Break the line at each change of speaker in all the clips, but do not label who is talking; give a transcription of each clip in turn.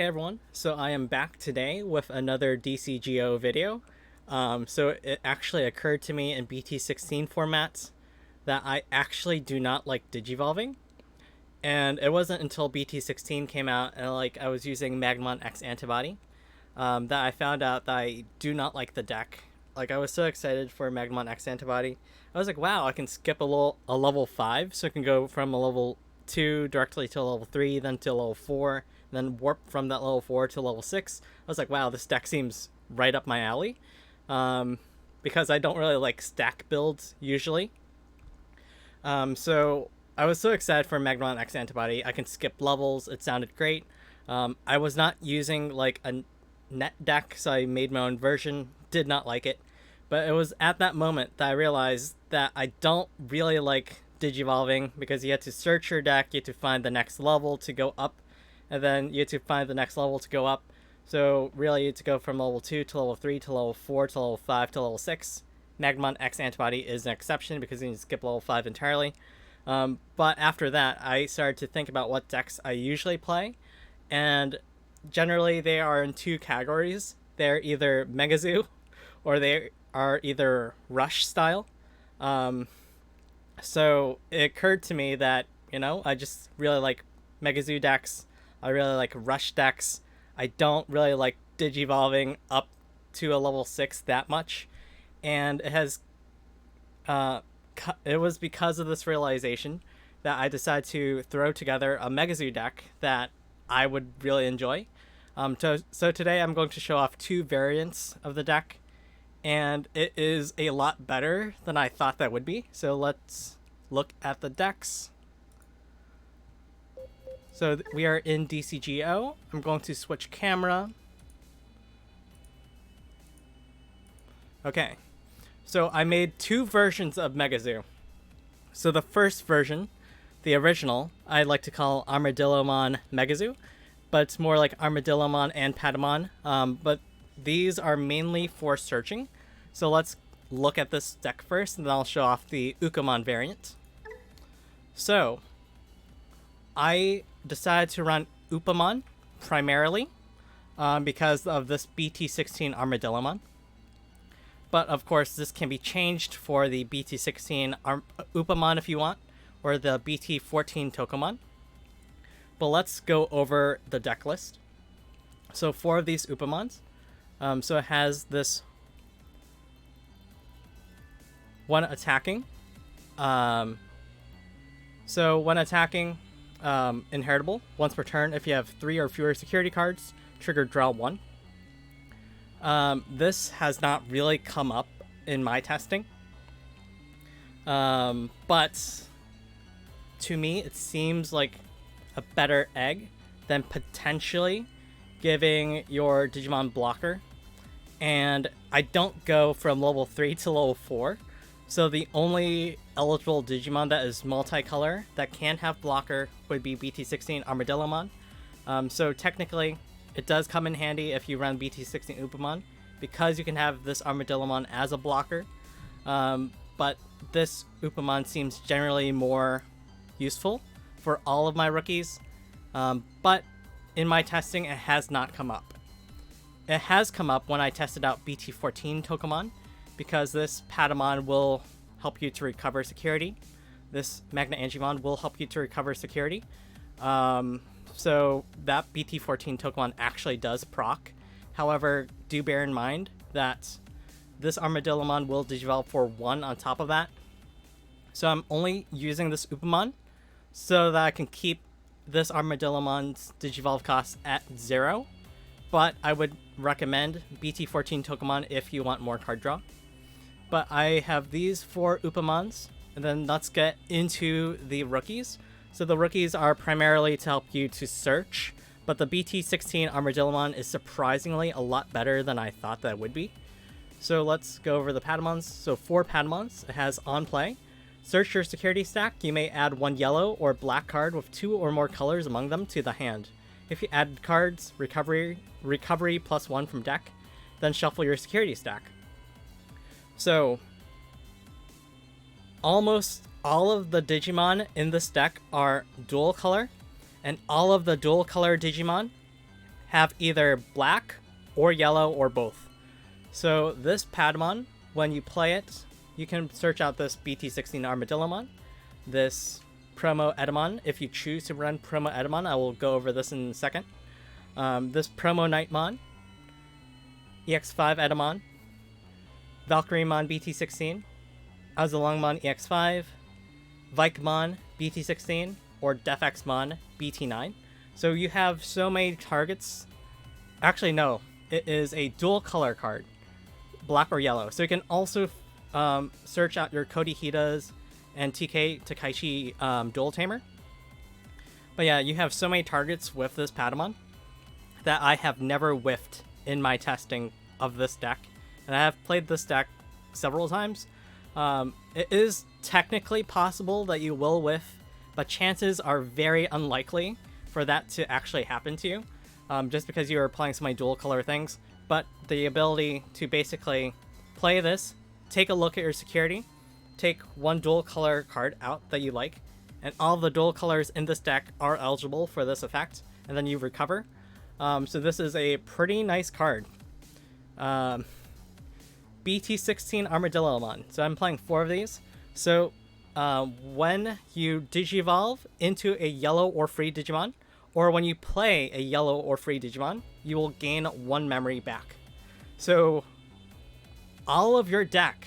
Hey everyone, so I am back today with another DCGO video. So it actually occurred to me in BT16 formats that I actually do not like digivolving. And it wasn't until BT16 came out and I was using Magmon X antibody that I found out that I do not like the deck. I was so excited for Magmon X antibody. I was like, wow, I can skip a level 5, so I can go from a level 2 directly to a level 3, then to a level 4, then warp from that level 4 to level 6. I was like, wow, this deck seems right up my alley. Because I don't really like stack builds usually. So I was so excited for Magmon X antibody. I can skip levels. It sounded great. I was not using like a net deck, so I made my own version. Did not like it. But it was at that moment that I realized that I don't really like digivolving, because you had to search your deck, you had to find the next level to go up, and then you had to find the next level to go up. So really you had to go from level 2 to level 3 to level 4 to level 5 to level 6. Magmon X antibody is an exception because you need to skip level 5 entirely. But after that, I started to think about what decks I usually play, and generally they are in two categories. They're either MegaZoo, or they are either Rush style. So it occurred to me that, I just really like MegaZoo decks. I really like Rush decks. I don't really like digivolving up to a level 6 that much. And it was because of this realization that I decided to throw together a MegaZoo deck that I would really enjoy. So today I'm going to show off two variants of the deck, and it is a lot better than I thought that would be. So let's look at the decks. So we are in DCGO. I'm going to switch camera. Okay, so I made two versions of MegaZoo. So the first version, the original, I like to call Armadillomon MegaZoo, but it's more like Armadillomon and Pata-Dillomon. But these are mainly for searching. So let's look at this deck first, and then I'll show off the Ukkomon variant. So I decided to run Ukkomon primarily because of this BT16 Armadillomon. But of course, this can be changed for the BT16 Ukkomon if you want, or the BT14 Ukkomon. But let's go over the deck list. So 4 of these Ukkomons. So it has this one attacking. So when attacking, inheritable once per turn. If you have 3 or fewer security cards, trigger draw 1. This has not really come up in my testing. But to me, it seems like a better egg than potentially giving your Digimon blocker. And I don't go from level 3 to level 4. So the only eligible Digimon that is multicolor that can have blocker would be BT16 Armadillomon. So technically, it does come in handy if you run BT16 Ukkomon, because you can have this Armadillomon as a blocker. But this Ukkomon seems generally more useful for all of my rookies. But in my testing, it has not come up. It has come up when I tested out BT14 Ukkomon, because this Patamon will help you to recover security. This Magna Angimon will help you to recover security. So that BT14 Ukkomon actually does proc. However, do bear in mind that this Armadillomon will digivolve for 1 on top of that. So I'm only using this Ukkomon so that I can keep this Armadillomon's digivolve cost at 0. But I would recommend BT14 Ukkomon if you want more card draw. But I have these 4 Ukkomons, and then let's get into the rookies. So the rookies are primarily to help you to search, but the BT16 Armadillomon is surprisingly a lot better than I thought that it would be. So let's go over the Patamons. So 4 Patamons, it has on play. Search your security stack. You may add 1 yellow or black card with 2 or more colors among them to the hand. If you add cards, recovery +1 from deck, then shuffle your security stack. So almost all of the Digimon in this deck are dual color, and all of the dual color Digimon have either black or yellow or both. So this Pata-Dillomon, when you play it, you can search out this BT16 Armadillomon, this promo Edamon. If you choose to run promo Edamon, I will go over this in a second. This promo Nightmon, EX5 Edamon, Valkyriemon BT16, Azalongmon EX5, Vikemon BT16, or Defxmon BT9. So you have so many targets. Actually, no, it is a dual color card, black or yellow. So you can also search out your Cody Hidas and TK Takaichi dual tamer. But yeah, you have so many targets with this Pata-Dillomon that I have never whiffed in my testing of this deck. And I have played this deck several times. It is technically possible that you will whiff, but chances are very unlikely for that to actually happen to you, just because you are playing so many dual color things. But the ability to basically play this, take a look at your security, take one dual color card out that you like, and all the dual colors in this deck are eligible for this effect, and then you recover. So this is a pretty nice card. BT16 Armadillomon. So I'm playing 4 of these. So when you Digivolve into a yellow or free Digimon, or when you play a yellow or free Digimon, you will gain 1 memory back. So all of your deck,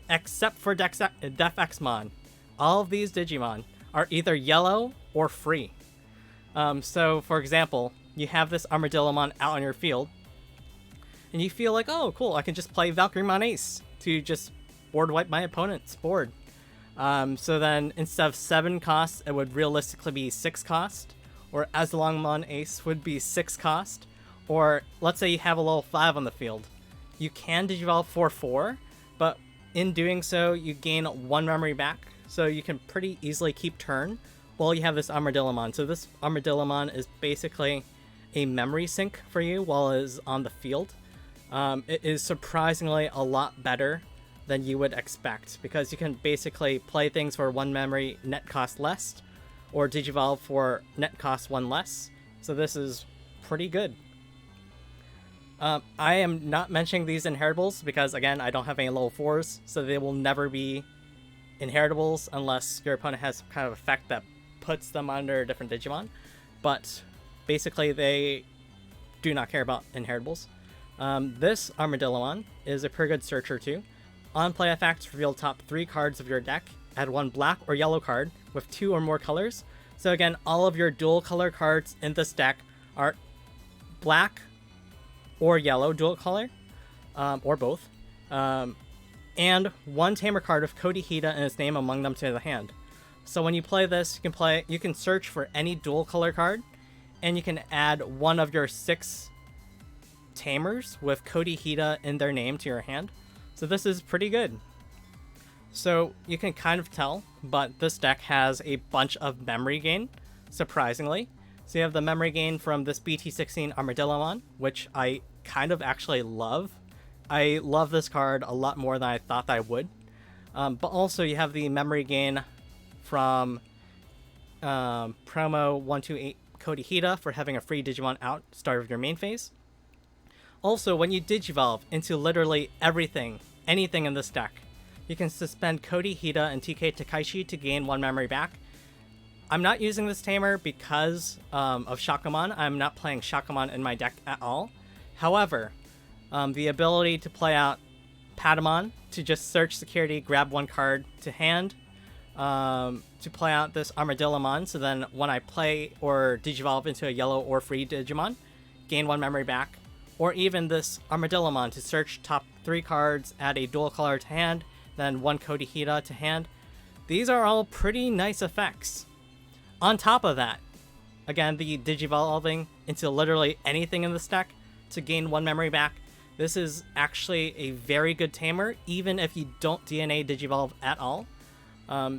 except for Defxmon, all of these Digimon are either yellow or free. So for example, you have this Armadillomon out on your field, and you feel like, oh cool, I can just play Valkyriemon Ace to just board wipe my opponent's board. So then instead of 7 costs, it would realistically be 6 cost, or Azalongmon Ace would be 6 cost, or let's say you have a level 5 on the field. You can Digivolve 4/4, but in doing so, you gain 1 memory back, so you can pretty easily keep turn while you have this Armadillomon. So this Armadillomon is basically a memory sink for you while it is on the field. It is surprisingly a lot better than you would expect, because you can basically play things for 1 memory net cost less, or Digivolve for net cost 1 less. So this is pretty good. I am not mentioning these inheritables because, again, I don't have any level 4s, so they will never be inheritables unless your opponent has some kind of effect that puts them under a different Digimon. But basically, they do not care about inheritables. This Armadillomon is a pretty good searcher too. On play effects, reveal top 3 cards of your deck. Add 1 black or yellow card with 2 or more colors. So again, all of your dual color cards in this deck are black or yellow dual color, or both. And 1 tamer card with Cody Hida and his name among them to the hand. So when you play this, you can search for any dual color card, and you can add 1 of your 6 tamers with Cody Hida in their name to your hand. So this is pretty good. So you can kind of tell, but this deck has a bunch of memory gain, surprisingly. So you have the memory gain from this BT16 Armadillomon, which I kind of actually love. I love this card a lot more than I thought I would. But also you have the memory gain from promo 128 Cody Hida for having a free Digimon out start of your main phase. Also, when you Digivolve into literally anything in this deck, you can suspend Cody Hida and TK Takaichi to gain 1 memory back. I'm not using this tamer because of Shakamon. I'm not playing Shakamon in my deck at all. However, the ability to play out Pata-Dillomon to just search security, grab 1 card to hand, to play out this Armadillomon, so then when I play or Digivolve into a yellow or free Digimon, gain 1 memory back. Or even this Armadillomon to search top 3 cards, add a dual color to hand, then 1 Cody Hida to hand. These are all pretty nice effects. On top of that, again, the Digivolving into literally anything in this deck to gain 1 memory back. This is actually a very good tamer, even if you don't DNA Digivolve at all.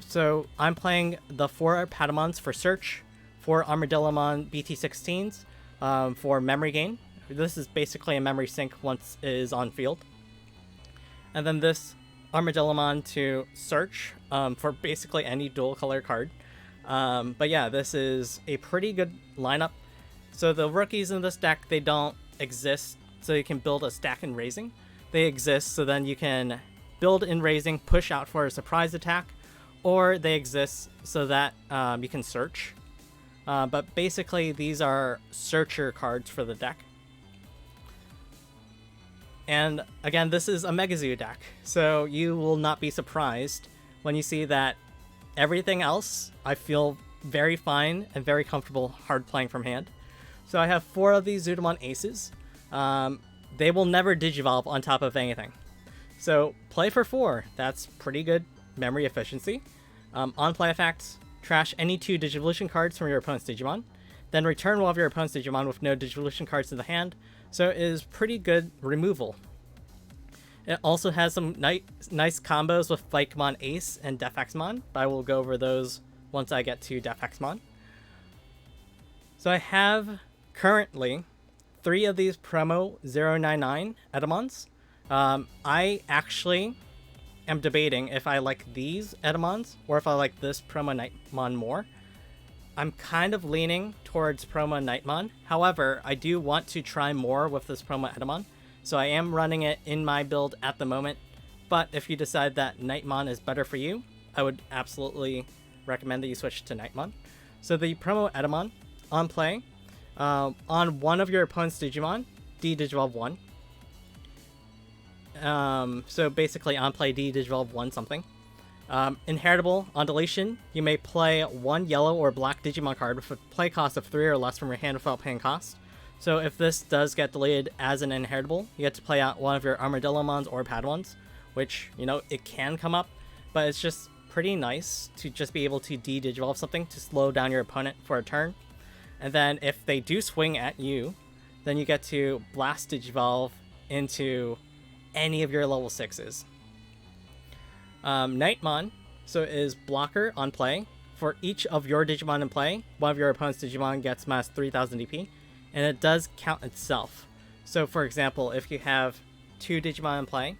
So I'm playing the 4 Pata-Dillomons for search, 4 Armadillomon BT16s for memory gain. This is basically a memory sink once it is on field. And then this Armadillomon to search for basically any dual color card. But yeah, this is a pretty good lineup. So the rookies in this deck, they don't exist so you can build a stack in raising. They exist so then you can build in raising, push out for a surprise attack, or they exist so that you can search. But basically, these are searcher cards for the deck. And again, this is a MegaZoo deck, so you will not be surprised when you see that everything else I feel very fine and very comfortable hard playing from hand. So I have 4 of these Zoodamon Aces. They will never Digivolve on top of anything. So play for 4, that's pretty good memory efficiency. On play effects, trash any 2 Digivolution cards from your opponent's Digimon, then return one of your opponent's Digimon with no Digivolution cards in the hand, so it is pretty good removal. It also has some nice combos with Ukkomon Ace and Defexmon, but I will go over those once I get to Defexmon. So I have currently 3 of these promo 099 Etamons. I actually am debating if I like these Etamons or if I like this promo Nightmon more. I'm kind of leaning towards promo Nightmon. However, I do want to try more with this promo Etamon, so I am running it in my build at the moment. But if you decide that Nightmon is better for you, I would absolutely recommend that you switch to Nightmon. So the promo Etamon on play, on one of your opponent's Digimon, D-Digivolve 1. So basically on play D-Digivolve 1 something. Inheritable, on deletion, you may play 1 yellow or black Digimon card with a play cost of 3 or less from your hand without paying cost. So if this does get deleted as an inheritable, you get to play out one of your Pata-Dillomons or Padawans, which, you know, it can come up, but it's just pretty nice to just be able to D-Digivolve something to slow down your opponent for a turn. And then if they do swing at you, then you get to Blast Digivolve into any of your level 6s. Nightmon, so is blocker on play. For each of your Digimon in play, one of your opponent's Digimon gets minus 3000 DP, and it does count itself. So for example, if you have 2 Digimon in play,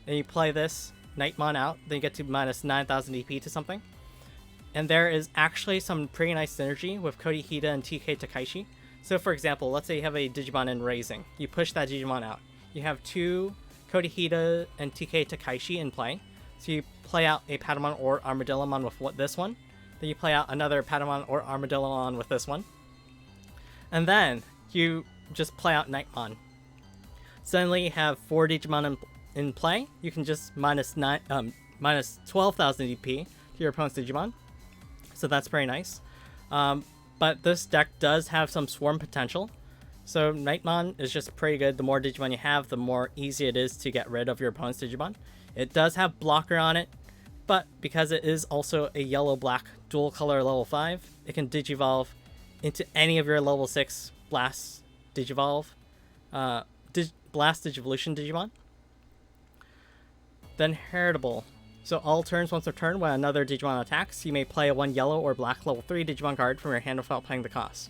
and you play this Nightmon out, then you get to minus 9000 DP to something. And there is actually some pretty nice synergy with Cody Hida and TK Takaishi. So for example, let's say you have a Digimon in Raising. You push that Digimon out. You have 2 Cody Hida and TK Takaishi in play. So you play out a Patamon or Armadillomon with this one. Then you play out another Patamon or Armadillomon with this one. And then you just play out Nightmon. Suddenly you have 4 Digimon in play. You can just minus 12,000 DP to your opponent's Digimon. So that's pretty nice. But this deck does have some swarm potential. So Nightmon is just pretty good. The more Digimon you have, the more easy it is to get rid of your opponent's Digimon. It does have blocker on it, but because it is also a yellow-black dual color level 5, it can Digivolve into any of your level 6 Blast Digivolve, Blast Digivolution Digimon. Then Heritable. So all turns once per turn when another Digimon attacks, you may play a 1 yellow or black level 3 Digimon card from your hand without paying the cost.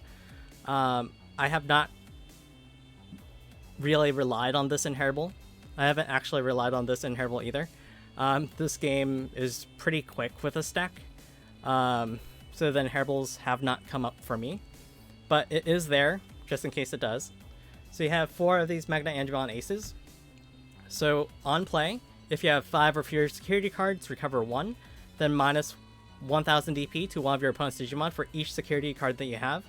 I have not really relied on this Inheritable. I haven't actually relied on this Inheritable either. This game is pretty quick with a stack, so the Inheritables have not come up for me, but it is there just in case it does. So you have 4 of these Magna Angemon Aces. So on play, if you have 5 or fewer security cards, recover 1, then minus 1000 DP to one of your opponent's Digimon for each security card that you have.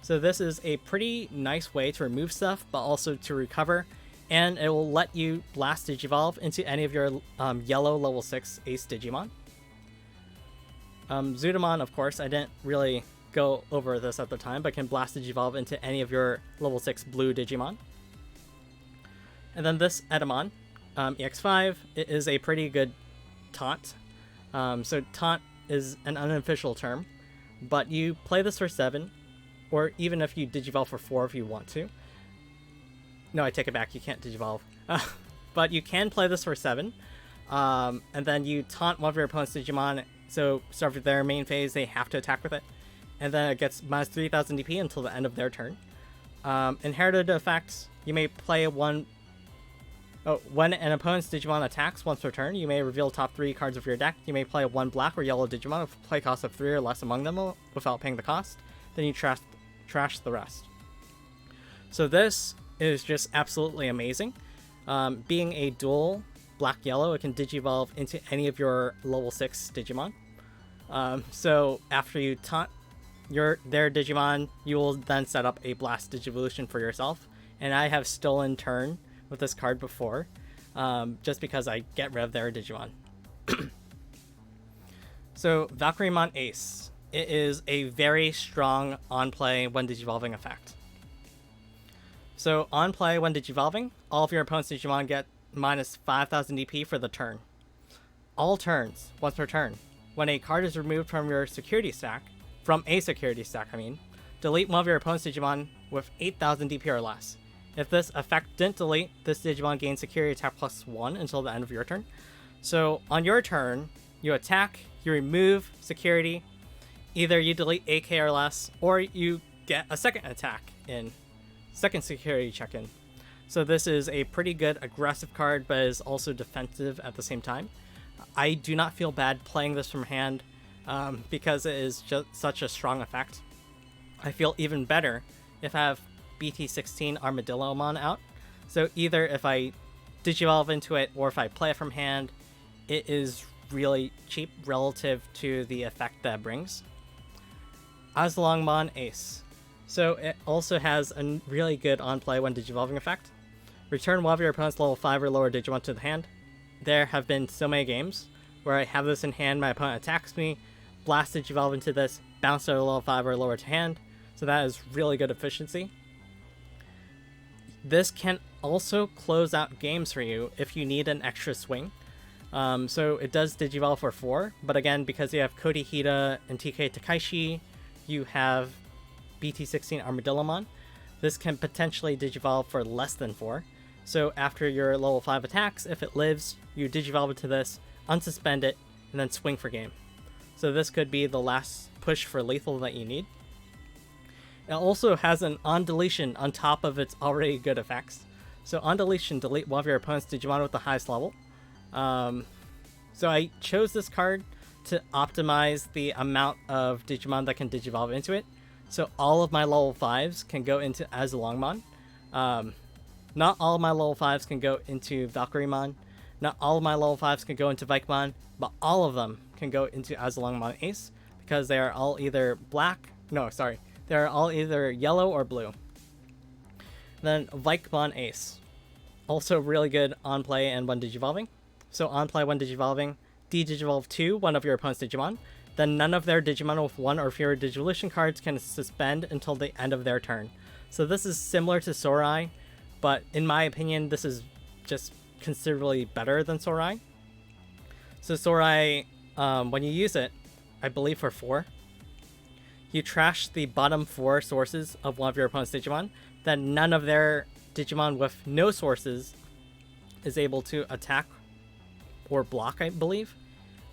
So this is a pretty nice way to remove stuff, but also to recover, and it will let you Blast Digivolve into any of your yellow level 6 Ace Digimon. Zoodamon, of course, I didn't really go over this at the time, but can Blast Digivolve into any of your level 6 blue Digimon. And then this Etamon, EX5, it is a pretty good taunt. So taunt is an unofficial term, but you play this for 7, or even if you Digivolve for 4 if you want to. No, I take it back, you can't Digivolve. But you can play this for 7, and then you taunt one of your opponent's Digimon, so start with their main phase, they have to attack with it. And then it gets minus 3000 DP until the end of their turn. Inherited effects, you may play when an opponent's Digimon attacks once per turn, you may reveal top 3 cards of your deck. You may play 1 black or yellow Digimon with play cost of 3 or less among them without paying the cost. Then you trash the rest. So this is just absolutely amazing. Being a dual black-yellow, it can digivolve into any of your level 6 Digimon. So after you taunt their Digimon, you will then set up a Blast Digivolution for yourself. And I have stolen turn with this card before, just because I get rid of their Digimon. So Valkyremon Ace. It is a very strong on-play when digivolving effect. So on play when digivolving, all of your opponent's Digimon get minus 5,000 DP for the turn. All turns, once per turn. When a card is removed from your security stack, delete one of your opponent's Digimon with 8,000 DP or less. If this effect didn't delete, this Digimon gains security attack +1 until the end of your turn. So on your turn, you attack, you remove security, either you delete AK or less, or you get a second attack in, second security check-in. So this is a pretty good aggressive card, but is also defensive at the same time. I do not feel bad playing this from hand because it is just such a strong effect. I feel even better if I have BT16 Armadillomon out. So either if I digivolve into it or if I play it from hand, it is really cheap relative to the effect that it brings. Azalongmon Ace. So it also has a really good on-play when digivolving effect. Return one of your opponent's level 5 or lower Digimon to the hand. There have been so many games where I have this in hand, my opponent attacks me, blast digivolve into this, bounce their level 5 or lower to hand. So that is really good efficiency. This can also close out games for you if you need an extra swing. So it does digivolve for 4, but again, because you have Kodi Hida and TK Takaishi, you have BT16 Armadillomon. This can potentially digivolve for less than 4. So after your level 5 attacks, if it lives, you digivolve it to this, unsuspend it, and then swing for game. So this could be the last push for lethal that you need. It also has an on deletion on top of its already good effects. So on deletion, delete one of your opponent's Digimon with the highest level. So I chose this card to optimize the amount of Digimon that can digivolve into it. So all of my level 5s can go into Azalongmon. Not all of my level 5s can go into Valkyremon. Not all of my level 5s can go into Vikemon, but all of them can go into Azalongmon Ace because they are all either they're all either yellow or blue. Then Vikemon Ace. Also really good on play and when digivolving. So on play when digivolving, de-digivolve 2, one of your opponent's Digimon. Then none of their Digimon with 1 or fewer Digivolution cards can suspend until the end of their turn. So this is similar to Sorai, but in my opinion, this is just considerably better than Sorai. So Sorai, when you use it, I believe for 4, you trash the bottom 4 sources of one of your opponent's Digimon, then none of their Digimon with no sources is able to attack or block, I believe.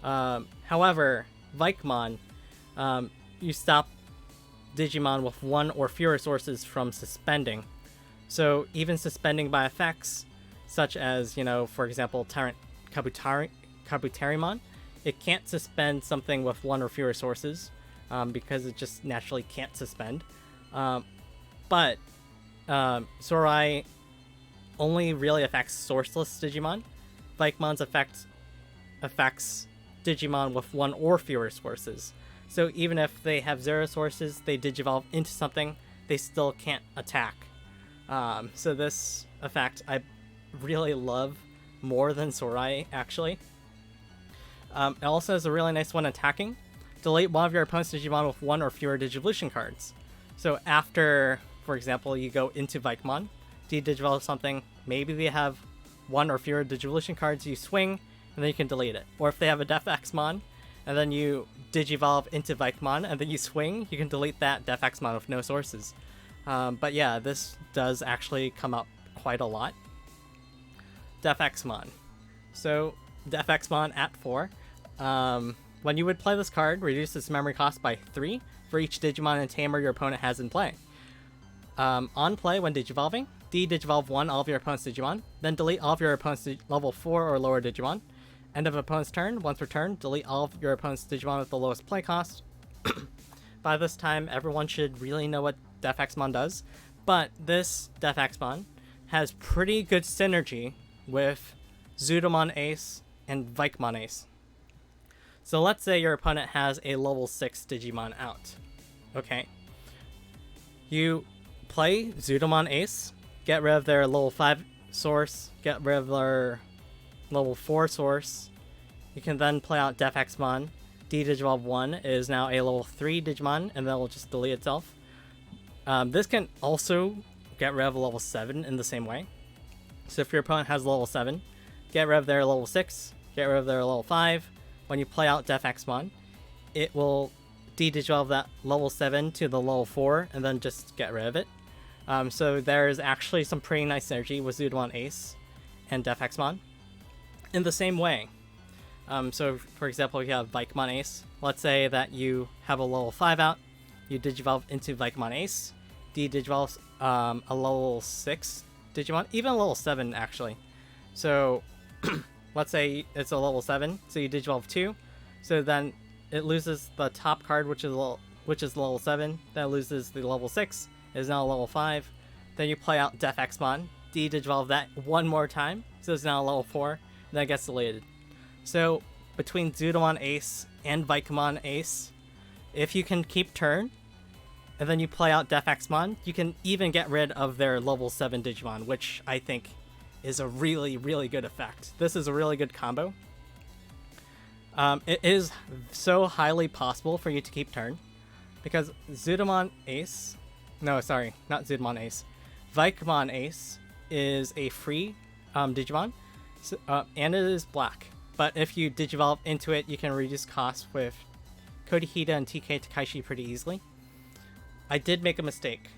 However, Vikemon, you stop Digimon with 1 or fewer sources from suspending. So even suspending by effects, such as, for example, Tyrant Kabuterimon, it can't suspend something with 1 or fewer sources because it just naturally can't suspend. But Sorai only really affects sourceless Digimon. Vikemon's effect affects Digimon with 1 or fewer sources. So even if they have 0 sources, they digivolve into something, they still can't attack. So this effect I really love more than Sorai, actually. It also has a really nice one attacking. Delete one of your opponent's Digimon with 1 or fewer Digivolution cards. So after, for example, you go into Vikemon, de-digivolve something, maybe they have 1 or fewer Digivolution cards, you swing, and then you can delete it. Or if they have a Defxmon, and then you digivolve into Vikemon, and then you swing, you can delete that Defxmon with no sources. But yeah, this does actually come up quite a lot. Defxmon. So, Defxmon at 4. When you would play this card, reduce its memory cost by 3 for each Digimon and Tamer your opponent has in play. On play, when digivolving, de-digivolve 1 all of your opponent's Digimon, then delete all of your opponent's level 4 or lower Digimon. End of opponent's turn, once per turn, delete all of your opponent's Digimon with the lowest play cost. By this time, everyone should really know what Defxmon does, But this Deathexmon has pretty good synergy with Zudomon Ace and Vikemon Ace. So let's say your opponent has a level 6 Digimon out. Okay. You play Zudomon Ace, get rid of their level 5 source, get rid of their level 4 source. You can then play out Deathexmon. D-Digivolve 1 is now a level 3 Digimon, and then it will just delete itself. This can also get rid of level 7 in the same way. So if your opponent has level 7, get rid of their level 6, get rid of their level 5. When you play out Deathexmon, it will D-Digivolve that level 7 to the level 4, and then just get rid of it. So there's actually some pretty nice synergy with Zudomon Ace and Deathexmon. In the same way, so for example, you have Vikemon Ace. Let's say that you have a level 5 out, you Digivolve into Vikemon Ace, D-Digivolves a level 6 Digimon, even a level 7 actually. So let's say it's a level 7, so you Digivolve 2, so then it loses the top card, which is level 7, then it loses the level 6, it is now level 5, then you play out Deathexmon, D-Digivolve that one more time, so it's now level 4, and then it gets deleted. So between Zudomon Ace and Vikemon Ace, if you can keep turn, and then you play out Deathexmon, you can even get rid of their level 7 Digimon, which I think is a really, really good effect. This is a really good combo. It is so highly possible for you to keep turn, because Zudomon Ace, no, sorry, not Zudomon Ace, Vikemon Ace is a free Digimon, so, and it is black. But if you Digivolve into it, you can reduce costs with Kodihida and TK Takaishi pretty easily. I did make a mistake.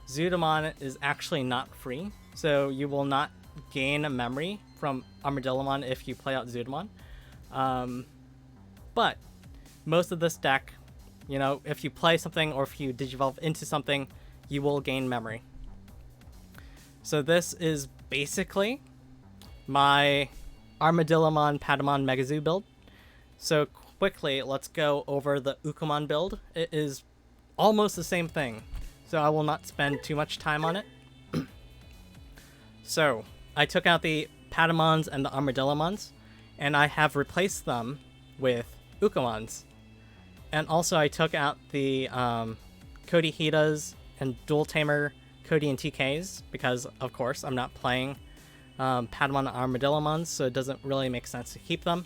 Zudomon is actually not free, so you will not gain a memory from Armadillomon if you play out Zudomon. But most of this deck, you know, if you play something or if you Digivolve into something, you will gain memory. So this is basically my Armadillomon Pata-Dillomon MegaZoo build. So quickly, let's go over the Ukkomon build. It is almost the same thing, so I will not spend too much time on it. So I took out the Patamons and the Armadillomons, and I have replaced them with Ukkomons. And also I took out the Kodihidas and Dual Tamer Cody and TKs, because of course I'm not playing Patamon and Armadillomons, so it doesn't really make sense to keep them.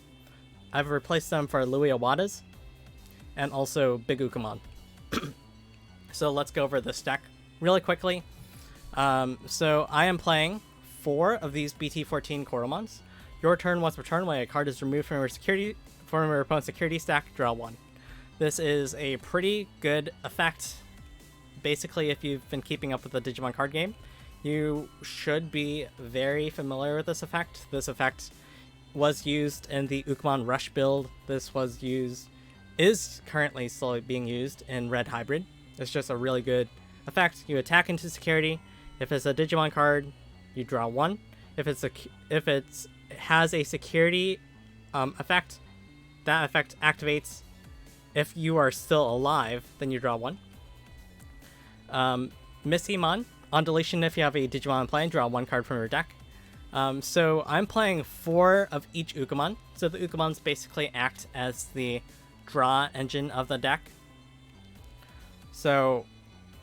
I've replaced them for Louis Awadas and also Big Ukkomon. So let's go over this deck really quickly. So I am playing 4 of these BT14 Koromons. Your turn, once per turn, when a card is removed from your opponent's security stack, draw 1. This is a pretty good effect. Basically, if you've been keeping up with the Digimon card game, you should be very familiar with this effect. This effect was used in the Ukkomon Rush build. This is currently slowly being used in Red Hybrid. It's just a really good effect. You attack into security. If it's a Digimon card, you draw 1. If it has a security effect, that effect activates. If you are still alive, then you draw 1. Missymon, on deletion, if you have a Digimon in play, draw 1 card from your deck. So I'm playing 4 of each Ukkomon. So the Ukkomons basically act as the draw engine of the deck. So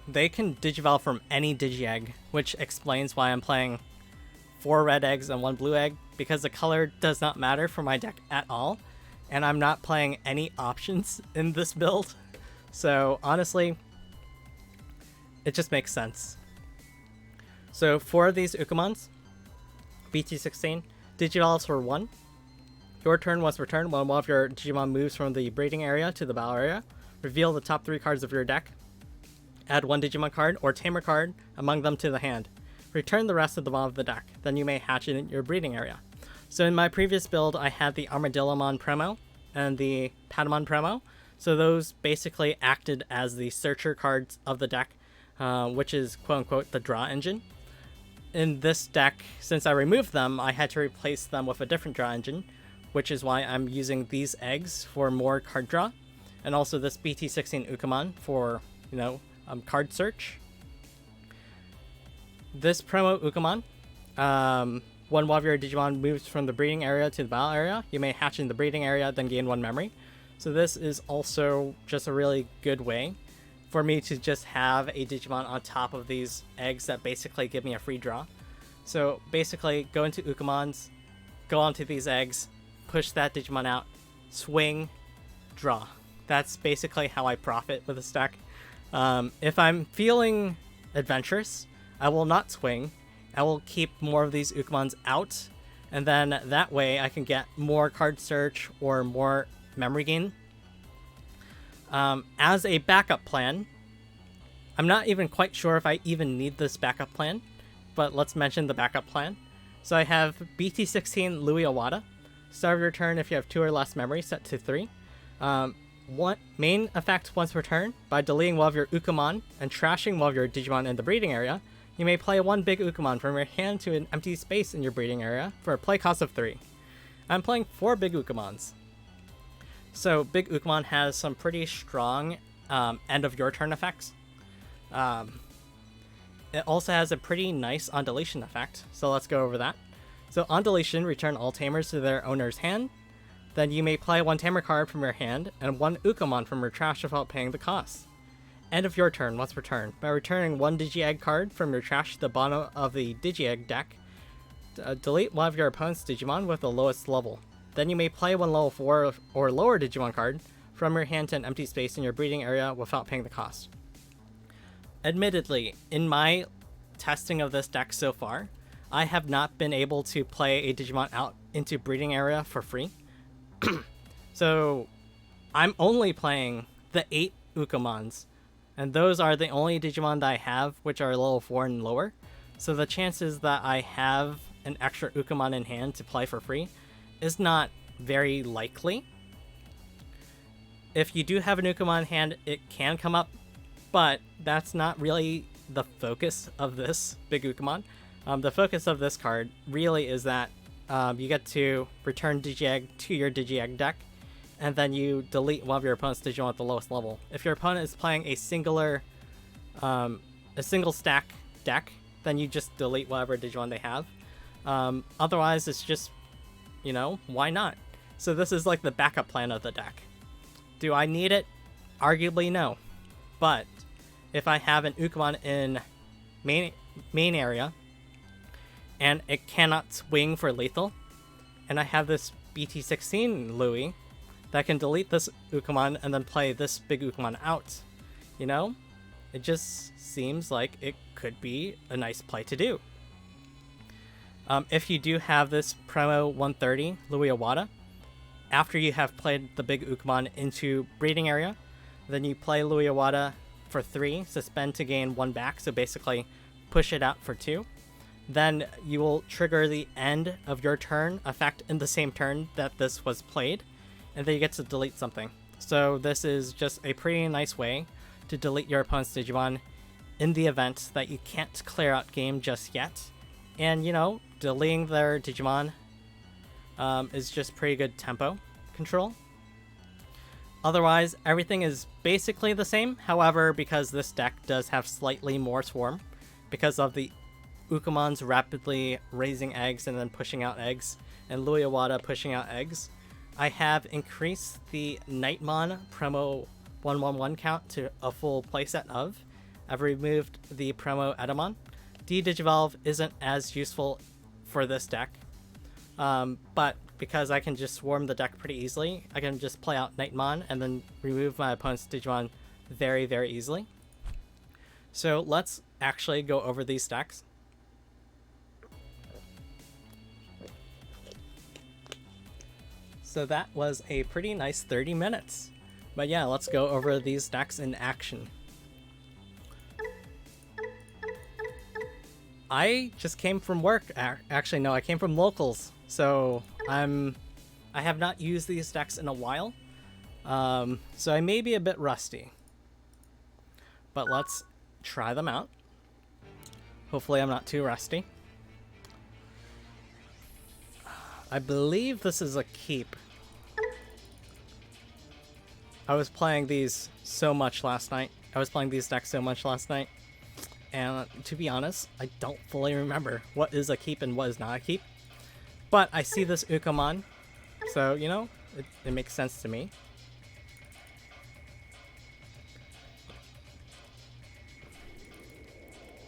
they can Digivolve from any Digi-Egg, which explains why I'm playing 4 red eggs and 1 blue egg, because the color does not matter for my deck at all, and I'm not playing any options in this build. So honestly, it just makes sense. So 4 of these Ukkomons, BT16, Digivolves for 1. Your turn, once per turn, when one of your Digimon moves from the breeding area to the battle area, reveal the top 3 cards of your deck. Add 1 Digimon card or Tamer card among them to the hand. Return the rest of the bottom of the deck, then you may hatch it in your breeding area. So in my previous build, I had the Armadillomon promo and the Patamon promo. So those basically acted as the searcher cards of the deck, which is quote-unquote the draw engine. In this deck, since I removed them, I had to replace them with a different draw engine, which is why I'm using these eggs for more card draw, and also this BT16 Ukkomon for, card search. this promo Ukkomon, when one of your Digimon moves from the breeding area to the battle area, you may hatch in the breeding area, then gain 1 memory. So this is also just a really good way for me to just have a Digimon on top of these eggs that basically give me a free draw. So basically, go into Ukkomons, go onto these eggs, push that Digimon out, swing, draw. That's basically how I profit with this deck. If I'm feeling adventurous, I will not swing. I will keep more of these Ukkomons out, and then that way I can get more card search or more memory gain. As a backup plan, I'm not even quite sure if I even need this backup plan, but let's mention the backup plan. So I have BT16 Louis Iwata. Start of your turn, if you have 2 or less memory, set to 3. One main effect once per turn, by deleting one of your Ukkomon and trashing one of your Digimon in the breeding area, you may play one big Ukkomon from your hand to an empty space in your breeding area for a play cost of 3. I'm playing 4 big Ukkomons. So big Ukkomon has some pretty strong end of your turn effects. It also has a pretty nice on deletion effect, so let's go over that. So on deletion, return all tamers to their owner's hand. Then you may play 1 tamer card from your hand and 1 Ukkomon from your trash without paying the cost. End of your turn, once per turn. By returning 1 Digi-Egg card from your trash to the bottom of the Digi-Egg deck, delete one of your opponent's Digimon with the lowest level. Then you may play 1 level 4 or lower Digimon card from your hand to an empty space in your breeding area without paying the cost. Admittedly, in my testing of this deck so far, I have not been able to play a Digimon out into breeding area for free. So I'm only playing the 8 Ukkomons, and those are the only Digimon that I have which are level 4 and lower. So the chances that I have an extra Ukkomon in hand to play for free is not very likely. If you do have an Ukkomon in hand, it can come up, but that's not really the focus of this big Ukkomon. The focus of this card really is that you get to return Digi-Egg to your Digi-Egg deck, and then you delete one of your opponent's Digimon at the lowest level. If your opponent is playing a single stack deck, then you just delete whatever Digimon they have. Otherwise, it's just, why not? So this is like the backup plan of the deck. Do I need it? Arguably no. But if I have an Ukkomon in main area, and it cannot swing for lethal, and I have this BT16 Louis that can delete this Ukkomon and then play this big Ukkomon out, it just seems like it could be a nice play to do. If you do have this promo 130 Louis Iwata, after you have played the big Ukkomon into breeding area, then you play Louis Iwata for 3, suspend to gain 1 back, so basically push it out for 2. Then you will trigger the end of your turn effect in the same turn that this was played, and then you get to delete something. So this is just a pretty nice way to delete your opponent's Digimon in the event that you can't clear out game just yet. And, deleting their Digimon is just pretty good tempo control. Otherwise, everything is basically the same. However, because this deck does have slightly more swarm, because of the Ukkomon's rapidly raising eggs and then pushing out eggs, and Louis Iwata pushing out eggs, I have increased the Nightmon promo 111 count to a full playset of. I've removed the promo Edamon. D-Digivolve isn't as useful for this deck, but because I can just swarm the deck pretty easily, I can just play out Nightmon and then remove my opponent's Digimon very, very easily. So let's actually go over these decks. So that was a pretty nice 30 minutes. But yeah, let's go over these decks in action. I just came from work. Actually, no, I came from locals. So I have not used these decks in a while. So I may be a bit rusty. But let's try them out. Hopefully I'm not too rusty. I believe this is a keep. I was playing these so much last night. I was playing these decks so much last night. and to be honest, I don't fully remember what is a keep and what is not a keep. But I see this Ukkomon, so, you know, it makes sense to me.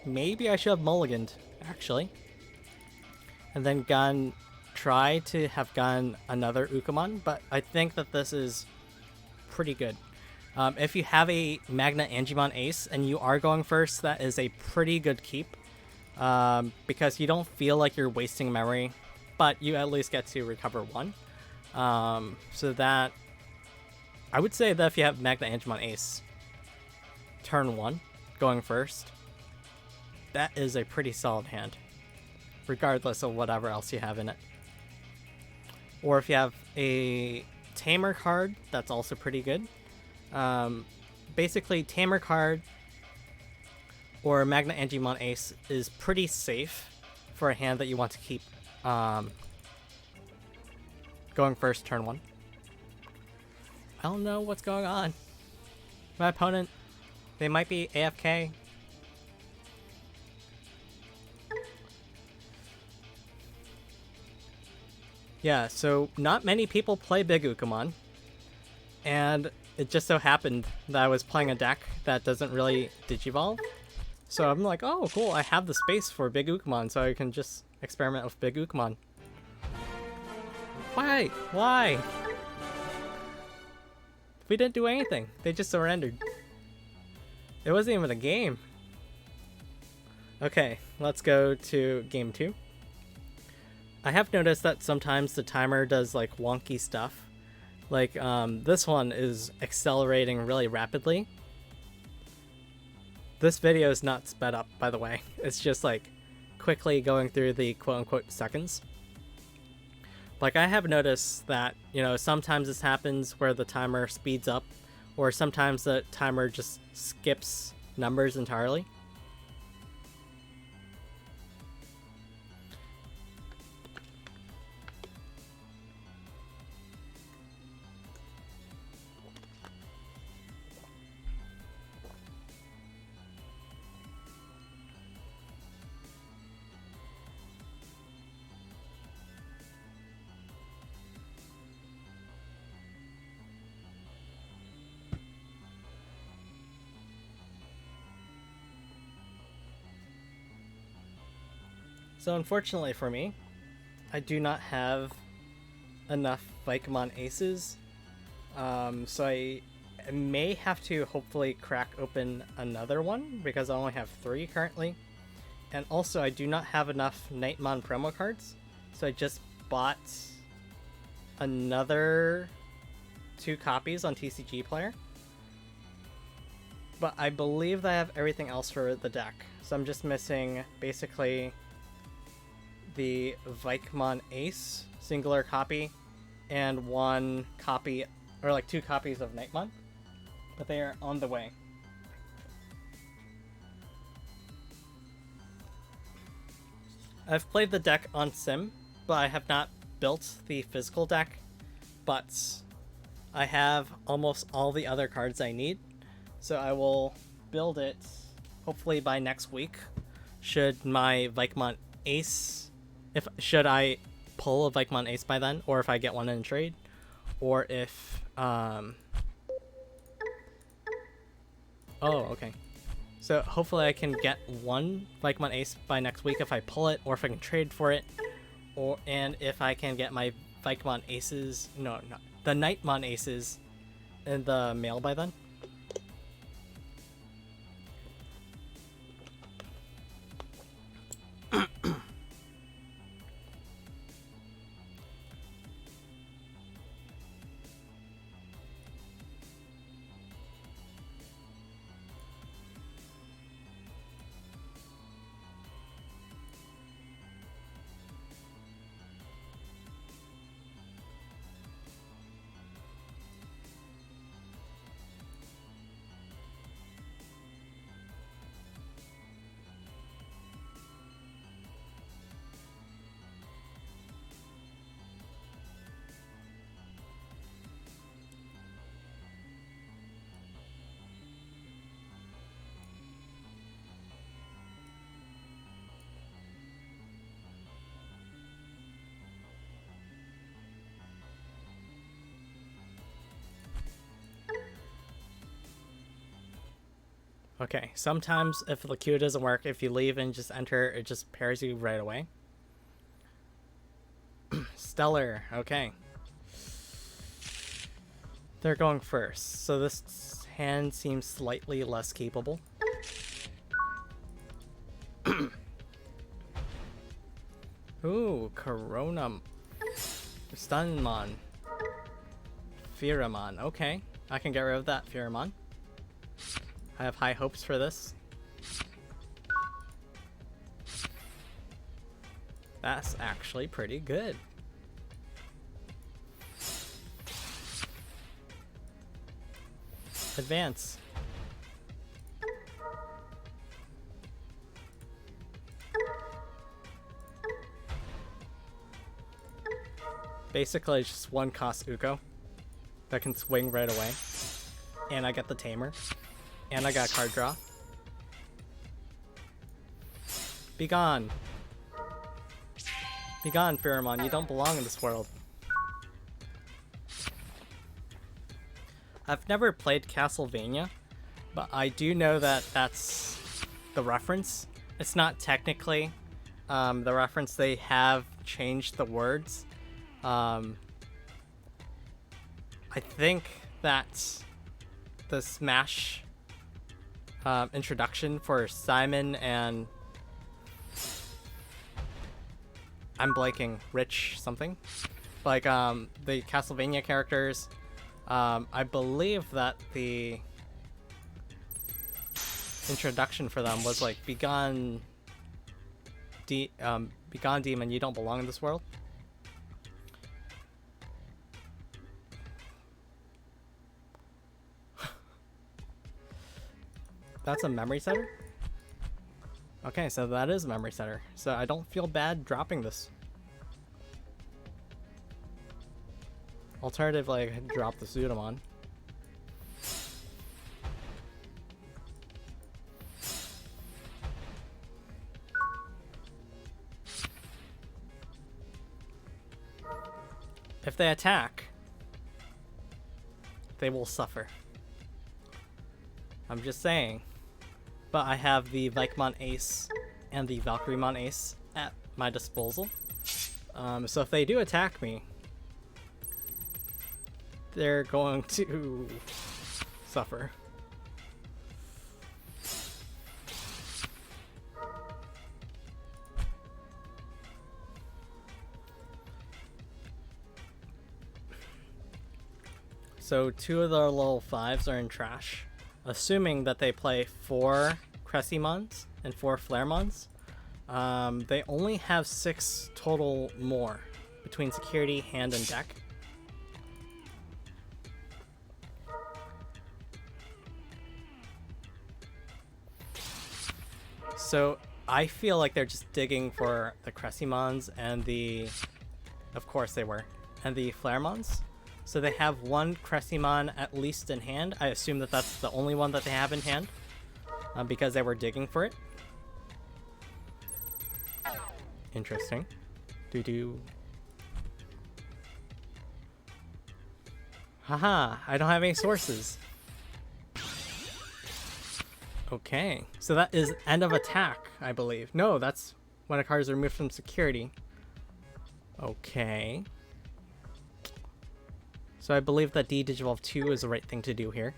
Maybe I should have mulliganed, actually. And then try to have gotten another Ukkomon, but I think that this is pretty good. If you have a Magna Angemon Ace and you are going first, that is a pretty good keep. Because you don't feel like you're wasting memory, but you at least get to recover one. So that... I would say that if you have Magna Angemon Ace, turn 1, going first, that is a pretty solid hand, regardless of whatever else you have in it. Or if you have a Tamer card, that's also pretty good. Basically, Tamer card or Magna Angemon Ace is pretty safe for a hand that you want to keep going first turn 1. I don't know what's going on. My opponent, they might be AFK. Yeah, so not many people play Big Ukkomon, and it just so happened that I was playing a deck that doesn't really Digivolve. So I'm like, oh cool, I have the space for Big Ukkomon, so I can just experiment with Big Ukkomon. Why? Why? We didn't do anything. They just surrendered. It wasn't even a game. Okay, let's go to game 2. I have noticed that sometimes the timer does like wonky stuff. Like this one is accelerating really rapidly. This video is not sped up, by the way. It's just like quickly going through the quote-unquote seconds. Like I have noticed that, you know, sometimes this happens where the timer speeds up, or sometimes the timer just skips numbers entirely. So unfortunately for me, I do not have enough Ukkomon Aces, so I may have to hopefully crack open another one, because I only have 3 currently. And also I do not have enough Nightmon promo cards, so I just bought another 2 copies on TCG Player. But I believe that I have everything else for the deck, so I'm just missing basically the Ukkomon Ace singular copy and 1 copy, or like 2 copies of Nightmon, but they are on the way. I've played the deck on Sim, but I have not built the physical deck, but I have almost all the other cards I need, so I will build it hopefully by next week, should my Ukkomon Ace, should I pull a Ukkomon Ace by then, or if I get one in trade, or if oh, okay. So hopefully I can get one Ukkomon Ace by next week if I pull it, or if I can trade for it, and if I can get my Ukkomon Aces, the Nightmon Aces in the mail by then. Okay, sometimes if the queue doesn't work, if you leave and just enter, it just pairs you right away. Stellar, okay. They're going first, so this hand seems slightly less capable. Ooh, Corona. Stunmon. Pheramon, okay. I can get rid of that Pheramon. I have high hopes for this. That's actually pretty good. Advance. Basically, it's just one cost Ukko that can swing right away. And I get the Tamer. And I got a card draw. Be gone. Be gone, Pheramon. You don't belong in this world. I've never played Castlevania, but I do know that that's the reference. It's not technically the reference. They have changed the words. I think that the Smash introduction for Simon and I'm blanking, Rich something, like the Castlevania characters. I believe that the introduction for them was like begone demon, you don't belong in this world. That's a memory setter? Okay, so that is a memory setter. So I don't feel bad dropping this. Alternatively, I could drop the Pseudomon. If they attack, they will suffer. I'm just saying. But I have the Vikemon Ace and the Valkyremon Ace at my disposal. So if they do attack me, they're going to suffer. So 2 of their level 5s are in trash. Assuming that they play 4 Cressimons and 4 Flaremons. They only have 6 total more between security, hand, and deck. So I feel like they're just digging for the Cressimons and the... Of course they were. And the Flaremons. So they have 1 Cressimon at least in hand. I assume that that's the only one that they have in hand. Because they were digging for it. Interesting. Doo-doo. Haha, I don't have any sources. Okay, so that is end of attack, I believe. No, that's when a card is removed from security. Okay. So I believe that D-Digivolve 2 is the right thing to do here.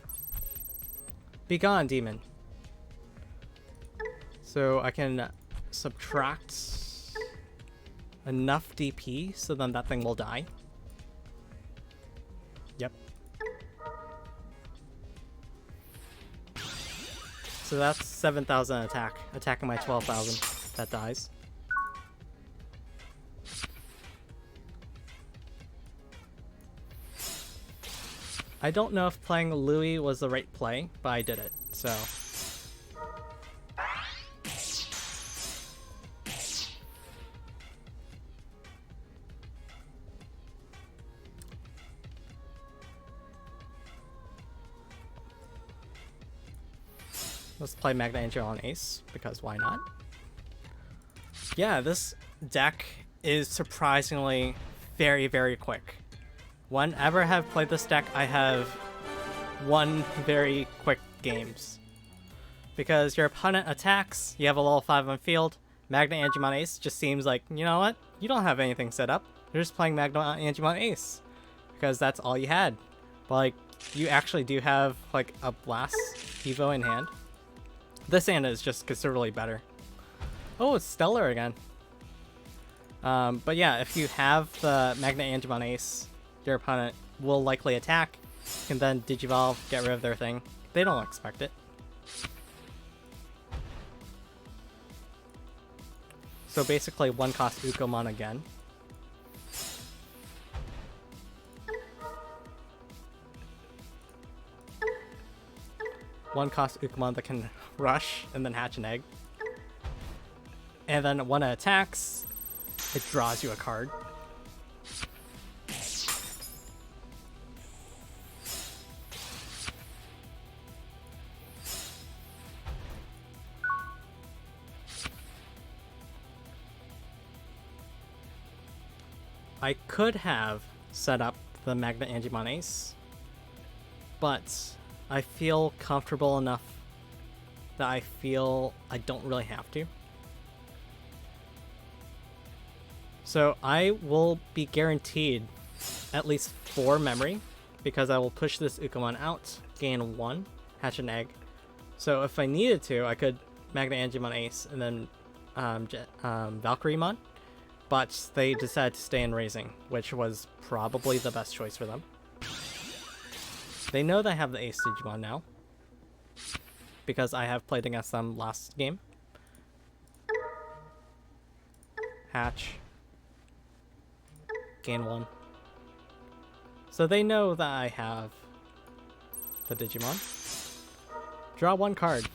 Be gone, demon. So I can subtract enough DP so then that thing will die. Yep. So that's 7,000 attack. Attacking my 12,000. That dies. I don't know if playing Louis was the right play, but I did it, so... Let's play Magna Angel on Ace, because why not? Yeah, this deck is surprisingly very, very quick. Whenever I have played this deck, I have won very quick games. because your opponent attacks, you have a level 5 on field, Magna Angemon Ace just seems like, you know what? You don't have anything set up. You're just playing Magna Angemon Ace because that's all you had. But like, you actually do have like a Blast Evo in hand. This hand is just considerably better. Oh, it's Stellar again. But yeah, if you have the Magna Angemon Ace, your opponent will likely attack. You can then Digivolve, get rid of their thing. They don't expect it. So basically, one cost Ukkomon again. One cost Ukkomon that can rush and then hatch an egg. And then when it attacks, it draws you a card. I could have set up the Magna Angemon Ace, but I feel comfortable enough that I feel I don't really have to. So I will be guaranteed at least 4 memory, because I will push this Ukkomon out, gain 1, hatch an egg. So if I needed to, I could Magna Angemon Ace and then Valkyriemon. But they decided to stay in Raising, which was probably the best choice for them. They know they have the Ace Digimon now, because I have played against them last game. Hatch. Gain 1. So they know that I have the Digimon. Draw 1 card.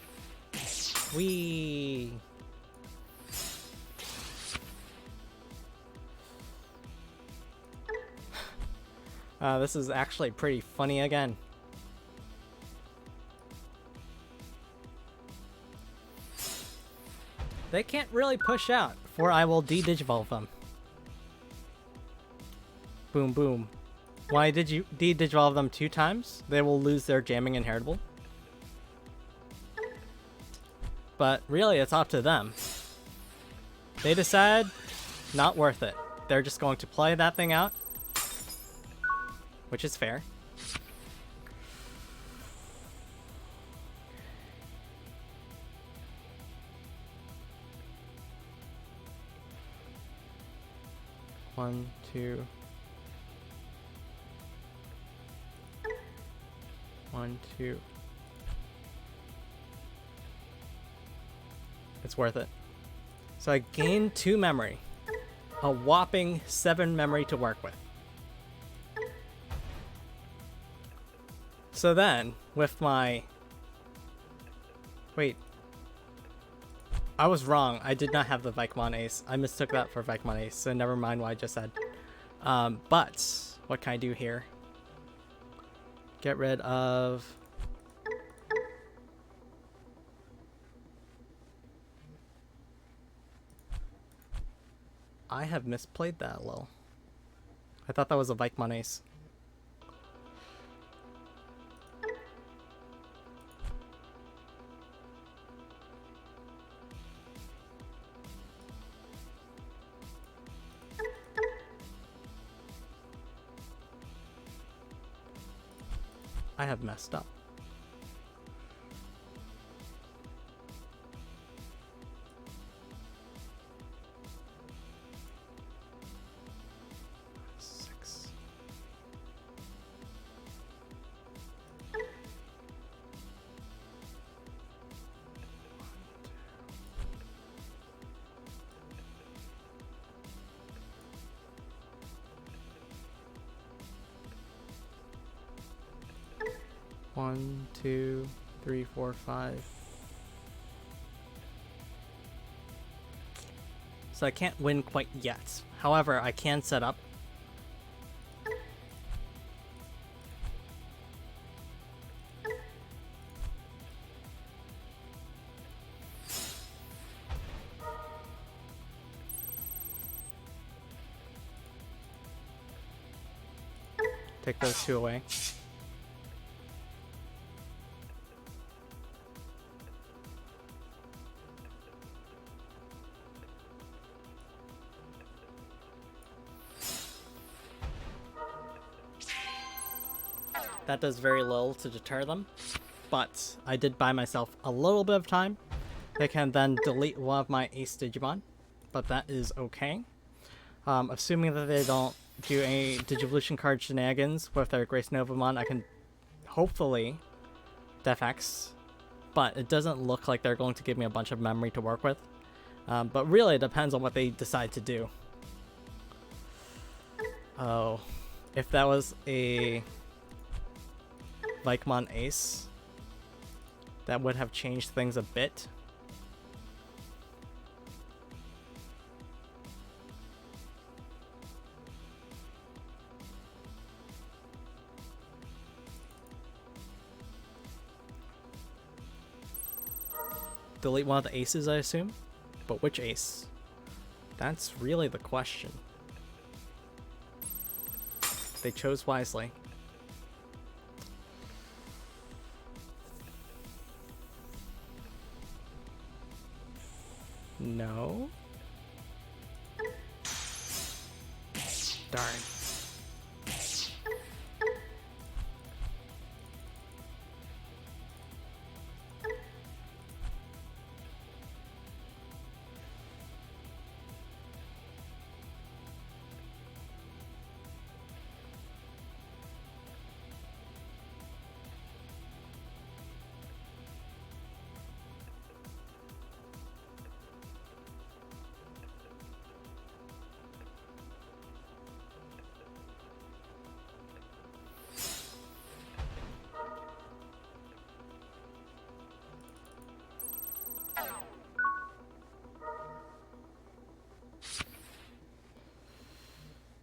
Whee! This is actually pretty funny again. They can't really push out, for I will de-Digivolve them. Boom, boom. When I de-Digivolve them 2 times, they will lose their jamming inheritable. But really, it's up to them. They decide, not worth it. They're just going to play that thing out, which is fair. One, two. 1, 2. It's worth it. So I gained 2 memory. A whopping 7 memory to work with. So then, with my... Wait. I was wrong. I did not have the Vikemon Ace. I mistook that for Vikemon Ace, so never mind what I just said. But, what can I do here? Get rid of... I have misplayed that, lol. I thought that was a Vikemon Ace. I have messed up. One, two, three, four, 5. So I can't win quite yet. However, I can set up. Take those 2 away. that does very little to deter them. But I did buy myself a little bit of time. They can then delete one of my Ace Digimon, but that is okay. Assuming that they don't do any Digivolution card shenanigans with their Grace Novamon, I can hopefully Defx, but it doesn't look like they're going to give me a bunch of memory to work with. But really, it depends on what they decide to do. Oh, if that was a Vikemon Ace, that would have changed things a bit. Delete one of the aces, I assume? But which ace? That's really the question. They chose wisely. No? Darn.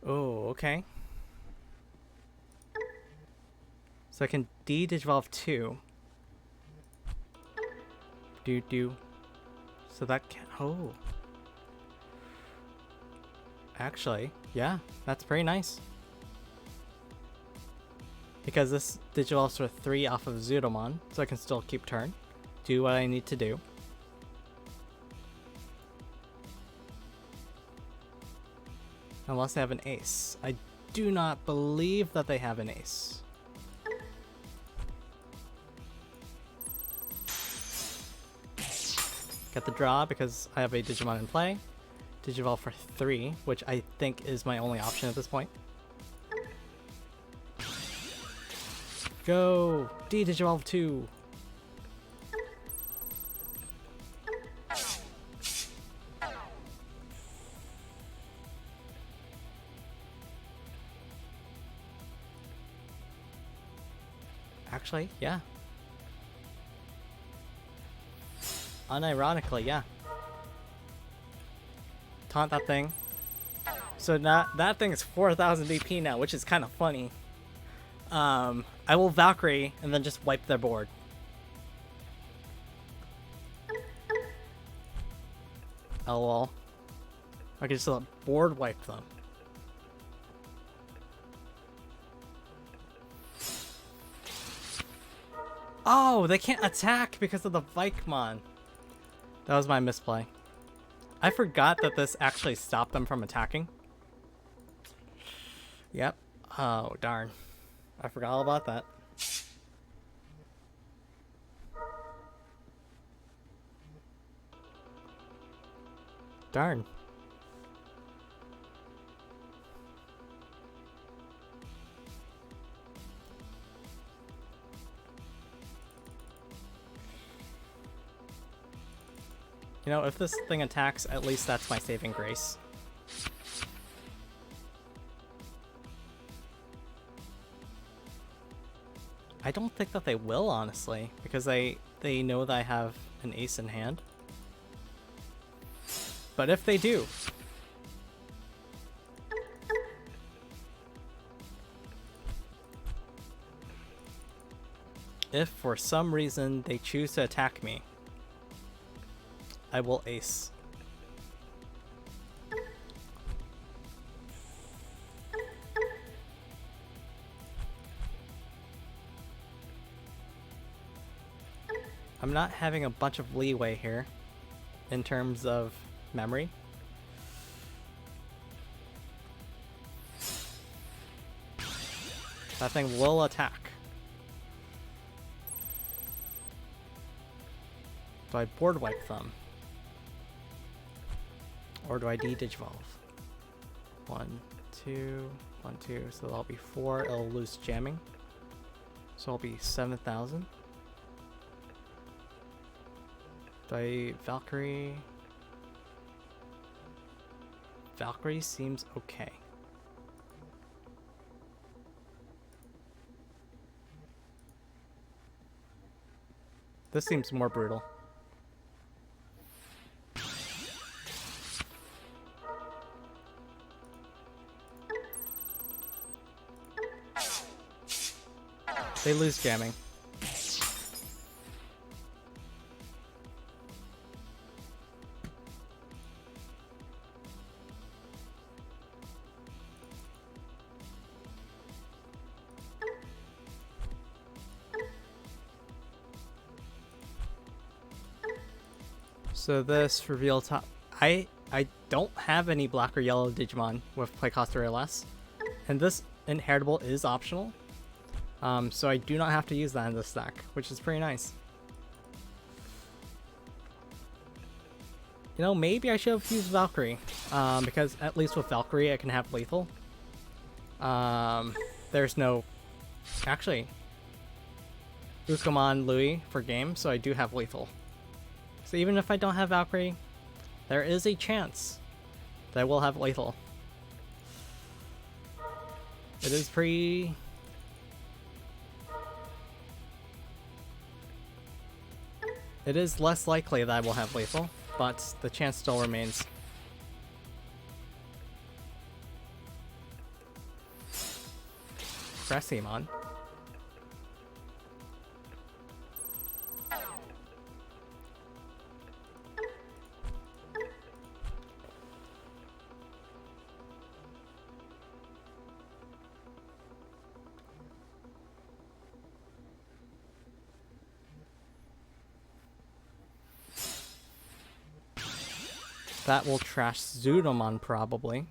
Oh, okay. So I can de-digivolve 2. Do. So that can... Oh. Actually, yeah, that's pretty nice. Because this digivolves for 3 off of Zudomon, so I can still keep turn. Do what I need to do. Unless they have an ace. I do not believe that they have an ace. Get the draw because I have a Digimon in play. Digivolve for 3, which I think is my only option at this point. Go! De-Digivolve 2! Actually, yeah. Unironically, yeah. Taunt that thing. So now that thing is 4,000 DP now, which is kind of funny. I will Valkyrie and then just wipe their board. LOL. I can just board wipe them. Oh, they can't attack because of the Vikemon. That was my misplay. I forgot that this actually stopped them from attacking. Yep. Oh, darn. I forgot all about that. Darn. You know, if this thing attacks, at least that's my saving grace. I don't think that they will, honestly, because they know that I have an ace in hand. But if they do... If for some reason they choose to attack me, I will ace. I'm not having a bunch of leeway here in terms of memory. That thing will attack. Do I board wipe them? Or do I de-digivolve? 1, 2, 1, 2. So that'll be 4. It'll lose jamming. So it'll be 7,000. Do I Valkyrie? Valkyrie seems okay. This seems more brutal. They lose jamming. So this reveal top. I don't have any black or yellow Digimon with play cost or less, and this inheritable is optional. So I do not have to use that in this stack, which is pretty nice. You know, maybe I should have used Valkyrie, because at least with Valkyrie I can have lethal. There's no... Actually, Ukkomon Louis for game, so I do have lethal. So even if I don't have Valkyrie, there is a chance that I will have lethal. It is pretty... It is less likely that I will have lethal, but the chance still remains. Pata-Dillomon. That will trash Pata-Dillomon probably.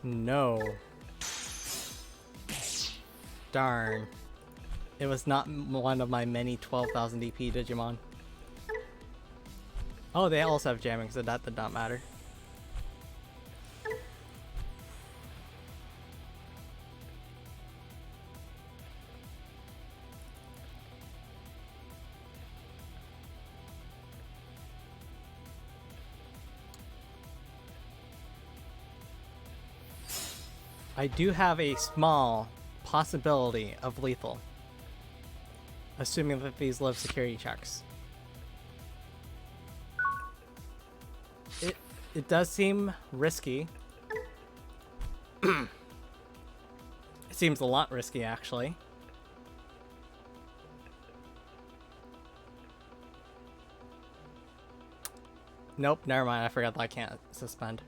No. Darn. It was not one of my many 12,000 DP Digimon. Oh, they also have jamming, so that did not matter. I do have a small possibility of lethal, assuming that these live security checks. It does seem risky. It seems a lot risky, actually. Nope, never mind. I forgot that I can't suspend.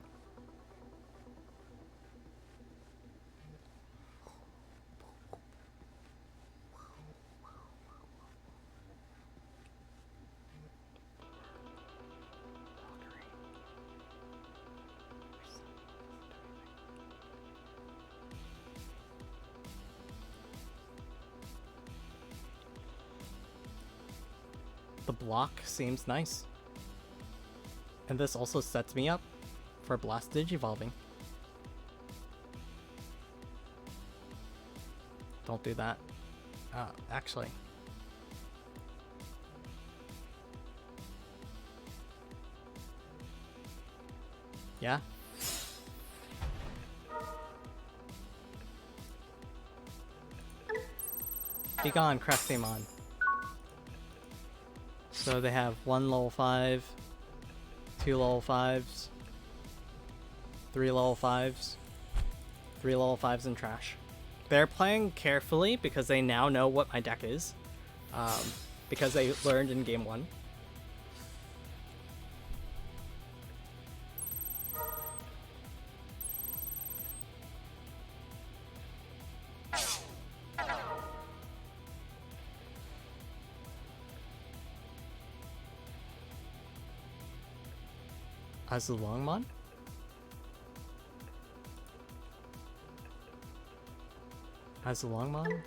The block seems nice. And this also sets me up for Blast Digivolving. Don't do that. Actually. Yeah? Be gone, Pata-Dillomon. So they have 1 level 5, 2 level 5s, 3 level 5s. 3 level 5s in trash. They're playing carefully because they now know what my deck is. Because they learned in game 1. Azulongmon? Azulongmon?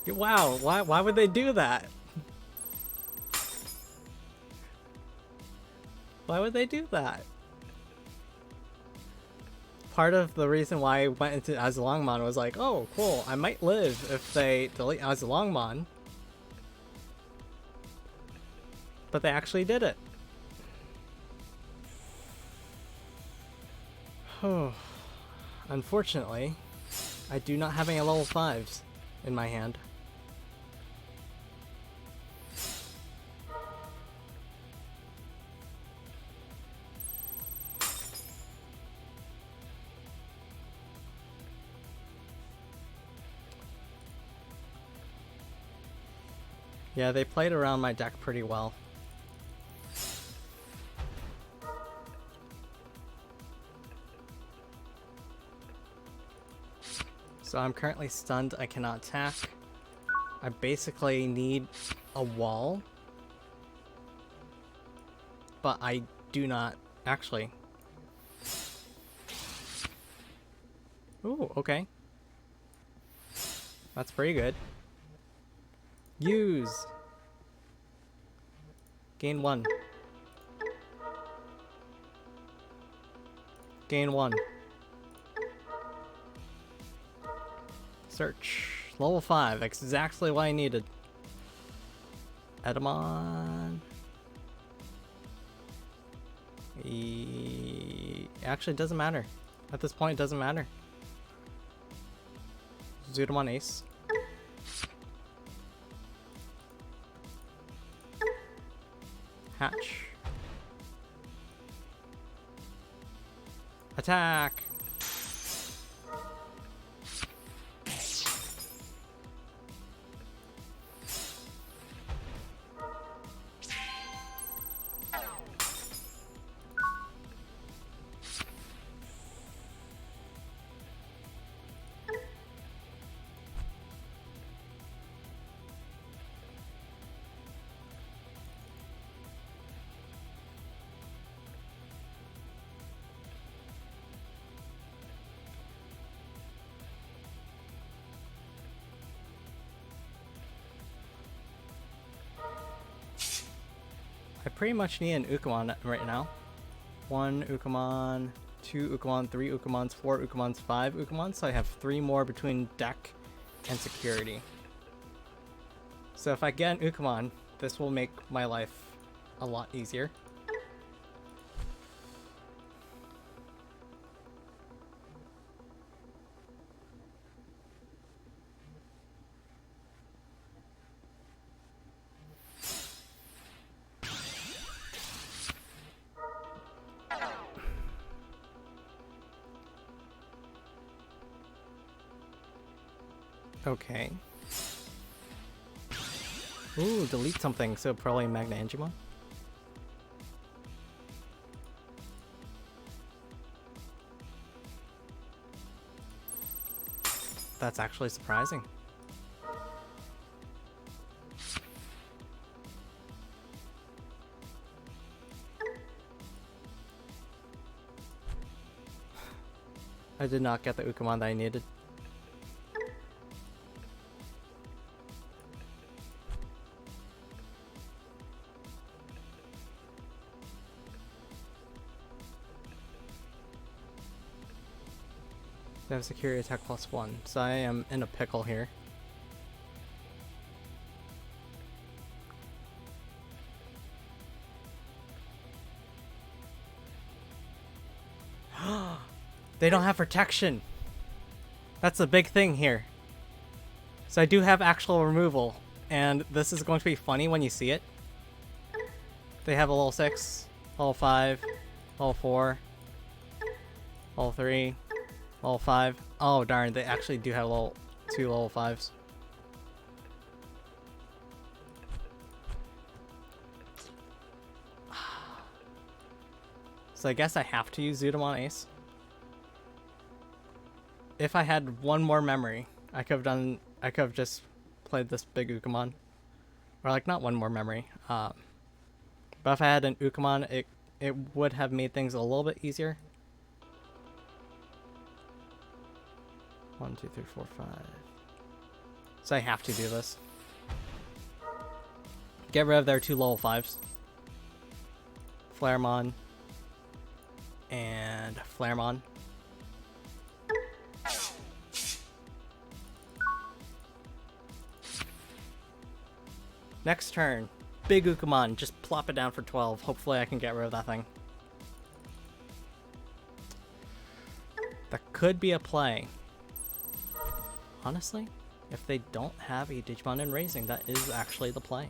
Wow, why would they do that? Why would they do that? Part of the reason why I went into Azulongmon was like, oh, cool, I might live if they delete Azulongmon. But they actually did it. Unfortunately, I do not have any level 5s in my hand. Yeah, they played around my deck pretty well. So I'm currently stunned, I cannot attack. I basically need a wall. But I do not actually. Ooh, okay. That's pretty good. Use. Gain 1. Gain 1. Search. Level 5. Exactly what I needed. Edamon. Actually, it doesn't matter. At this point, it doesn't matter. Zudamon Ace. Hatch. Attack! I pretty much need an Ukkomon right now. 1 Ukkomon, 2 Ukkomon, 3 Ukkomons, 4 Ukkomons, 5 Ukkomons, so I have 3 more between deck and security. So if I get an Ukkomon, this will make my life a lot easier. Okay. Ooh, delete something, so probably MegaZoo. That's actually surprising. I did not get the Ukkomon that I needed. They have security attack +1, so I am in a pickle here. They don't have protection. That's a big thing here. So I do have actual removal, and this is going to be funny when you see it. They have a level 6, level 5, level 4, level 3, level 5. Oh darn, they actually do have level 2 level 5s. So I guess I have to use Zudomon Ace. If I had one more memory, I could have just played this big Ukkomon. Or like not one more memory. But if I had an Ukkomon, it would have made things a little bit easier. 1, 2, 3, 4, 5. So I have to do this. Get rid of their 2 level 5s. Flaremon and Flaremon. Next turn, big Ukkomon, just plop it down for 12. Hopefully I can get rid of that thing. That could be a play. Honestly, if they don't have a Digimon in Raising, that is actually the play.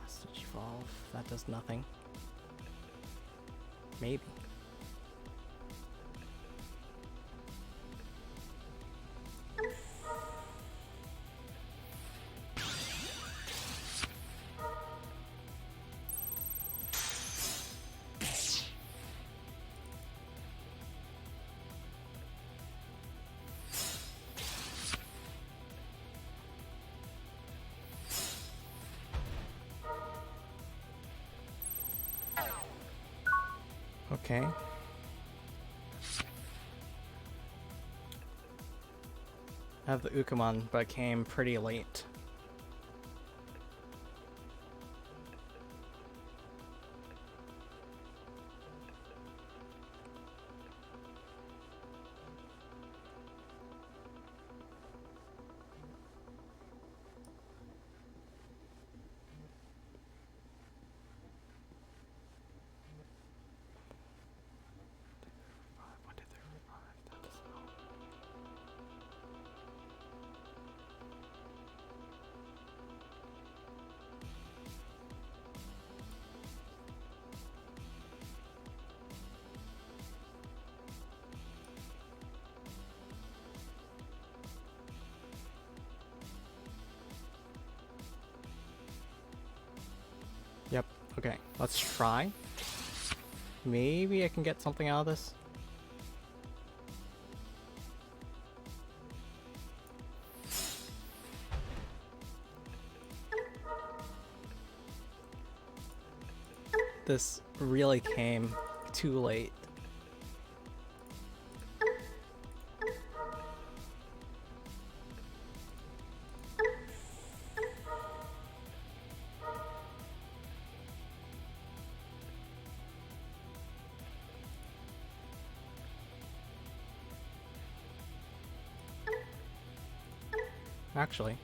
Last Digivolve, that does nothing. Maybe. Okay. I have the Ukkomon, but it came pretty late. Yep, okay, let's try. Maybe I can get something out of this. This really came too late. Actually.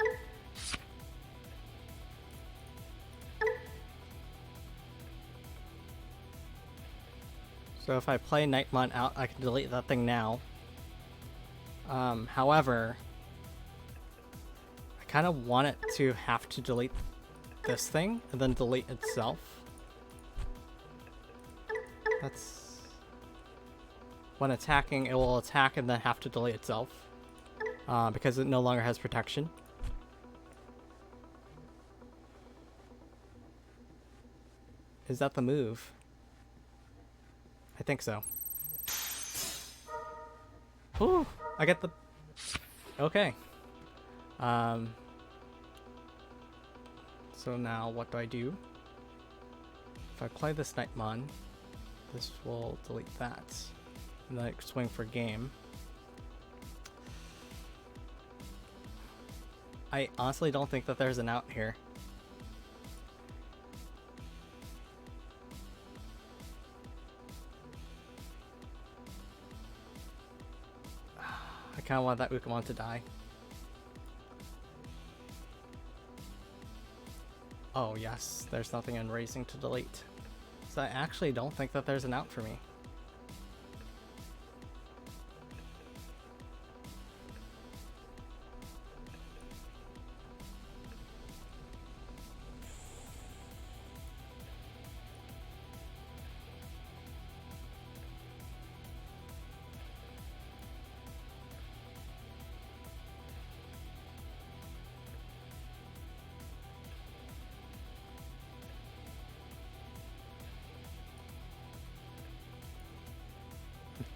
So if I play Nightmon out, I can delete that thing now. However, I kind of want it to have to delete this thing and then delete itself. That's... When attacking, it will attack and then have to delete itself. Because it no longer has protection. Is that the move? I think so. Ooh, I get the... Okay. So now what do I do? If I play this Nightmon, this will delete that. And then swing for game. I honestly don't think that there's an out here. I kind of want that Ukkomon to die. Oh yes, there's nothing in raising to delete. So I actually don't think that there's an out for me.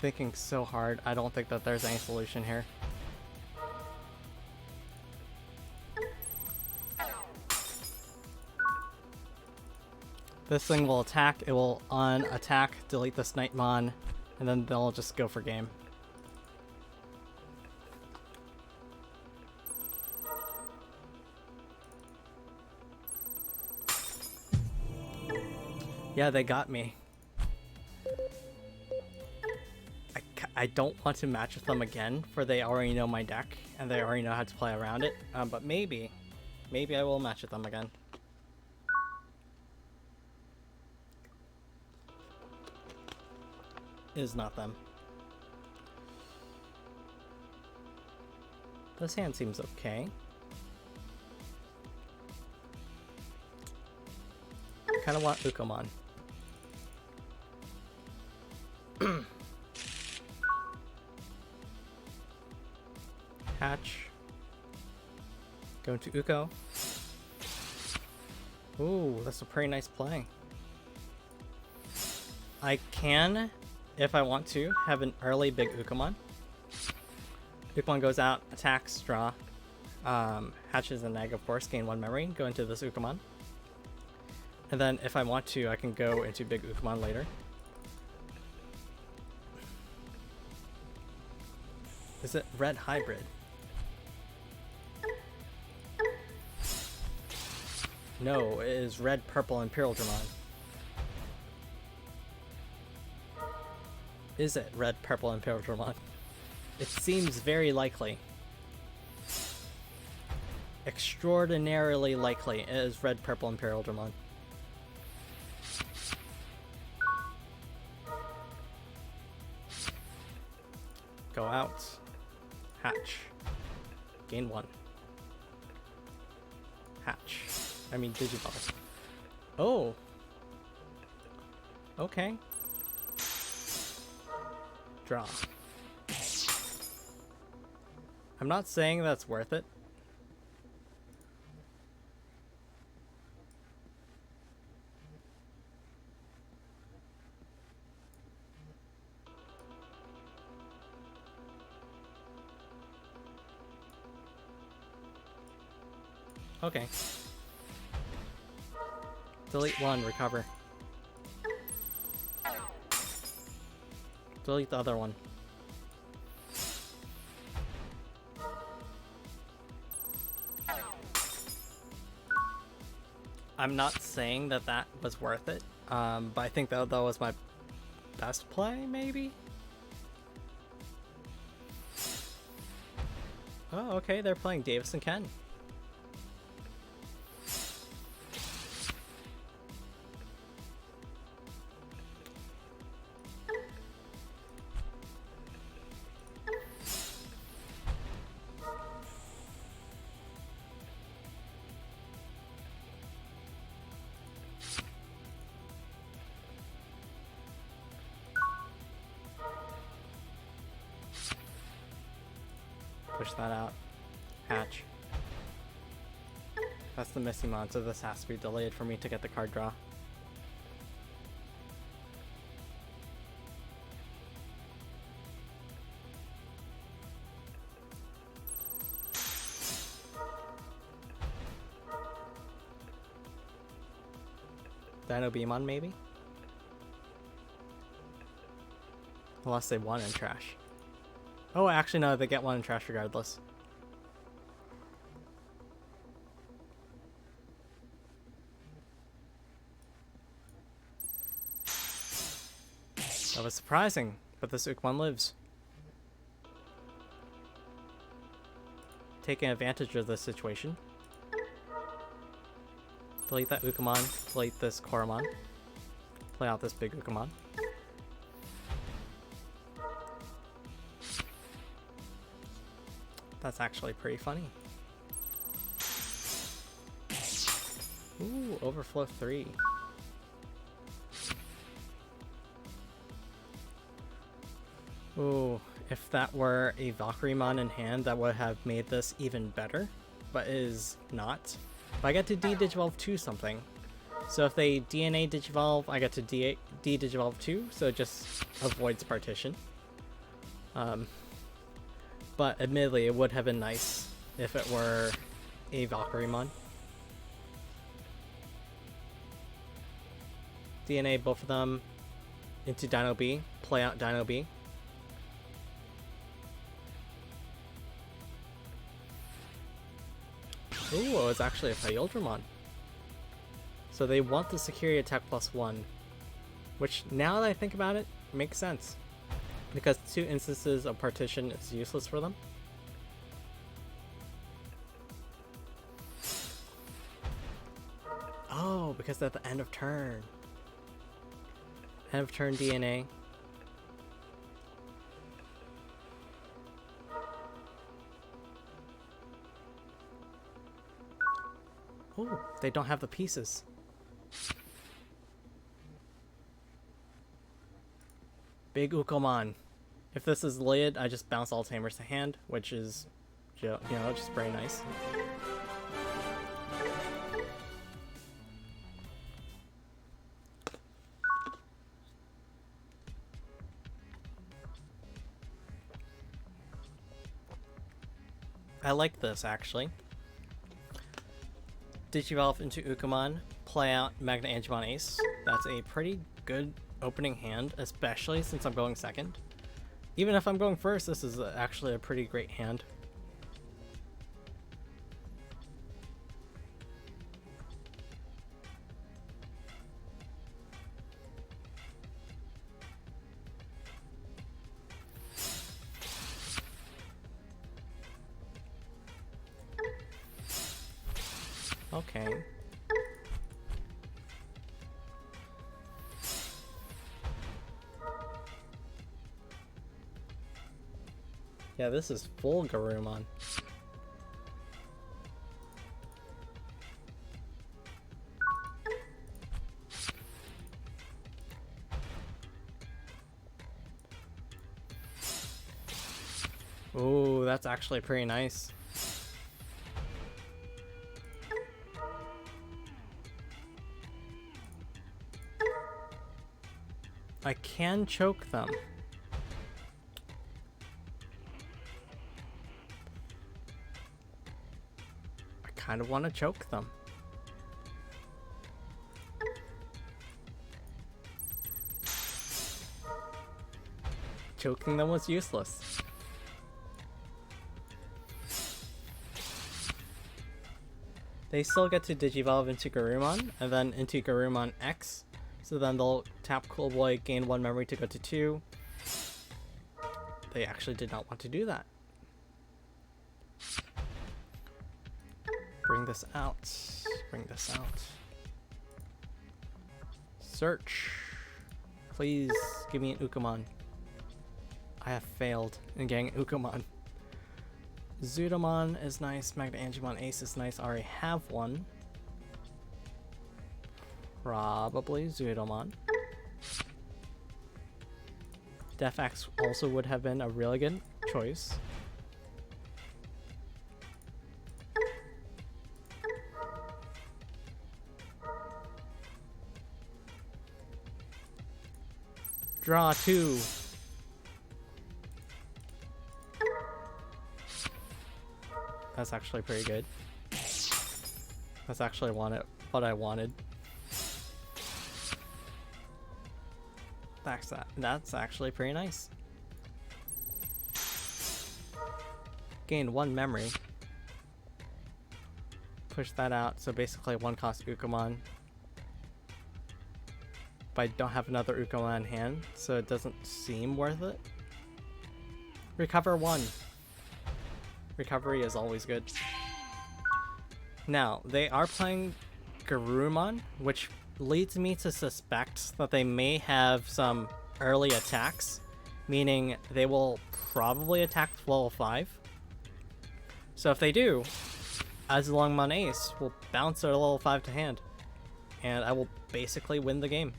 Thinking so hard. I don't think that there's any solution here. This thing will attack. It will on-attack, delete this Nightmon, and then they'll just go for game. Yeah, they got me. I don't want to match with them again, for they already know my deck, and they already know how to play around it. But maybe I will match with them again. It is not them. This hand seems okay. I kind of want Ukkomon. Hatch. Go into Ukko. Ooh, that's a pretty nice play. I can, if I want to, have an early big Ukkomon. Ukkomon goes out, attacks, draw. Hatches an egg, of course, gain 1 memory, go into this Ukkomon. And then if I want to, I can go into big Ukkomon later. Is it red hybrid? No, it is red purple Imperial Dramon. Is it red purple Imperial Dramon? It seems very likely. Extraordinarily likely it is red purple Imperial Dramon. Go out. Hatch. Gain 1. Hatch. I mean Digivolve. Oh. Okay. Draw. I'm not saying that's worth it. Okay. Delete 1, recover. Delete the other one. I'm not saying that that was worth it, but I think that was my best play, maybe? Oh, okay, they're playing Davis and Ken. Push that out. Hatch. That's the missing mod, so this has to be delayed for me to get the card draw. Dino Beamon, maybe? Unless they want in trash. Oh, actually no, they get one in trash regardless. That was surprising, but this Ukkomon lives. Taking advantage of this situation. Delete that Ukkomon, delete this Koromon. Play out this big Ukkomon. That's actually pretty funny. Ooh, overflow 3. Ooh, if that were a Valkyrieman in hand, that would have made this even better, but it is not. But I get to D-Digivolve 2 something. So if they DNA Digivolve, I get to D-Digivolve 2, so it just avoids partition. But admittedly, it would have been nice if it were a Valkyrieman. DNA both of them into Dino B, play out Dino B. Ooh, it's actually a Pata-Dillomon. So they want the security attack +1, which now that I think about it, makes sense. Because 2 instances of partition is useless for them. Oh, because at the end of turn. End of turn DNA. Oh, they don't have the pieces. Big Ukkomon. If this is Lid, I just bounce all Tamers to hand, which is, you know, just very nice. I like this, actually. Digivolve into Ukkomon, play out MegaZoo Ace. That's a pretty good opening hand, especially since I'm going second. Even if I'm going first, this is actually a pretty great hand. Okay. Yeah, this is full Garurumon. Ooh, that's actually pretty nice. I can choke them. I kind of want to choke them. Choking them was useless. They still get to Digivolve into Garurumon, and then into Garurumon X. So then they'll tap Cool Boy, gain 1 memory to go to 2. They actually did not want to do that. Bring this out. Bring this out. Search. Please give me an Ukkomon. I have failed in getting an Ukkomon. Zoodomon is nice. MegaZoo Ace is nice. I already have one. Probably Zoodomon. Defax also would have been a really good choice. Draw 2. That's actually pretty good. That's actually what I wanted. That's actually pretty nice. gain 1 memory. Push that out, so basically 1 cost Ukkomon. But I don't have another Ukkomon in hand, so it doesn't seem worth it. Recover 1. Recovery is always good. Now, they are playing Garurumon, which leads me to suspect that they may have some early attacks, meaning they will probably attack level 5. So if they do, Pata-Dillomon Ace will bounce their level 5 to hand, and I will basically win the game.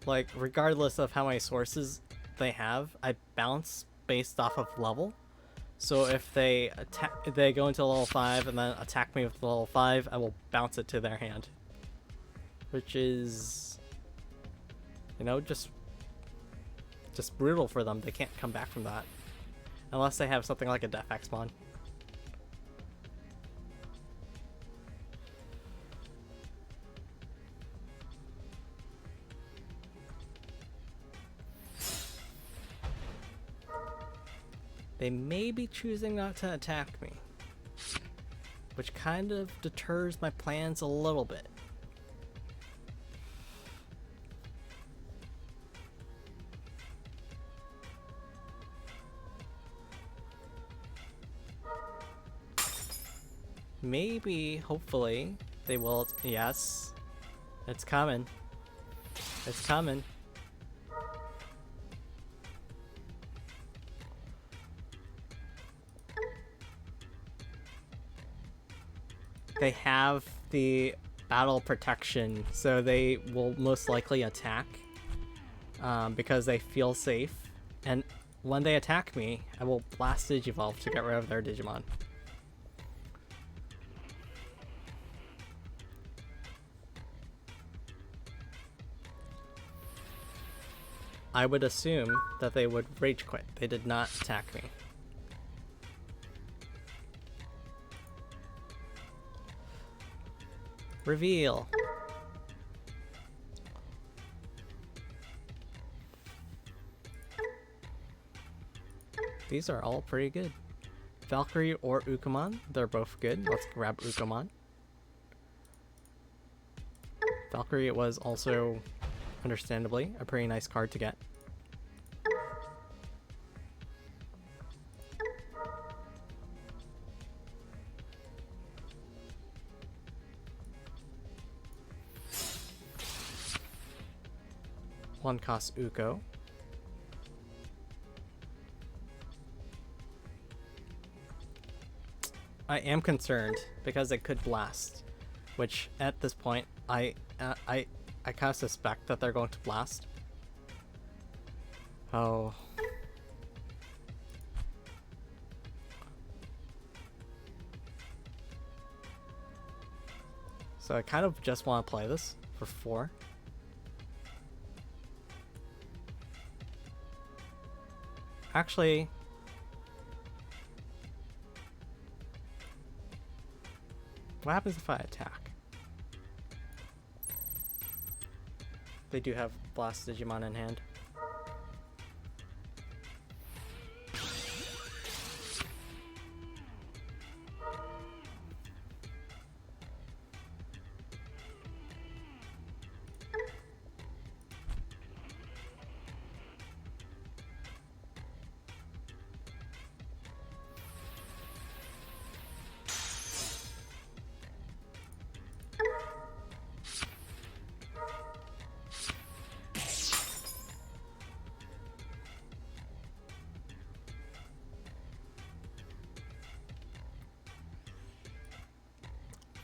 Like, regardless of how many sources they have, I bounce based off of level. So if they go into level 5 and then attack me with level 5, I will bounce it to their hand. Which is, you know, just brutal for them. They can't come back from that. Unless they have something like a Death X-Mon. They may be choosing not to attack me, which kind of deters my plans a little bit. Maybe, hopefully, they will. Yes, it's coming. It's coming. They have the battle protection, so they will most likely attack because they feel safe. And when they attack me, I will blast Digivolve to get rid of their Digimon. I would assume that they would rage quit. They did not attack me. Reveal. These are all pretty good. Valkyrie or Ukkomon, they're both good. Let's grab Ukkomon. Valkyrie was also, understandably, a pretty nice card to get. One cost Ukko. I am concerned because it could blast, which at this point I kind of suspect that they're going to blast. Oh. So I kind of just want to play this for 4. Actually, what happens if I attack? They do have Blast Digimon in hand.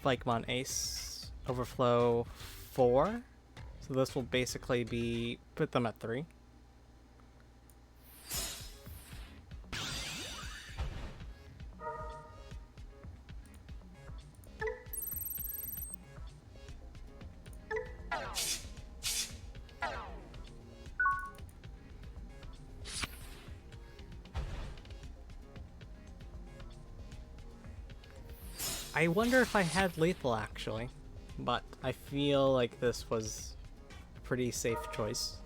Ukkomon Ace, Overflow 4. So this will basically be, put them at 3. I wonder if I had lethal, actually. but I feel like this was a pretty safe choice.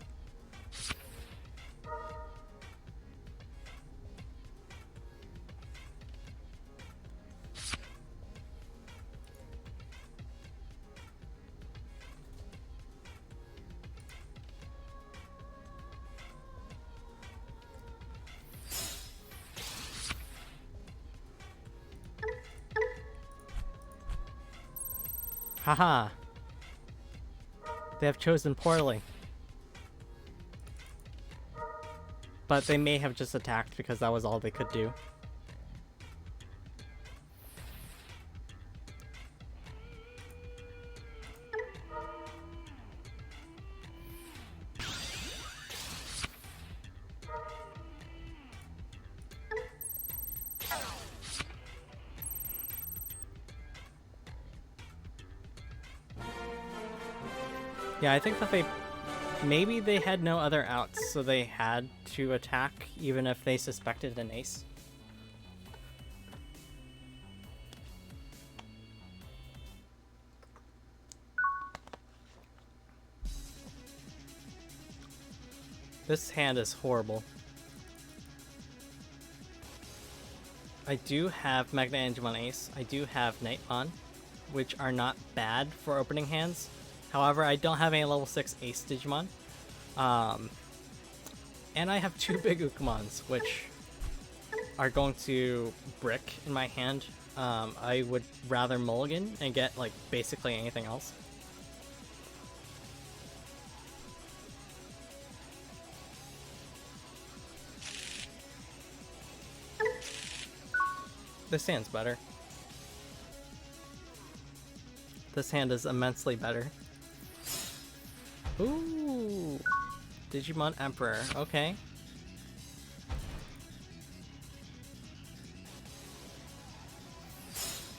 Haha! They have chosen poorly. But they may have just attacked because that was all they could do. Yeah, I think that maybe they had no other outs, so they had to attack even if they suspected an ace. This hand is horrible. I do have MegaZoo ace. I do have Nightmon, which are not bad for opening hands. However, I don't have any level 6 ace Digimon. And I have 2 big Ukkomons, which are going to brick in my hand. I would rather mulligan and get like basically anything else. This hand's better. This hand is immensely better. Ooh! Digimon Emperor, okay.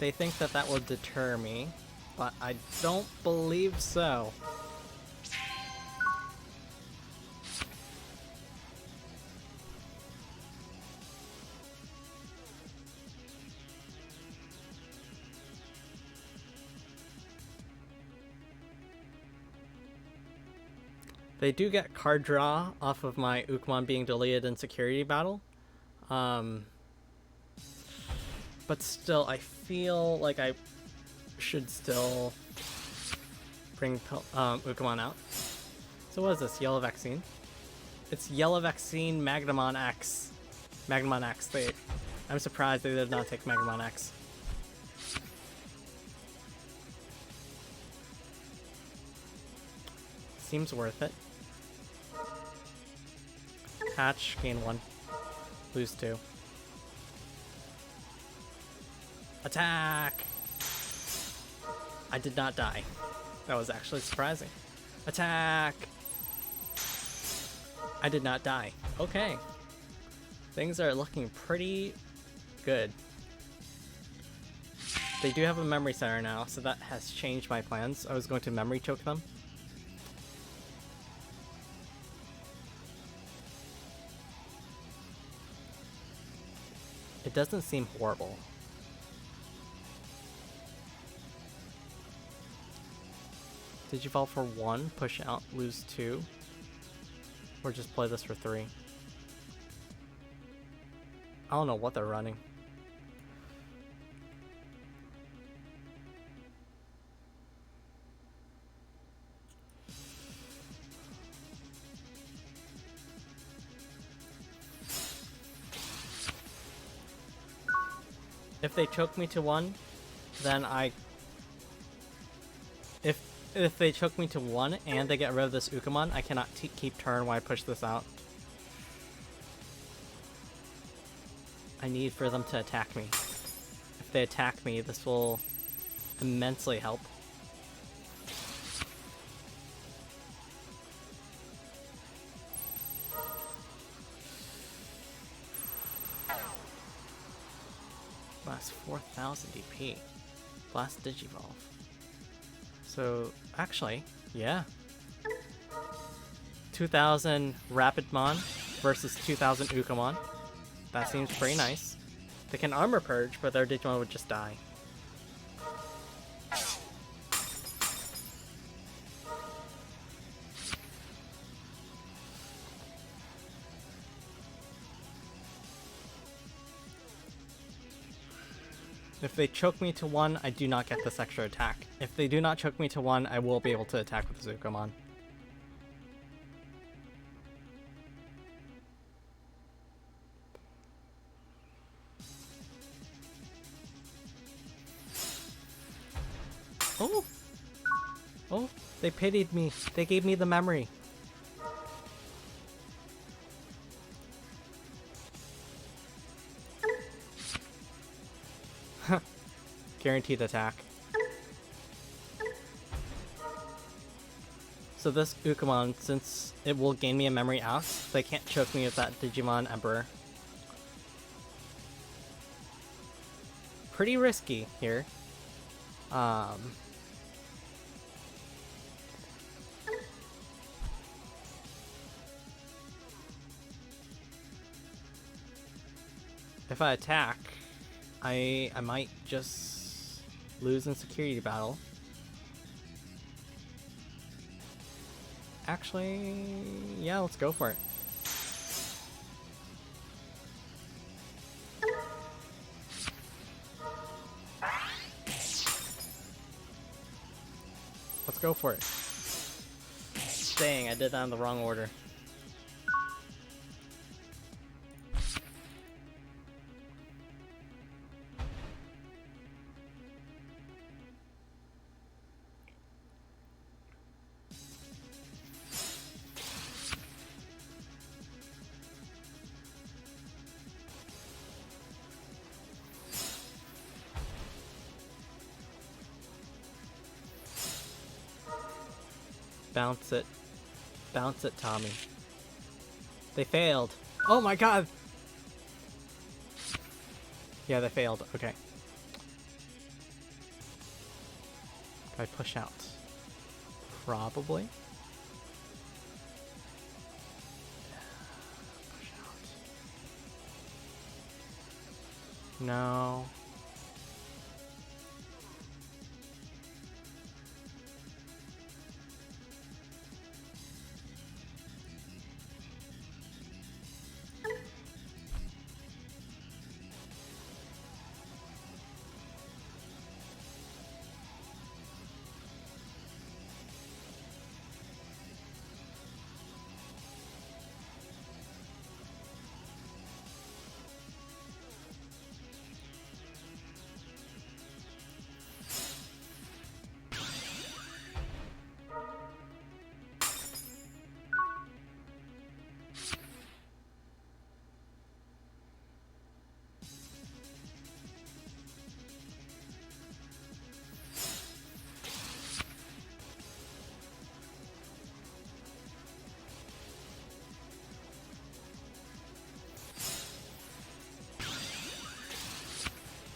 They think that that will deter me, but I don't believe so. They do get card draw off of my Ukkomon being deleted in security battle. But still, I feel like I should still bring Ukkomon out. So what is this? Yellow Vaccine? It's Yellow Vaccine Magnemon X. Magnemon X. I'm surprised they did not take Magnemon X. Seems worth it. Hatch, gain 1. Lose 2. Attack! I did not die. That was actually surprising. Attack! I did not die. Okay. Things are looking pretty good. They do have a memory center now, so that has changed my plans. I was going to memory choke them. It doesn't seem horrible. Digivolve for 1, push out, lose 2. Or just play this for 3. I don't know what they're running. If they choke me to 1, then If they choke me to 1 and they get rid of this Ukkomon, I cannot keep turn while I push this out. I need for them to attack me. If they attack me, this will immensely help. Blast 4000 DP. Blast Digivolve. So, actually, yeah. 2000 Rapidmon versus 2000 Ukkomon. That seems pretty nice. They can Armor Purge, but their Digimon would just die. If they choke me to 1, I do not get this extra attack. If they do not choke me to 1, I will be able to attack with Ukkomon. Oh! Oh, they pitied me. They gave me the memory. Guaranteed attack. So this Ukkomon, since it will gain me a memory out, they can't choke me with that Digimon Emperor. Pretty risky here. If I attack, I might just lose in security battle. Actually, yeah, let's go for it. Let's go for it. Dang, I did that in the wrong order. Bounce it. Bounce it, Tommy. They failed. Oh my god! Yeah, they failed. Okay. Can I push out? Probably. Push out. No.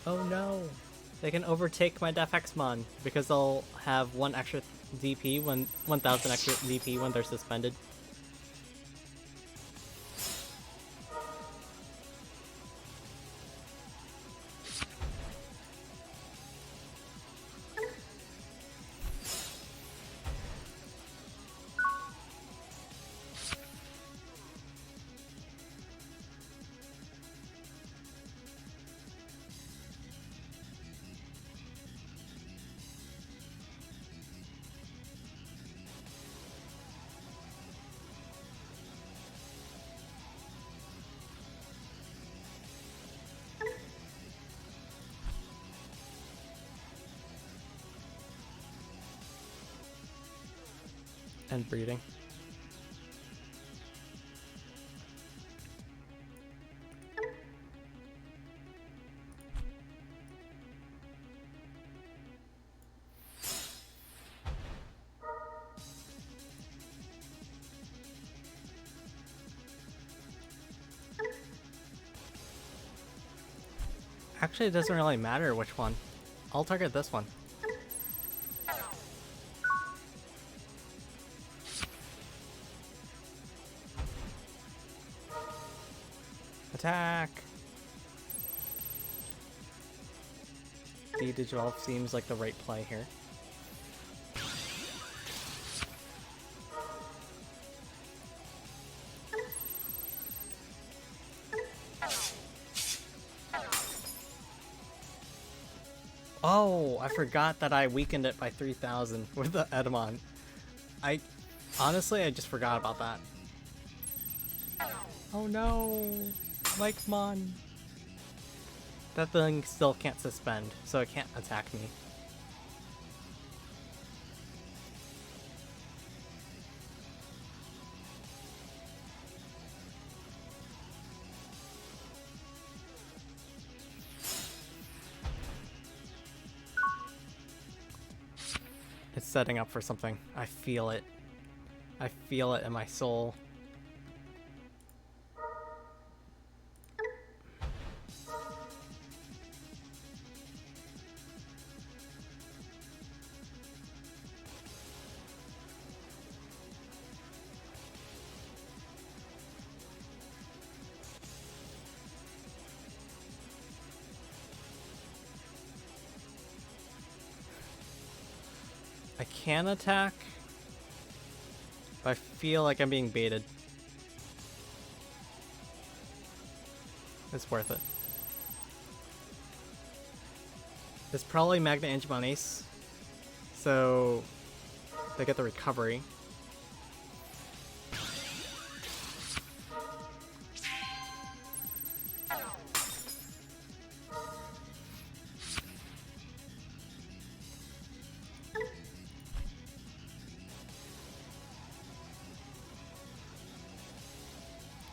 Oh no! They can overtake my Defexmon because they'll have 1 extra DP, 1,000 extra DP when they're suspended. And breeding. Actually, it doesn't really matter which one. I'll target this one. Attack! D-Digivolve seems like the right play here. Oh, I forgot that I weakened it by 3,000 with the Edamon. Honestly, I just forgot about that. Oh no! Lykemon! That thing still can't suspend, so it can't attack me. It's setting up for something. I feel it. I feel it in my soul. I can attack, but I feel like I'm being baited. It's worth it. It's probably Magna Angemon Ace, so they get the recovery.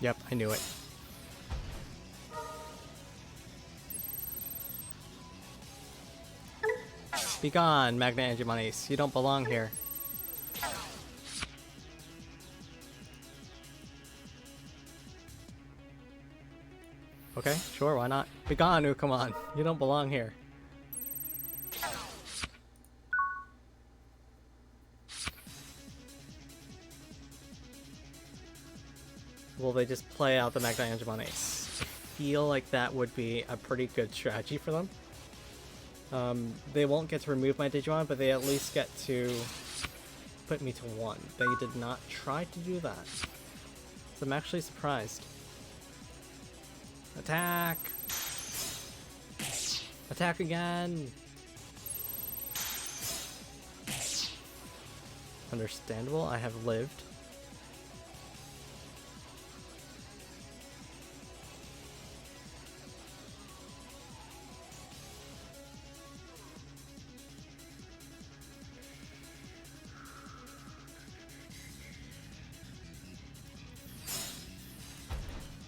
Yep, I knew it. Be gone, Magna Angemon Ace. You don't belong here. Okay, sure, why not? Be gone, Ukkomon. You don't belong here. Will they just play out the Magna Angemon Ace? I feel like that would be a pretty good strategy for them. They won't get to remove my Digimon, but they at least get to put me to 1. They did not try to do that. So I'm actually surprised. Attack! Attack again! Understandable, I have lived.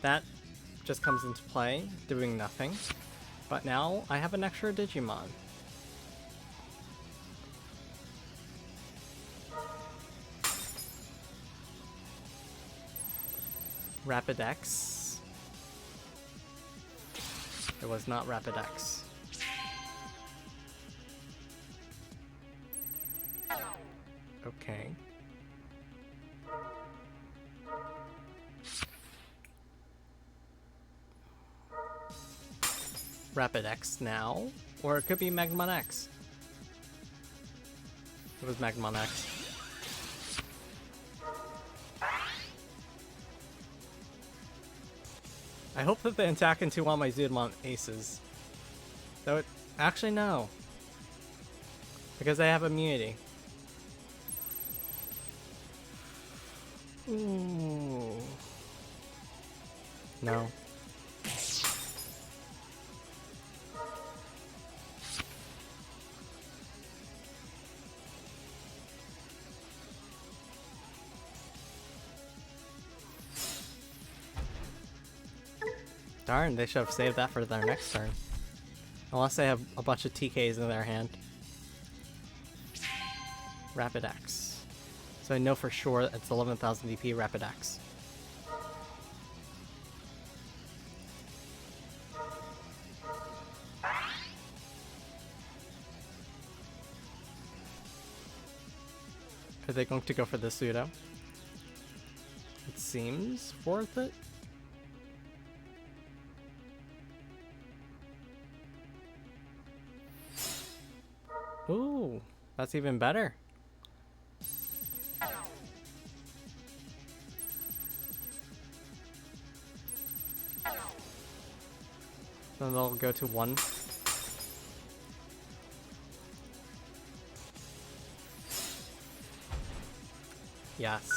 That just comes into play, doing nothing. But now I have an extra Digimon. Rapid X. It was not Rapid X. Okay. Rapid X now, or it could be Magmon X. It was Magmon X. I hope that they attack into all my Zoodmon Aces. That would actually no, because I have immunity. Ooh. No. Darn, they should have saved that for their next turn. Unless they have a bunch of TKs in their hand. Rapid X. So I know for sure it's 11,000 DP Rapid X. Are they going to go for the pseudo? It seems worth it. Ooh, that's even better. Then they'll go to 1. Yes.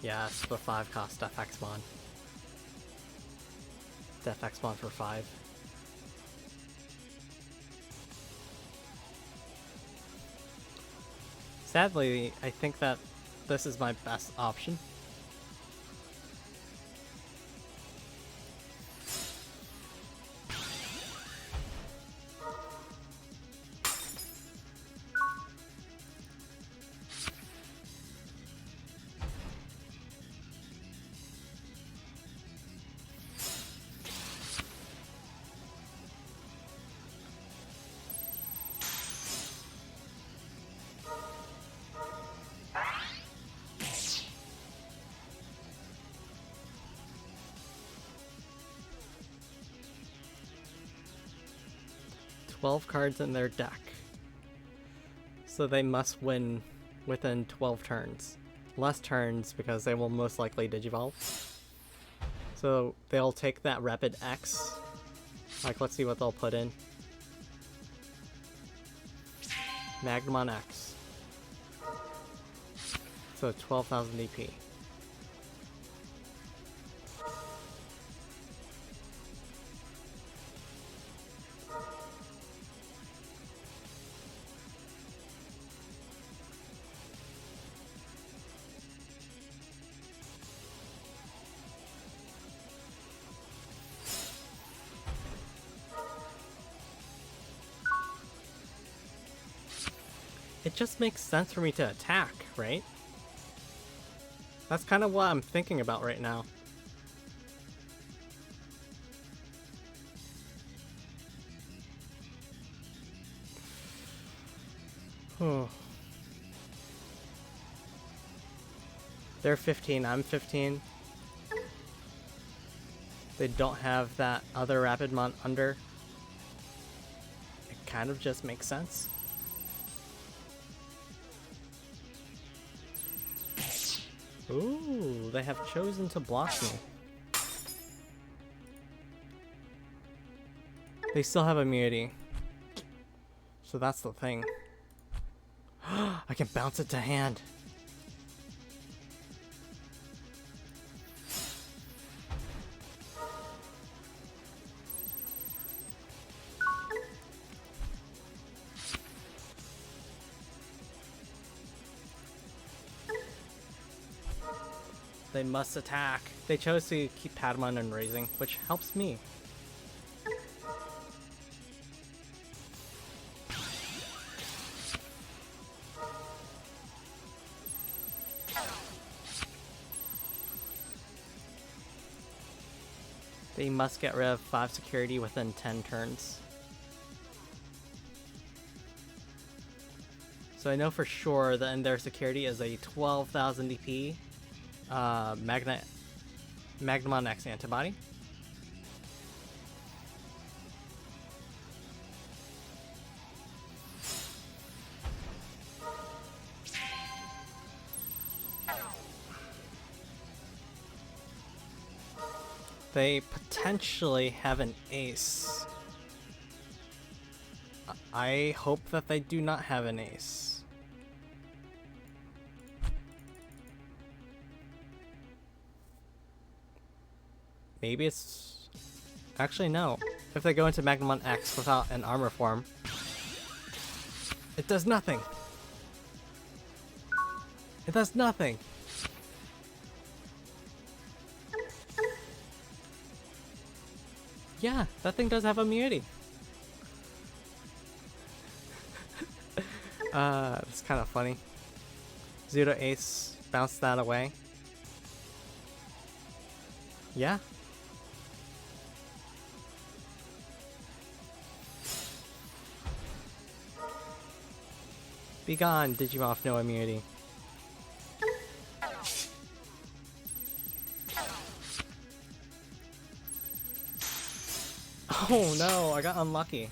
Yes, the 5 cost Defexmon. Defexmon for 5. Sadly, I think that this is my best option. Cards in their deck. So they must win within 12 turns. Less turns because they will most likely Digivolve. So they'll take that Rapid X. Like, let's see what they'll put in. Magnamon X. So 12,000 DP. It just makes sense for me to attack, right? That's kind of what I'm thinking about right now. Oh. They're 15, I'm 15. They don't have that other Rapidmon under. It kind of just makes sense. Ooh, they have chosen to block me. They still have immunity. So that's the thing. I can bounce it to hand. They must attack. They chose to keep Patamon and raising, which helps me. They must get rid of 5 security within 10 turns. So I know for sure that in their security is a 12,000 DP Magnamon X antibody. They potentially have an ace. I hope that they do not have an ace. Maybe it's... Actually, no. If they go into Magnamon X without an armor form, it does nothing. It does nothing. Yeah, that thing does have immunity. It's kind of funny. Pseudo Ace bounced that away. Yeah. Be gone, Digimon, no immunity. Oh no, I got unlucky.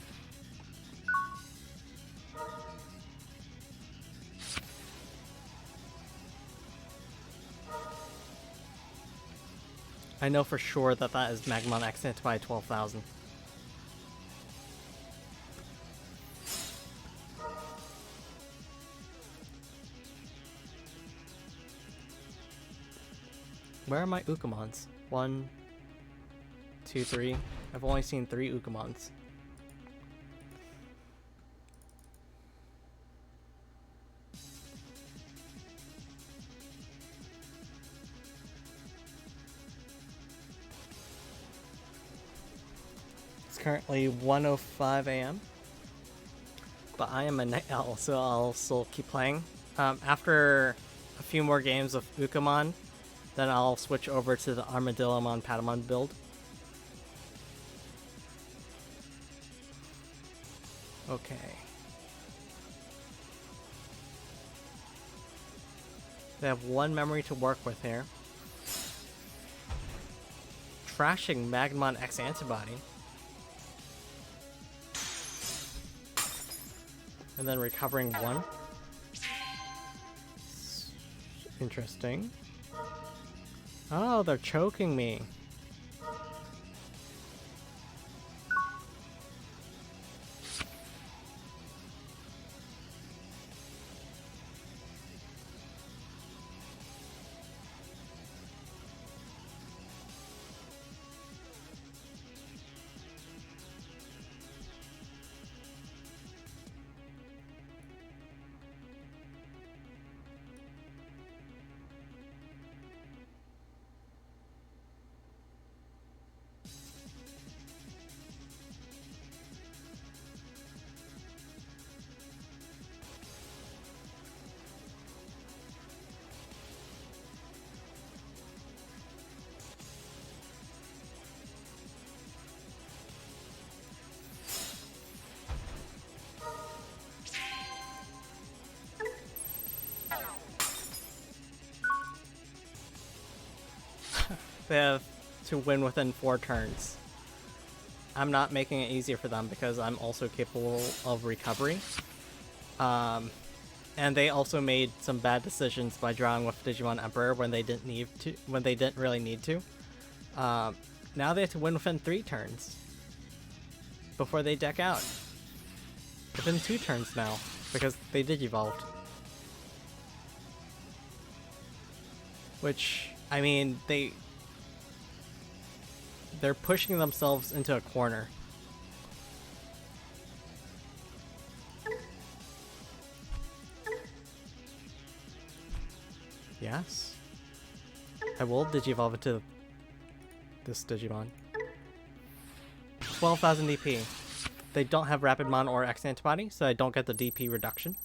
I know for sure that that is Magnamon X by 12,000. Where are my Ukkomons? 1, 2, 3. I've only seen 3 Ukkomons. It's currently 1:05 a.m. But I am a night owl, so I'll still keep playing. After a few more games of Ukkomon, then I'll switch over to the Armadillomon Patamon build. Okay. They have 1 memory to work with here. Trashing Magmon X Antibody. And then recovering 1. Interesting. Oh, they're choking me. They have to win within 4 turns. I'm not making it easier for them because I'm also capable of recovery. And they also made some bad decisions by drawing with Digimon Emperor when they didn't need to, when they didn't really need to. Now they have to win within 3 turns before they deck out. Within 2 turns now because they Digivolved. Which, I mean, they're pushing themselves into a corner. Yes. I will Digivolve into this Digimon. 12,000 DP. They don't have Rapidmon or X Antibody, so I don't get the DP reduction.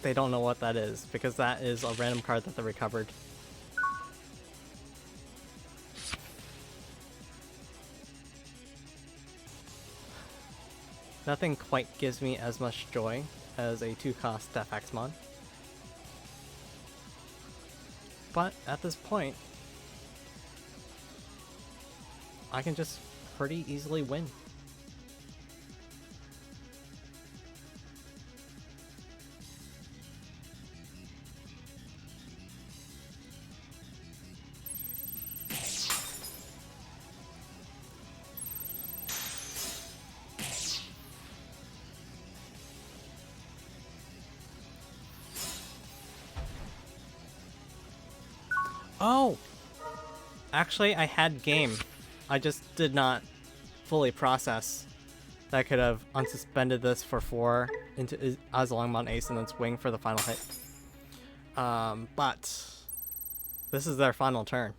They don't know what that is, because that is a random card that they recovered. Nothing quite gives me as much joy as a 2-cost Defaxmon. But at this point, I can just pretty easily win. Oh! Actually, I had game. I just did not fully process that I could have unsuspended this for 4 into Azalongmon Ace and then swing for the final hit. But this is their final turn.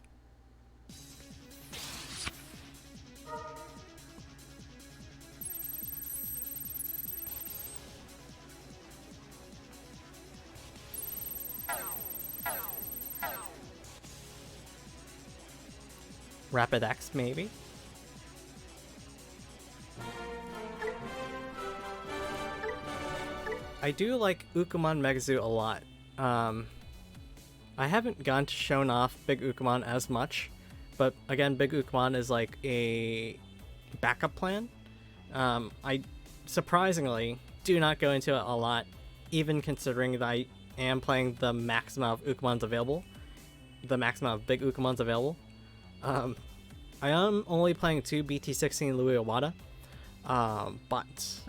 Rapid X, maybe? I do like Ukkomon MegaZoo a lot. I haven't gone to shown off Big Ukkomon as much, but again, Big Ukkomon is like a backup plan. I surprisingly do not go into it a lot, even considering that I am playing the max amount of Ukkomons available, the max amount of big Ukkomons available. I am only playing 2 BT16 Louis Iwata, but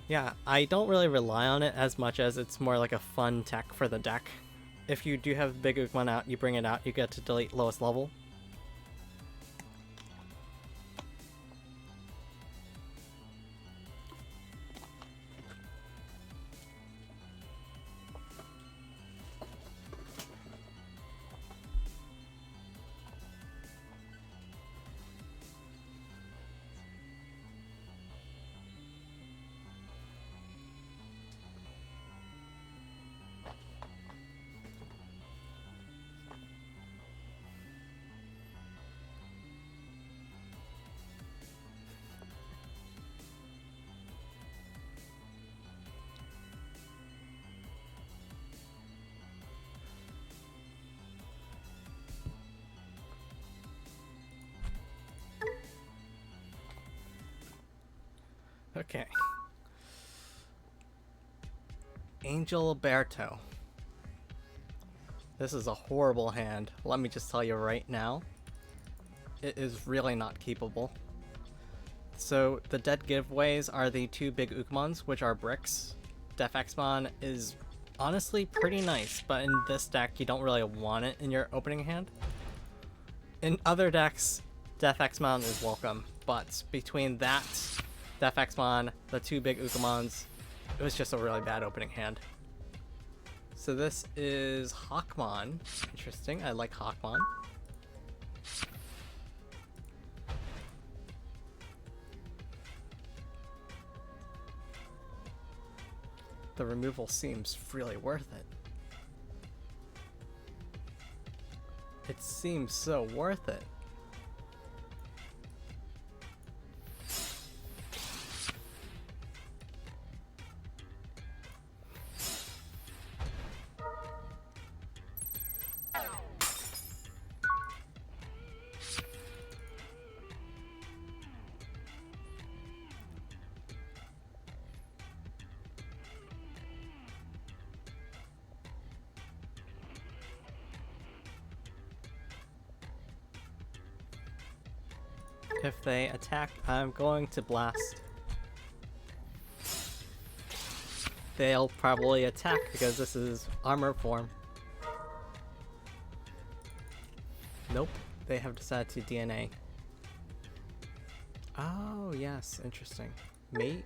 yeah, I don't really rely on it as much as it's more like a fun tech for the deck. If you do have big Ukkomon out, you bring it out, you get to delete lowest level. Okay. Angel Alberto. This is a horrible hand. Let me just tell you right now. It is really not keepable. So the dead giveaways are the 2 big Ukkomons, which are bricks. Defexmon is honestly pretty nice, but in this deck you don't really want it in your opening hand. In other decks, Defexmon is welcome, but between that, Defexmon, the 2 big Ukkomons, it was just a really bad opening hand. So this is Ukkomon. Interesting, I like Ukkomon. The removal seems really worth it. It seems so worth it. If they attack, I'm going to blast. They'll probably attack because this is armor form. Nope, they have decided to DNA. Oh yes, interesting.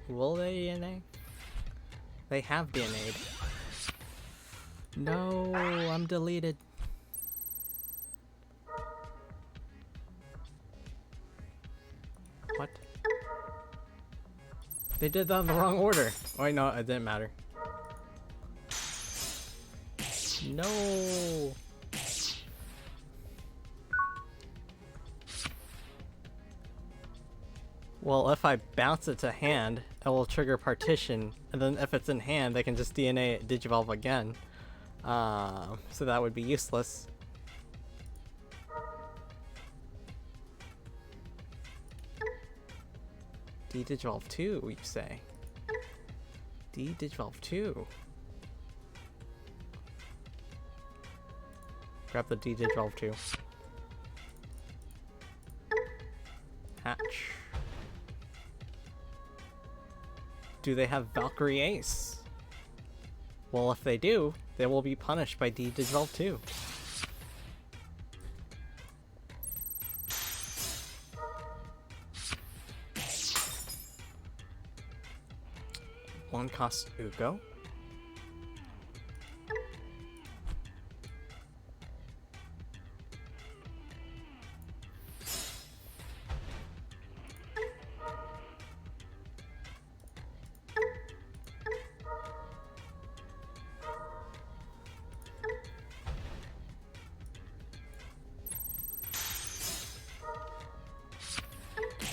Will they DNA? They have DNA'd. No, I'm deleted. What? They did that in the wrong order. Oh wait, no, it didn't matter. No. Well, if I bounce it to hand, it will trigger partition, and then if it's in hand, they can just DNA it, Digivolve again. So that would be useless. D-Digivolve 2, you say? D-Digivolve 2. Grab the D-Digivolve 2. Hatch. Do they have Valkyrie Ace? Well, if they do, they will be punished by D-Digivolve 2. One cost Ukko.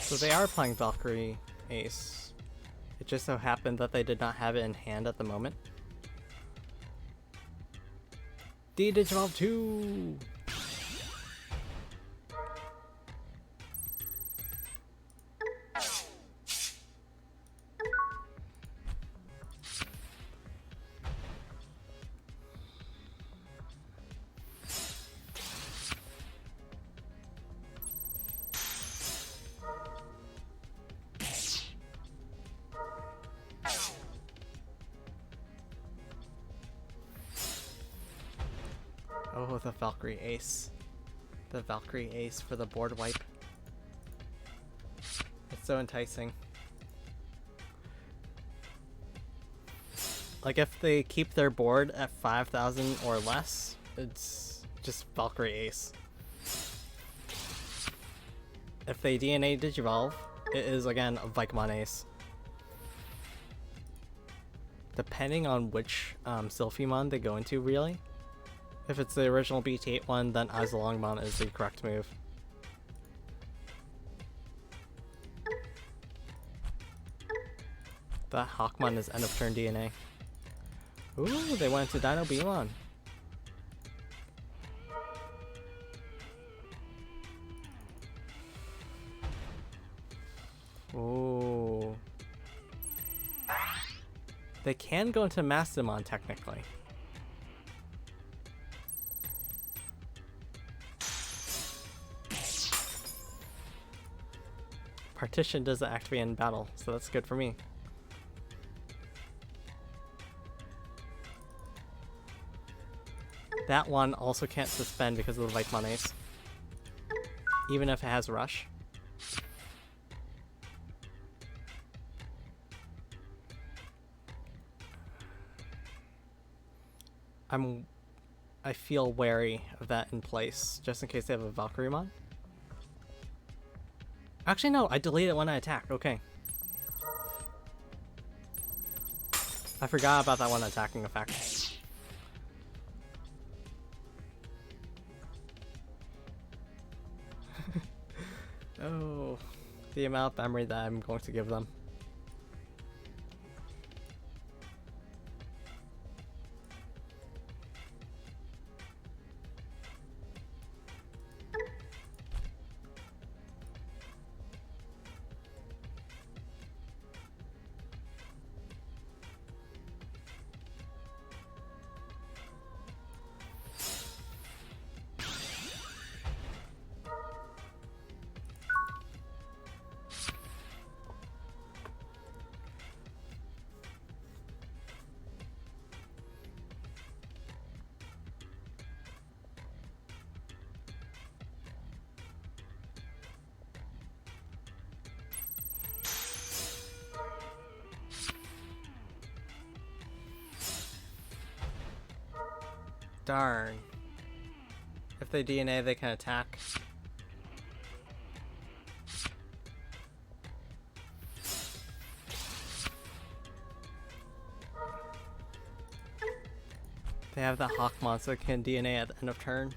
So they are playing Valkyrie Ace. It just so happened that they did not have it in hand at the moment. D-Digivolve 2! Oh, the Valkyrie Ace. The Valkyrie Ace for the board wipe. It's so enticing. Like, if they keep their board at 5,000 or less, it's just Valkyrie Ace. If they DNA Digivolve, it is again a Ukkomon Ace. Depending on which Sylphimon they go into, really. If it's the original BT8 one, then Azalongmon is the correct move. That Hawkmon is end of turn DNA. Ooh, they went to Dino Beamon. Ooh. They can go into Mastodon technically. Partition doesn't activate in battle, so that's good for me. That one also can't suspend because of the Ukkomon Ace, even if it has Rush. I feel wary of that in place, just in case they have a Valkyriemon. Actually, no, I delete it when I attack. Okay. I forgot about that one attacking effect. Oh, the amount of memory that I'm going to give them. Darn. If they DNA, they can attack. They have that Hawkmon, so it can DNA at the end of turn.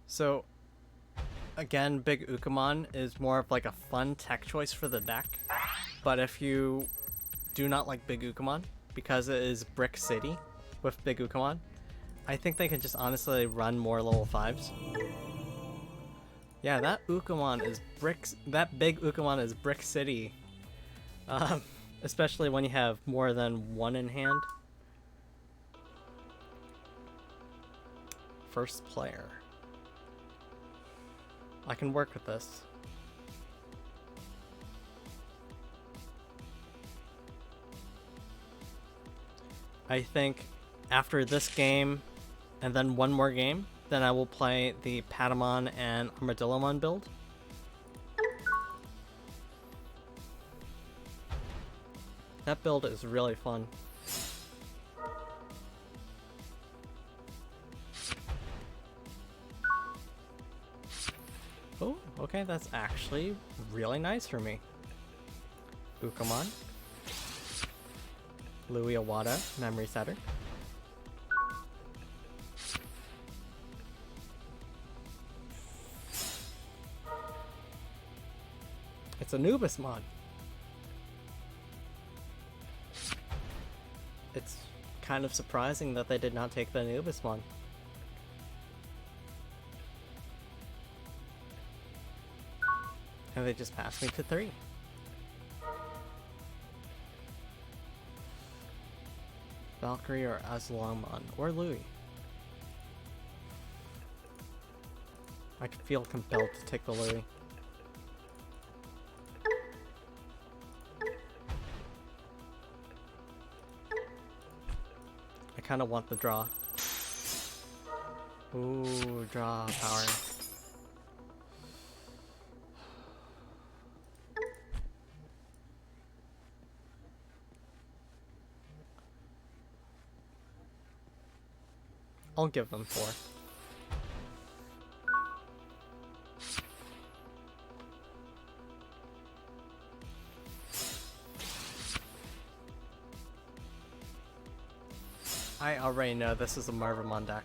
So, again, Big Ukkomon is more of like a fun tech choice for the deck. But if you do not like Big Ukkomon, because it is Brick City with Big Ukkomon, I think they can just honestly run more level 5s. Yeah, that Ukkomon is bricks. That Big Ukkomon is Brick City. Especially when you have more than one in hand. First player. I can work with this. I think after this game and then one more game, then I will play the Pata-Dillomon and Armadillomon build. That build is really fun. Oh, okay, that's actually really nice for me. Ukkomon. Louis Awada, Memory Setter. It's Anubismon. It's kind of surprising that they did not take the Anubismon. And they just passed me to 3. Valkyrie or Azlomon or Louis. I feel compelled to take the Louis. I kind of want the draw. Ooh, draw power. I'll give them 4. I already know this is a Marvamon deck.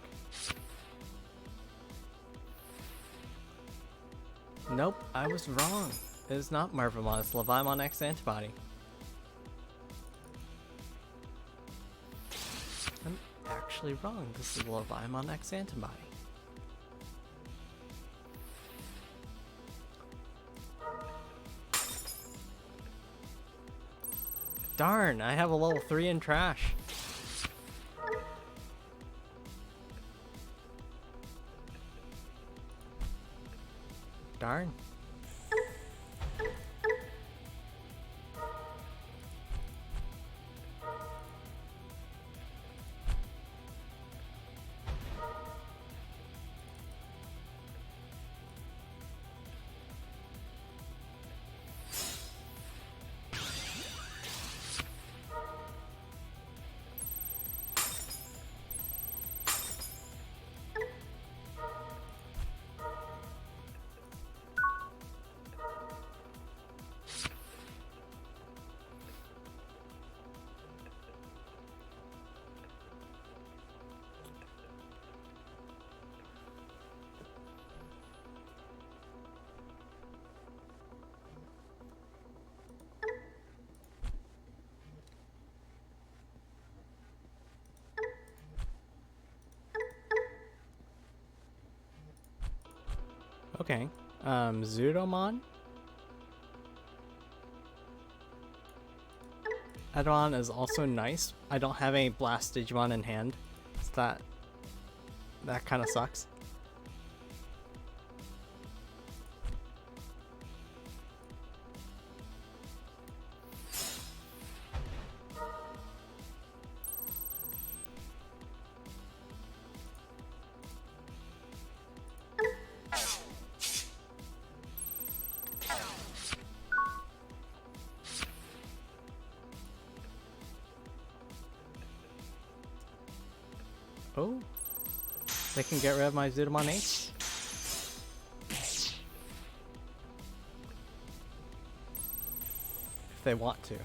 Nope, I was wrong. It is not Marvamon, it's Leviamon X Antibody. I'm actually wrong. This is Leviamon X Antibody. Darn, I have a level 3 in trash. Darn. Okay. Zudomon? Edon is also nice. I don't have any Blast Digimon in hand. So that kind of sucks. Oh, they can get rid of my Zudomon Ace? If they want to.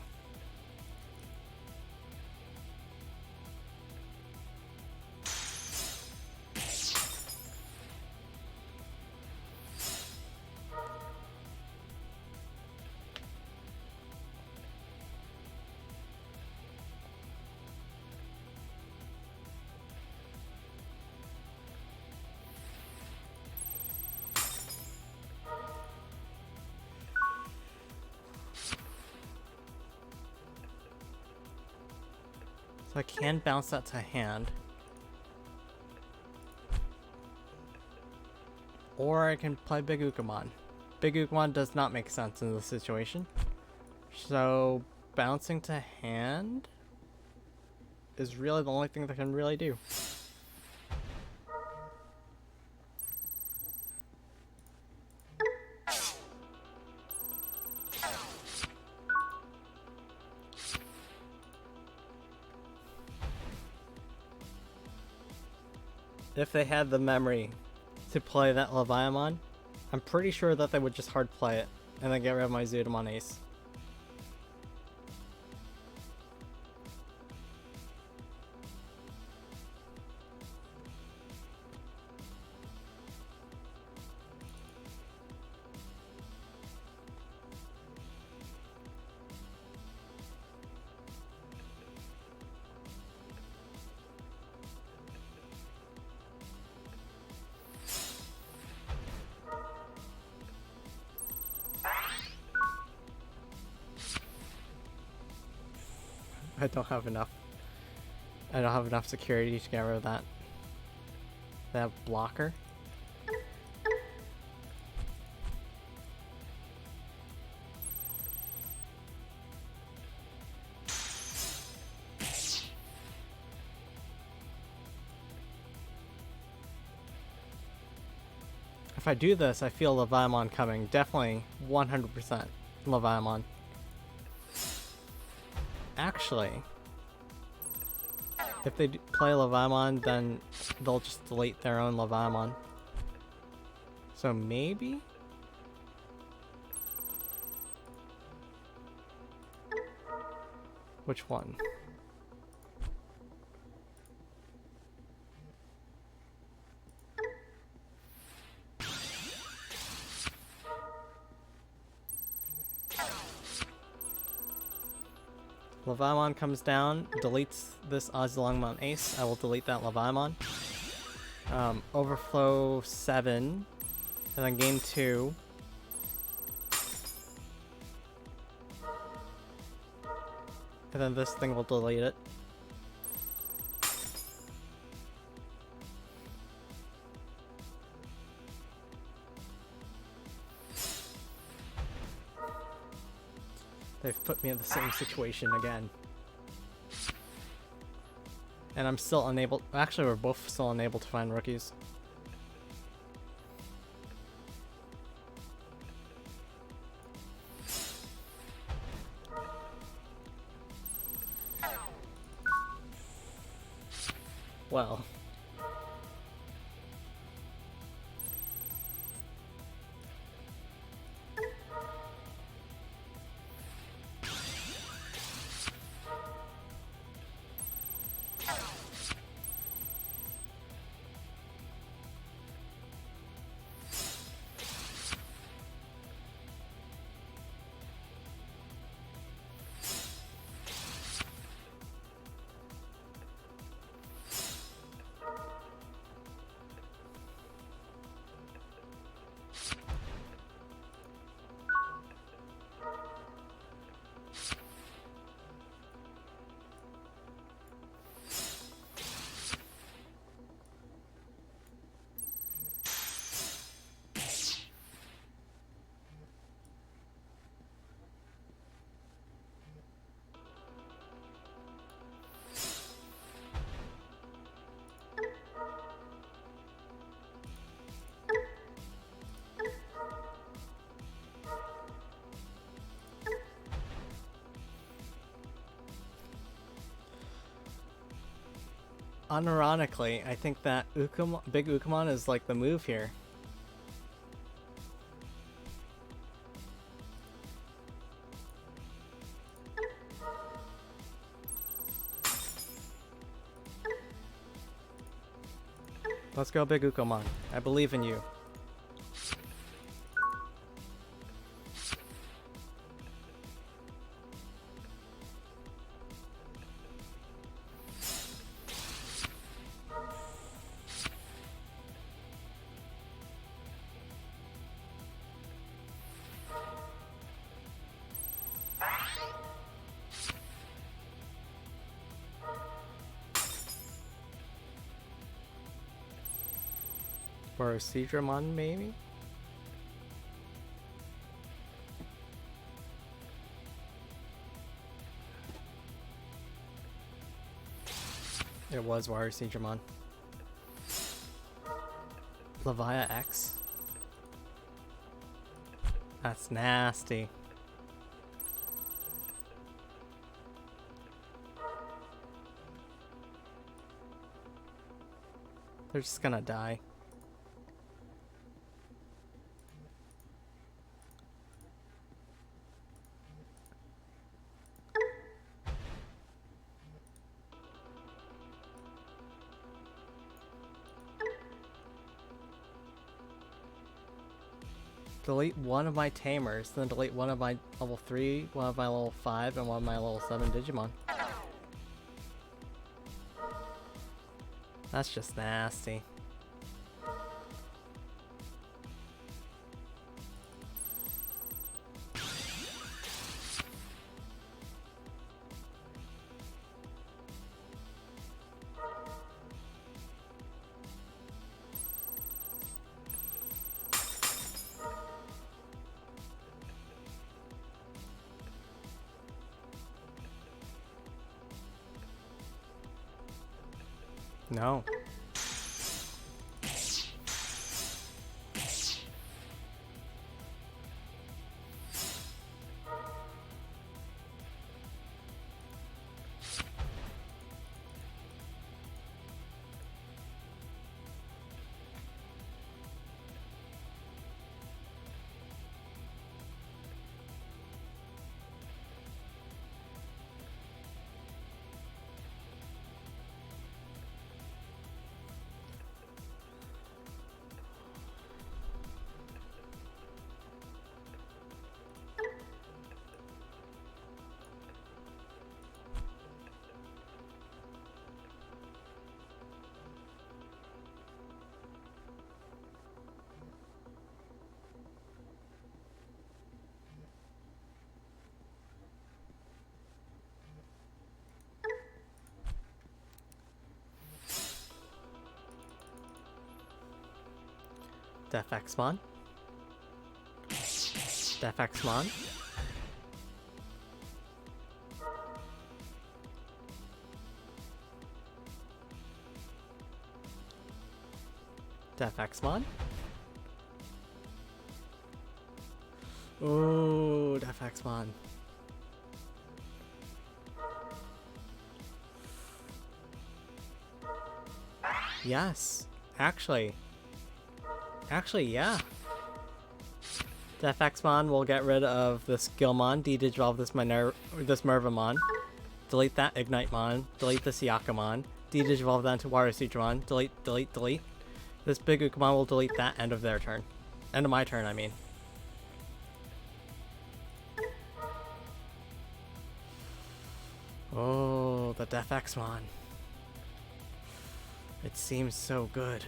So I can bounce that to hand. Or I can play Big Ukkomon. Big Ukkomon does not make sense in this situation. So bouncing to hand is really the only thing that I can really do. If they had the memory to play that Leviamon, I'm pretty sure that they would just hard play it and then get rid of my Zudomon Ace. I don't have enough. I don't have enough security to get rid of that. That blocker. If I do this, I feel Leviathan coming. Definitely 100% Leviathan. Actually, if they play Leviathan, then they'll just delete their own Leviathan. So maybe? Which one? Leviathan comes down, deletes this Longmont Ace. I will delete that Leviathan. Overflow 7. And then game 2. And then this thing will delete it. They've put me in the same situation again. And I'm still unable... Actually, we're both still unable to find rookies. Well... Unironically, I think that Big Ukkomon is like the move here. Let's go, Big Ukkomon. I believe in you. Or Pata-Dillomon, maybe? It was Pata-Dillomon. Levia X? That's nasty. They're just gonna die. Delete one of my tamers, then delete one of my level 3, one of my level 5, and one of my level 7 Digimon. That's just nasty. No. Def Xmon. Def Xmon. Def Xmon. Ooh, Def Xmon. Yes. Actually, yeah. Def Xmon will get rid of this Gilmon, de-digivolve this Mervamon, delete that Ignitemon, delete this Yakamon, de-digivolve that into Water Sutramon, delete. This big Ukkomon will delete that end of their turn. End of my turn, I mean. Oh, the Def Xmon. It seems so good.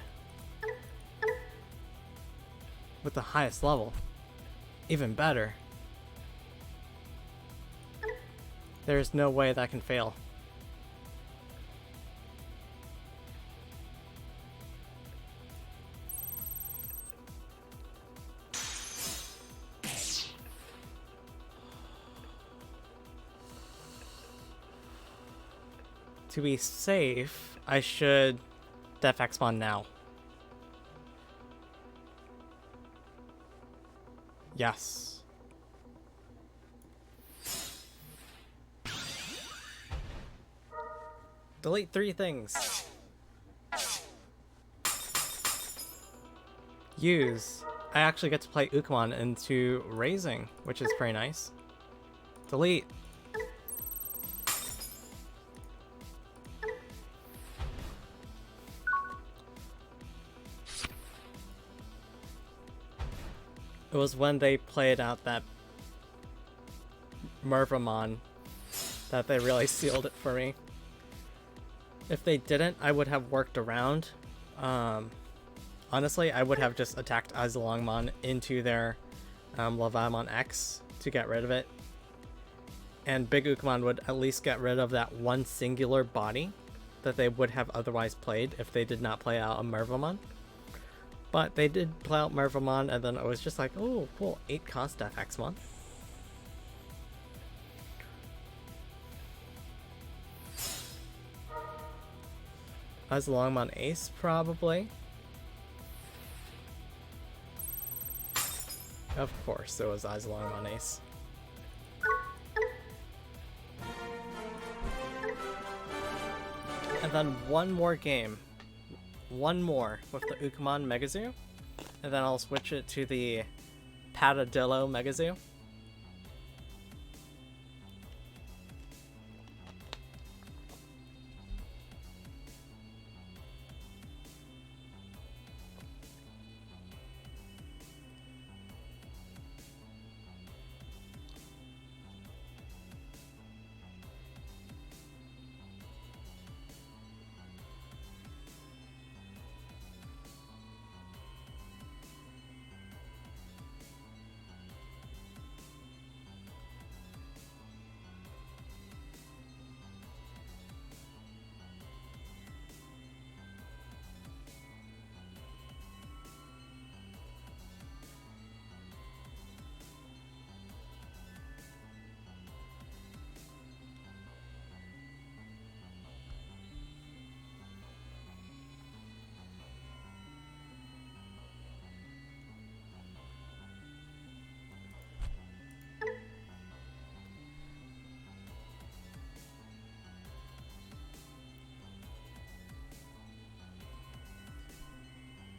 With the highest level. Even better. There's no way that can fail. To be safe, I should Def Xmon now. Yes. Delete 3 things. Use. I actually get to play Ukkomon into Raising, which is pretty nice. Delete. It was when they played out that Mervamon that they really sealed it for me. If they didn't, I would have worked around. Honestly, I would have just attacked Azalongmon into their Lavamon X to get rid of it. And Big Ukkomon would at least get rid of that one singular body that they would have otherwise played if they did not play out a Mervamon. But they did play out Mervamon, and then I was just like, oh, cool, 8 cost Def Xmon. Azalongmon Ace, probably. Of course, it was Azalongmon Ace. And then one more game. One more with the Ukkomon MegaZoo. And then I'll switch it to the Pata-Dillomon MegaZoo.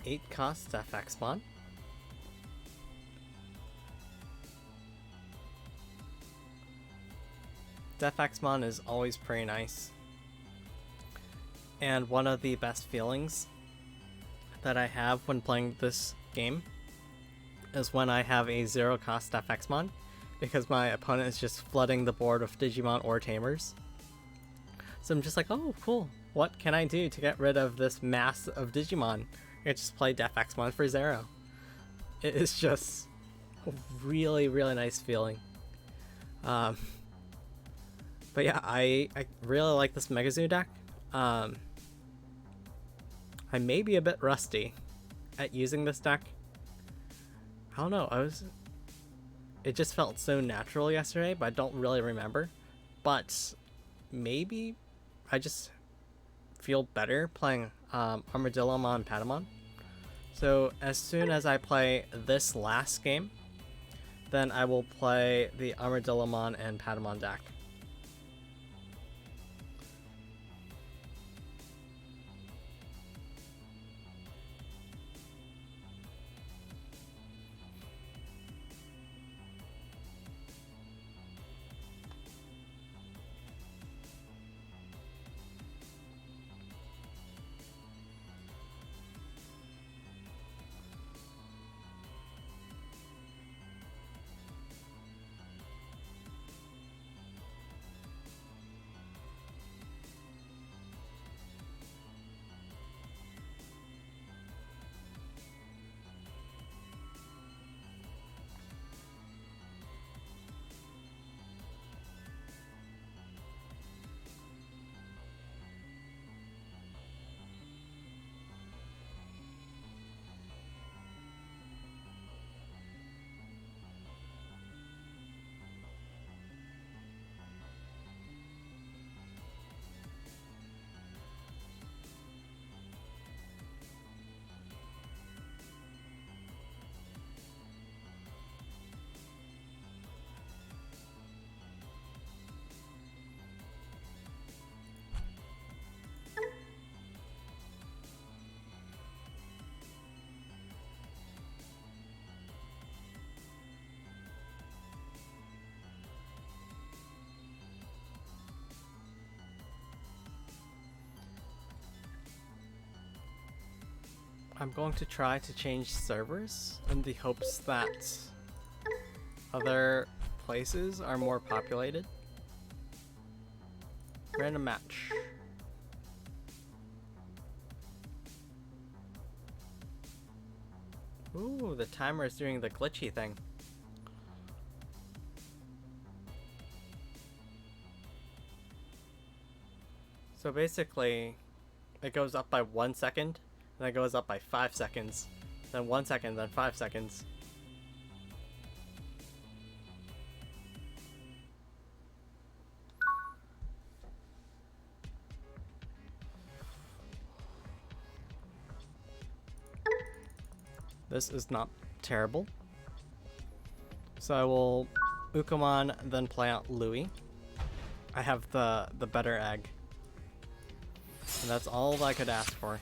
8 cost FXmon. FXmon is always pretty nice. And one of the best feelings that I have when playing this game is when I have a 0 cost FXmon, because my opponent is just flooding the board with Digimon or Tamers. So I'm just like, oh cool, what can I do to get rid of this mass of Digimon? I just play FXmon for 0. It is just a really, really nice feeling. But yeah, I really like this MegaZoo deck. I may be a bit rusty at using this deck. I don't know, it just felt so natural yesterday, but I don't really remember. But maybe I just feel better playing Armadillomon and Pata-Dillomon. So as soon as I play this last game, then I will play the Armadillomon and Pata-Dillomon deck. I'm going to try to change servers in the hopes that other places are more populated. Random match. Ooh, the timer is doing the glitchy thing. So basically, it goes up by 1 second, then it goes up by 5 seconds, then 1 second, then 5 seconds. This is not terrible. So I will Ukkomon, then play out Louis. I have the better egg. And that's all I could ask for.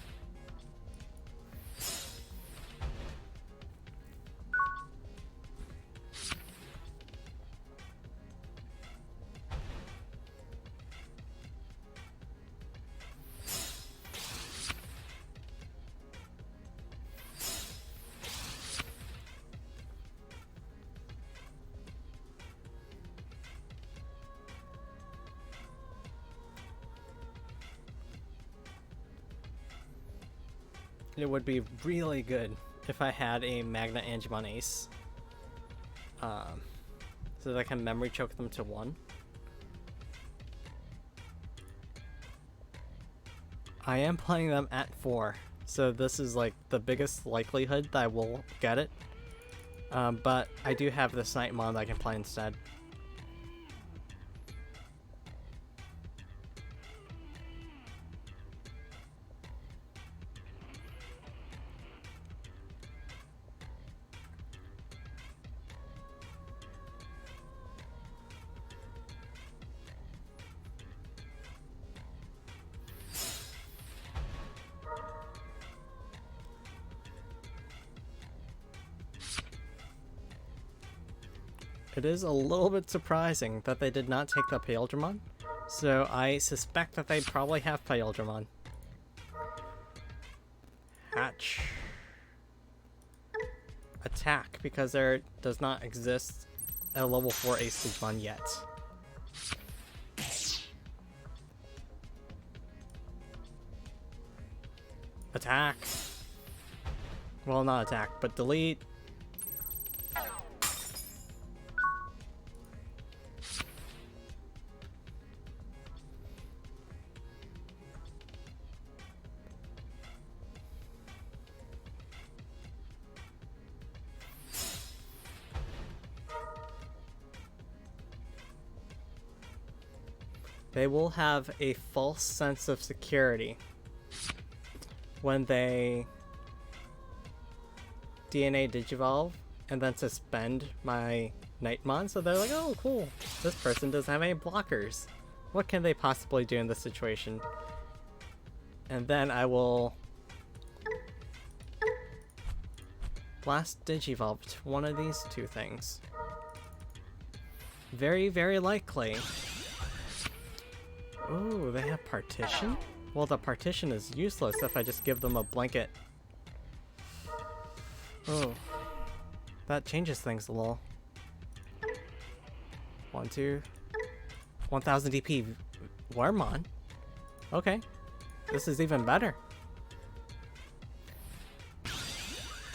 It would be really good if I had a Magna Angemon Ace. So that I can memory choke them to 1. I am playing them at 4, so this is like the biggest likelihood that I will get it. But I do have this Nightmon that I can play instead. it is a little bit surprising that they did not take the Pata-Dillomon. So I suspect that they probably have Pata-Dillomon. Hatch. Attack, because there does not exist a level 4 Ace Digimon yet. Attack. Well, not attack, but delete. They will have a false sense of security when they DNA Digivolve and then suspend my Nightmon. So they're like, oh cool, this person doesn't have any blockers. What can they possibly do in this situation? And then I will blast Digivolve to one of these two things. Very, very likely. Oh, they have partition? Well, the partition is useless if I just give them a blanket. Oh, that changes things a little. 1, 2, 1000 DP Wormmon. Okay, this is even better.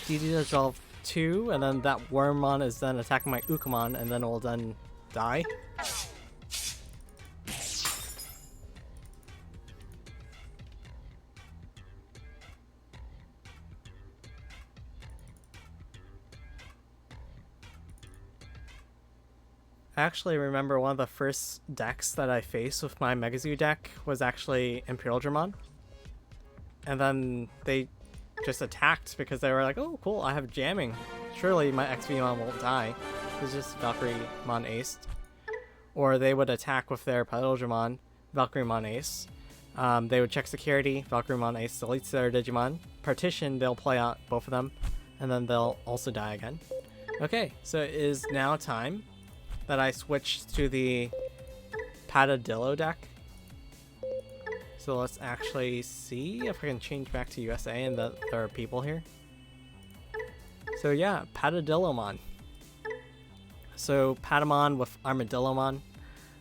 DD Dissolve 2, and then that Wormmon is then attacking my Ukkomon, and then it will then die. I actually remember one of the first decks that I faced with my MegaZoo deck was actually Pata-Dillomon. And then they just attacked because they were like, oh cool, I have jamming. Surely my XVmon won't die. It's just Valkyrymon aced. Or they would attack with their Pata-Dillomon, Valkyrymon ace. They would check security, Valkyrymon ace deletes their Digimon. Partition, they'll play out both of them, and then they'll also die again. Okay, so it is now time that I switch to the Pata-Dillomon deck. So let's actually see if I can change back to USA and that there are people here. So yeah, Pata-Dillomon. So Patamon with Armadillomon.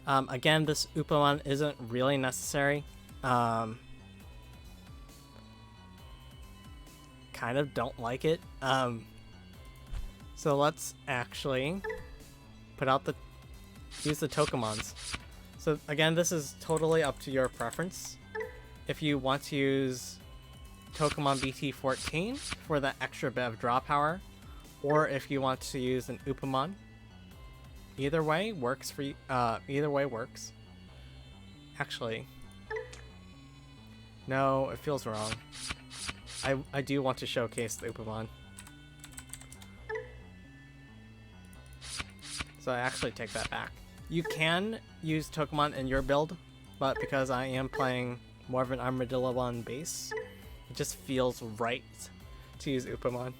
Again, this Ukkomon isn't really necessary. Kind of don't like it. So let's actually use the Tokomons. So again, this is totally up to your preference. If you want to use Tokomon BT14 for the extra bit of draw power, or if you want to use an Ukkomon, either way works for you. Either way works. Actually, no, it feels wrong. I do want to showcase the Ukkomon. So I actually take that back. You can use Tokomon in your build, but because I am playing more of an Armadillomon base, it just feels right to use Ukkomon.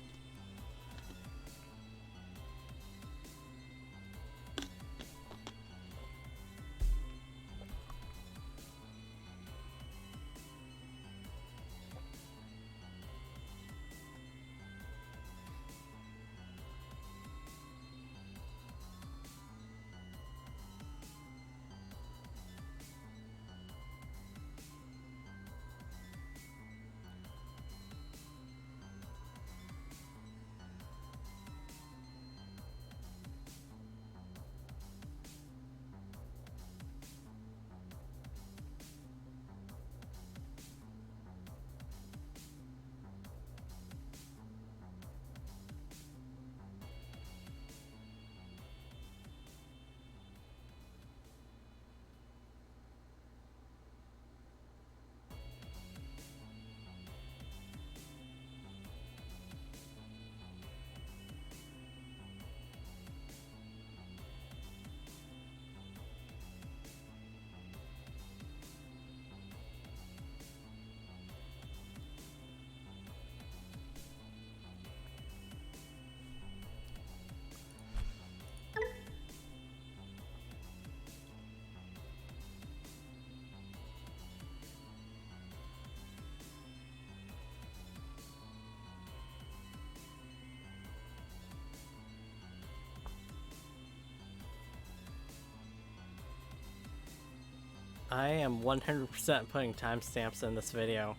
I am 100% putting timestamps in this video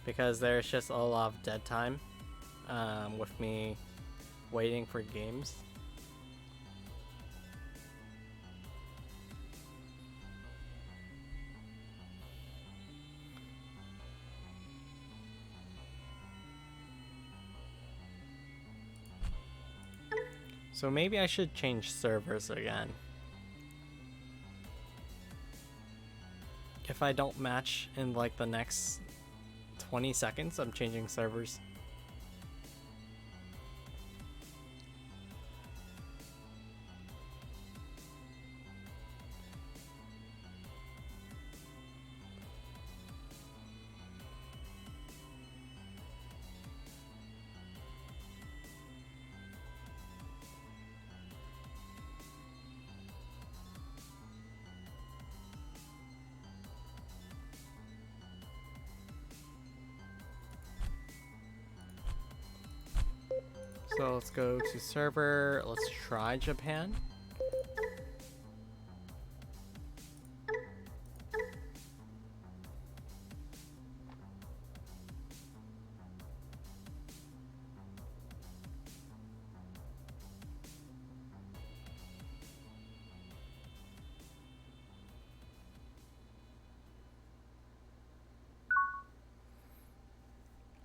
because there's just a lot of dead time with me waiting for games. So maybe I should change servers again. If I don't match in like the next 20 seconds, I'm changing servers. So let's go to server, let's try Japan.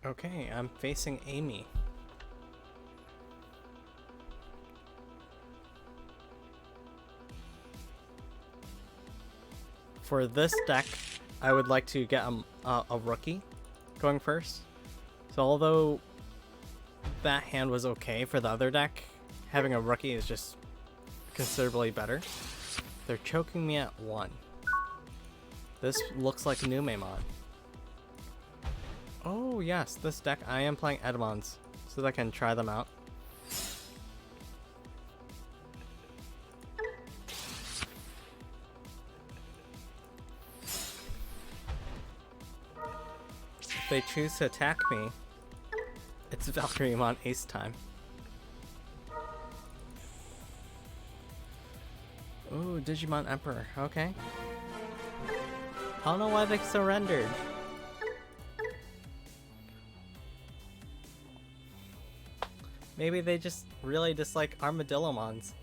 Okay, I'm facing Amy. For this deck, I would like to get a rookie going first. So although that hand was okay for the other deck, having a rookie is just considerably better. They're choking me at 1. This looks like a new Numemon. Oh yes, this deck I am playing Edmonds so that I can try them out. If they choose to attack me, it's Valkyriemon Ace time. Ooh, Digimon Emperor, okay. I don't know why they surrendered. Maybe they just really dislike Armadillomons.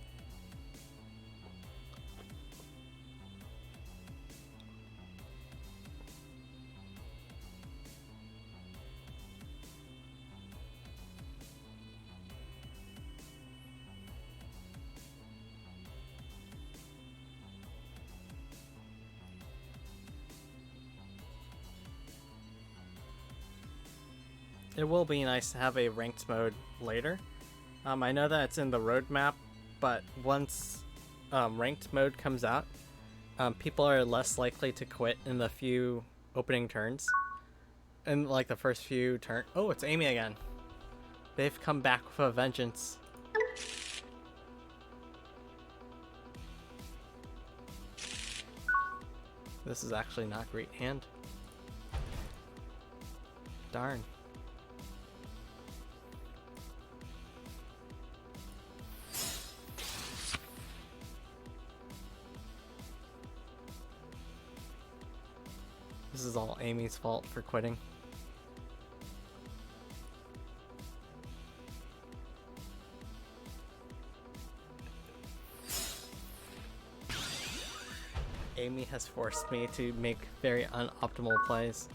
It will be nice to have a ranked mode later. I know that it's in the roadmap, but once ranked mode comes out, people are less likely to quit in the few opening turns. In like the first few turns. Oh, it's Amy again. They've come back with a vengeance. This is actually not a great hand. Darn. This is all Amy's fault for quitting. Amy has forced me to make very unoptimal plays.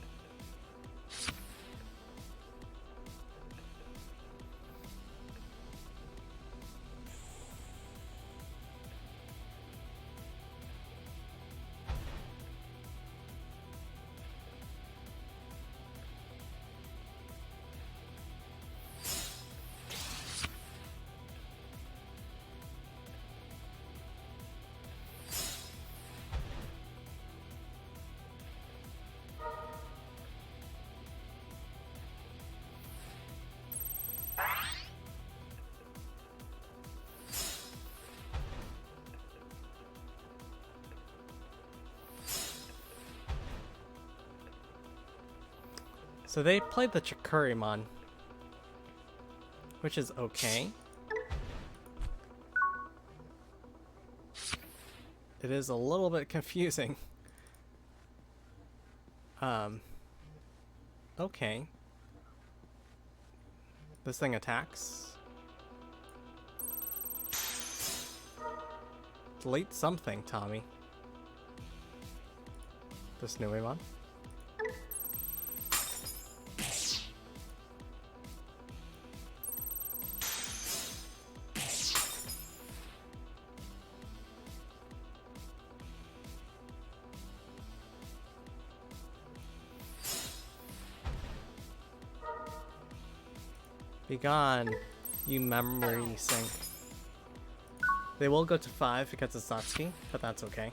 So they played the Chikurimon, which is okay. It is a little bit confusing. Um, okay. This thing attacks. Delete something, Tommy. This new one. Be gone, you memory sink. They will go to 5 because it's Satsuki, but that's okay.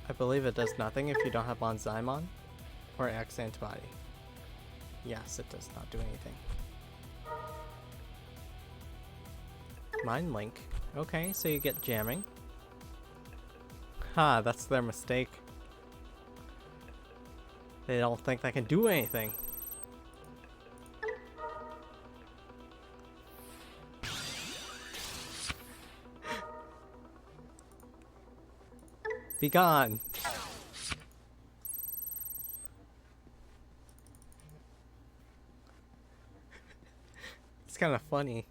I believe it does nothing if you don't have Bonzaimon or X antibody. Yes, it does not do anything. Mind Link. Okay, so you get jamming. Ha, that's their mistake. They don't think they can do anything. Be gone! It's kind of funny.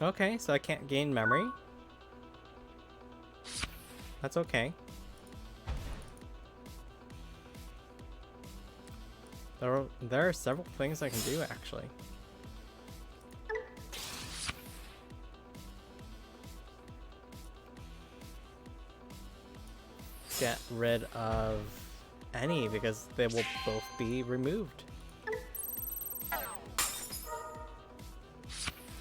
Okay, so I can't gain memory. That's okay. There are several things I can do, actually. Get rid of any, because they will both be removed.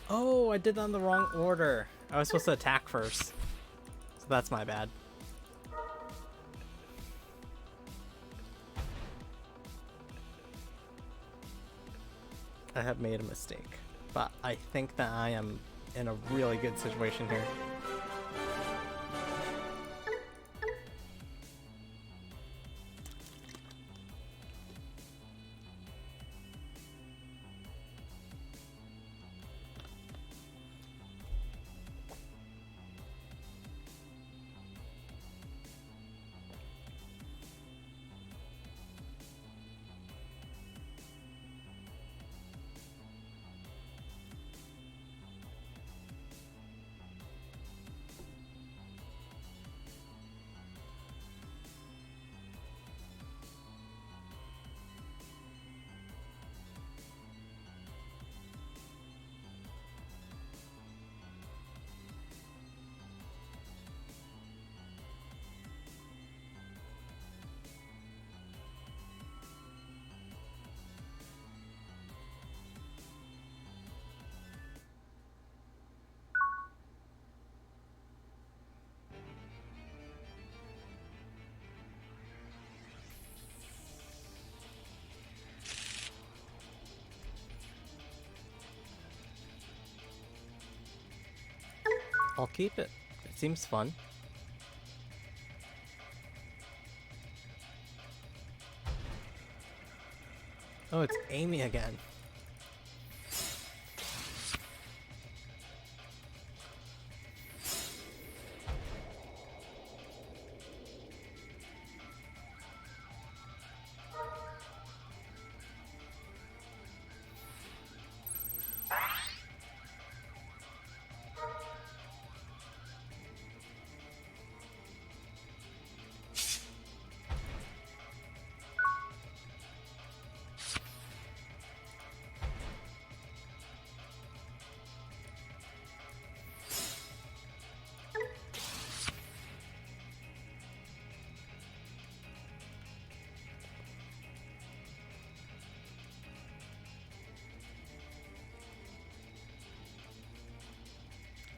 Oh, I did that in the wrong order. I was supposed to attack first. So that's my bad. I have made a mistake. But I think that I am in a really good situation here. I'll keep it. It seems fun. Oh, it's Amy again.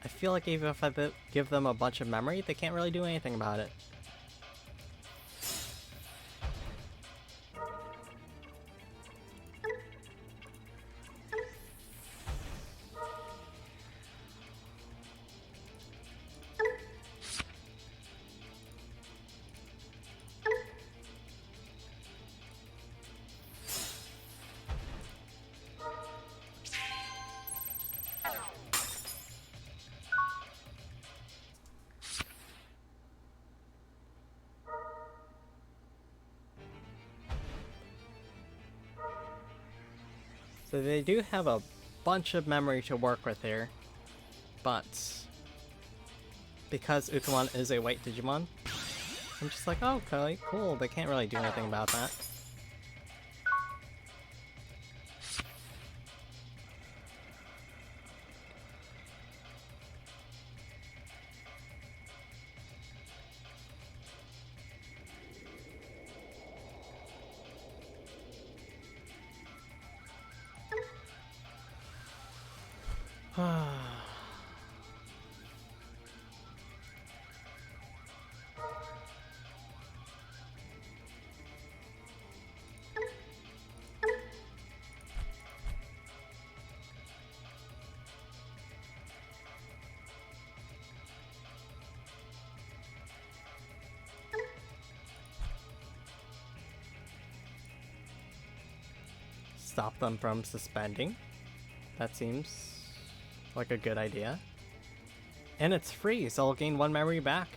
I feel like even if I give them a bunch of memory, they can't really do anything about it. So they do have a bunch of memory to work with here, but because Ukkomon is a white Digimon, I'm just like, oh, okay, cool, they can't really do anything about that. Stop them from suspending. That seems like a good idea. And it's free, so I'll gain 1 memory back.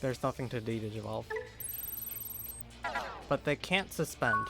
There's nothing to de-digivolve. But they can't suspend.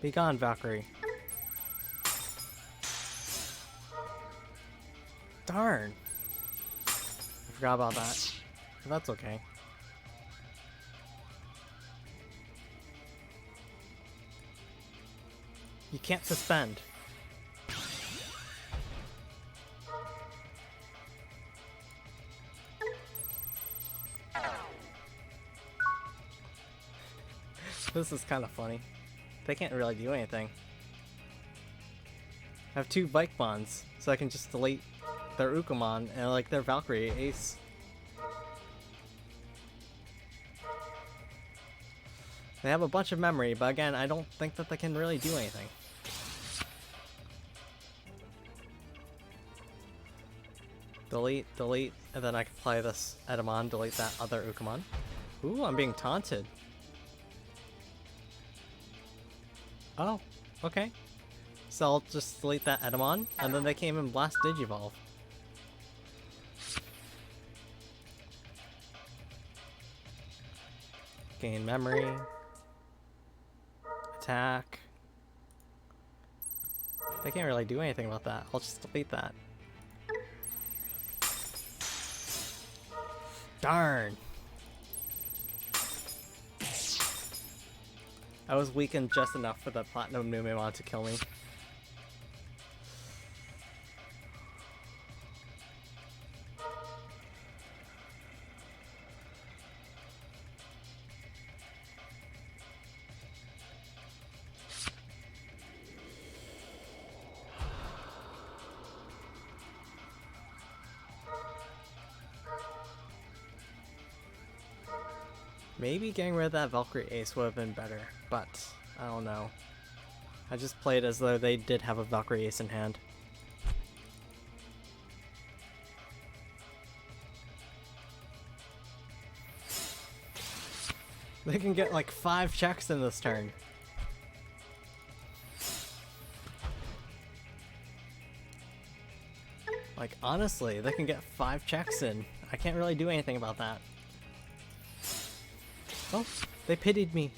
Be gone, Valkyrie. Darn. I forgot about that. But that's okay. You can't suspend. This is kind of funny. They can't really do anything. I have 2 Bike Bonds, so I can just delete their Ukkomon and like their Valkyrie Ace. They have a bunch of memory, but again, I don't think that they can really do anything. Delete, delete, and then I can play this Edamon, delete that other Ukkomon. Ooh, I'm being taunted. Oh, okay. So I'll just delete that Edamon, and then they came in Blast Digivolve. Gain memory. Attack. They can't really do anything about that. I'll just delete that. Darn! I was weakened just enough for the Platinum Numemon to kill me. Maybe getting rid of that Valkyrie Ace would have been better, but I don't know. I just played as though they did have a Valkyrie Ace in hand. They can get like 5 checks in this turn. Like, honestly, they can get 5 checks in. I can't really do anything about that. Oh, they pitied me.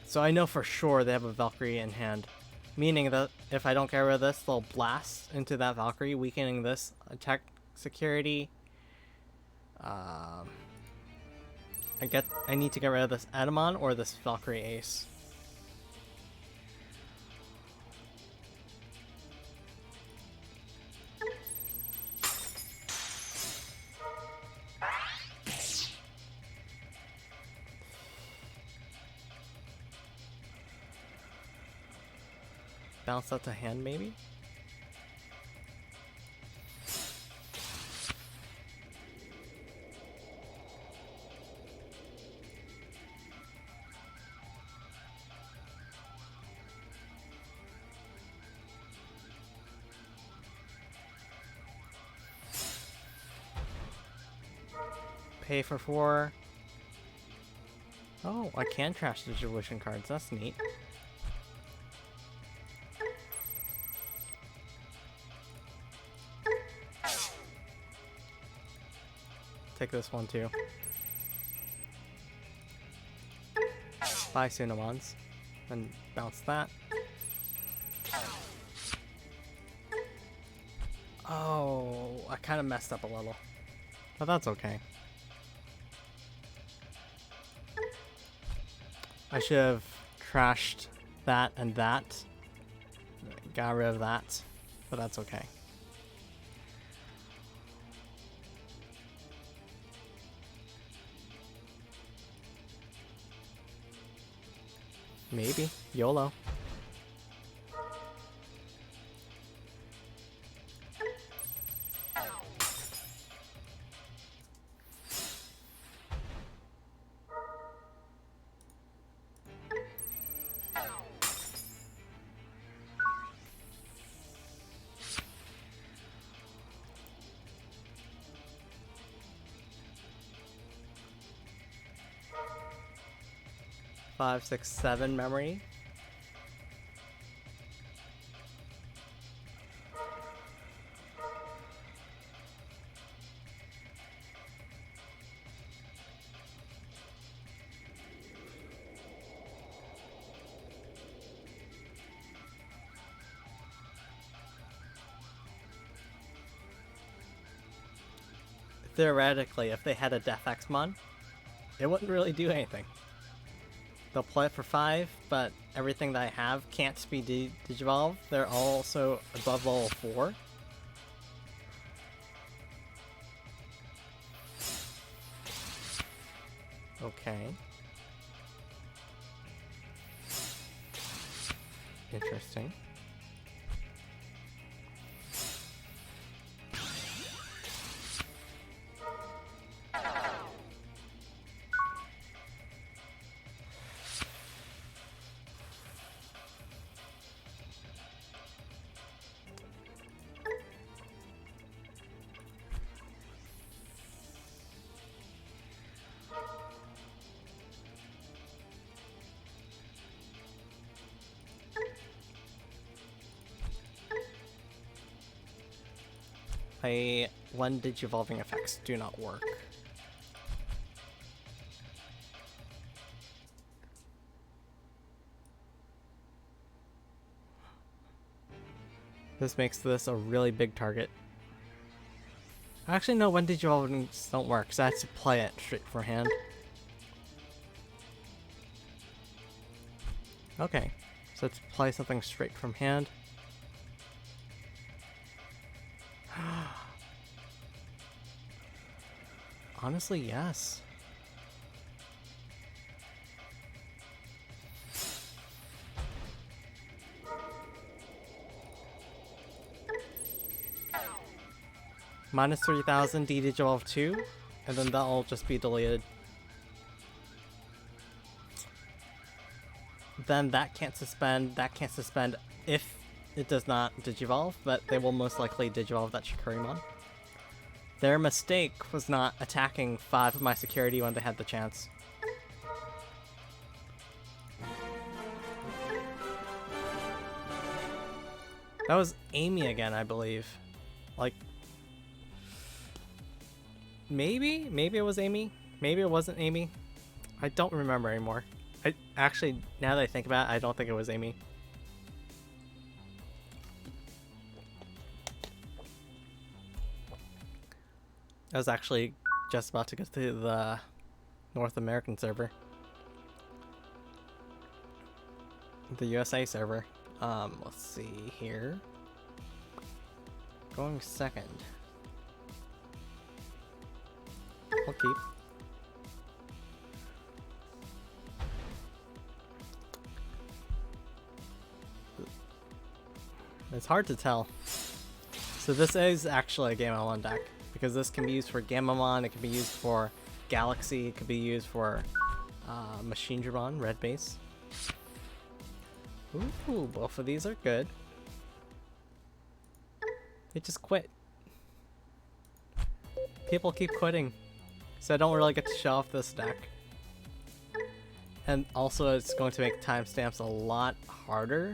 So I know for sure they have a Valkyrie in hand, meaning that if I don't get rid of this, they'll blast into that Valkyrie, weakening this attack security. I need to get rid of this Pata-Dillomon or this Valkyrie Ace. Bounce out to hand, maybe? Pay for 4. Oh, I can trash the Digivolution cards. That's neat. Take this one too. Buy Cinnamons. And bounce that. Oh, I kind of messed up a little. But that's okay. I should have trashed that and that. Got rid of that. But that's okay. Maybe. YOLO. Five, 6, 7 memory. Theoretically, if they had a Death X-Mon, it wouldn't really do anything. They'll play it for 5, but everything that I have can't be Digivolve. They're also above level 4. Okay. Interesting. One Digivolving effects do not work. This makes this a really big target. Actually, no, one Digivolvings don't work, so I have to play it straight for hand. Okay, so let's play something straight from hand. Honestly, yes. Minus 3000 D-Digivolve 2, and then that'll just be deleted. Then that can't suspend if it does not Digivolve, but they will most likely Digivolve that Shikurimon. Their mistake was not attacking 5 of my security when they had the chance. That was Amy again, I believe. Like, maybe it was Amy. Maybe it wasn't Amy. I don't remember anymore. Actually, now that I think about it, I don't think it was Amy. I was actually just about to go to the North American server. The USA server. Let's see here. Going second. I'll keep. It's hard to tell. So this is actually a Gamamon deck, because this can be used for Gamamon, it can be used for Galaxy, it could be used for Machinedramon, red base. Ooh, both of these are good. They just quit. People keep quitting, so I don't really get to show off this deck. And also it's going to make timestamps a lot harder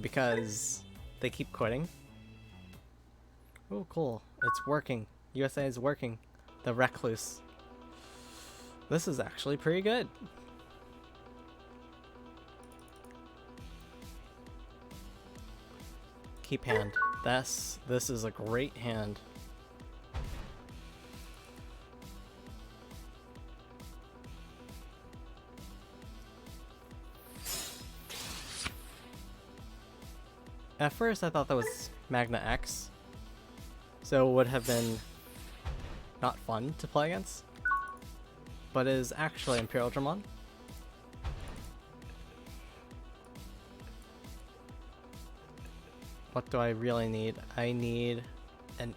because they keep quitting. Oh, cool. It's working. USA is working. The Recluse. This is actually pretty good. Keep hand. This is a great hand. At first I thought that was Magna X, so it would have been not fun to play against, but it is actually Imperial Dramon. What do I really need? I need an...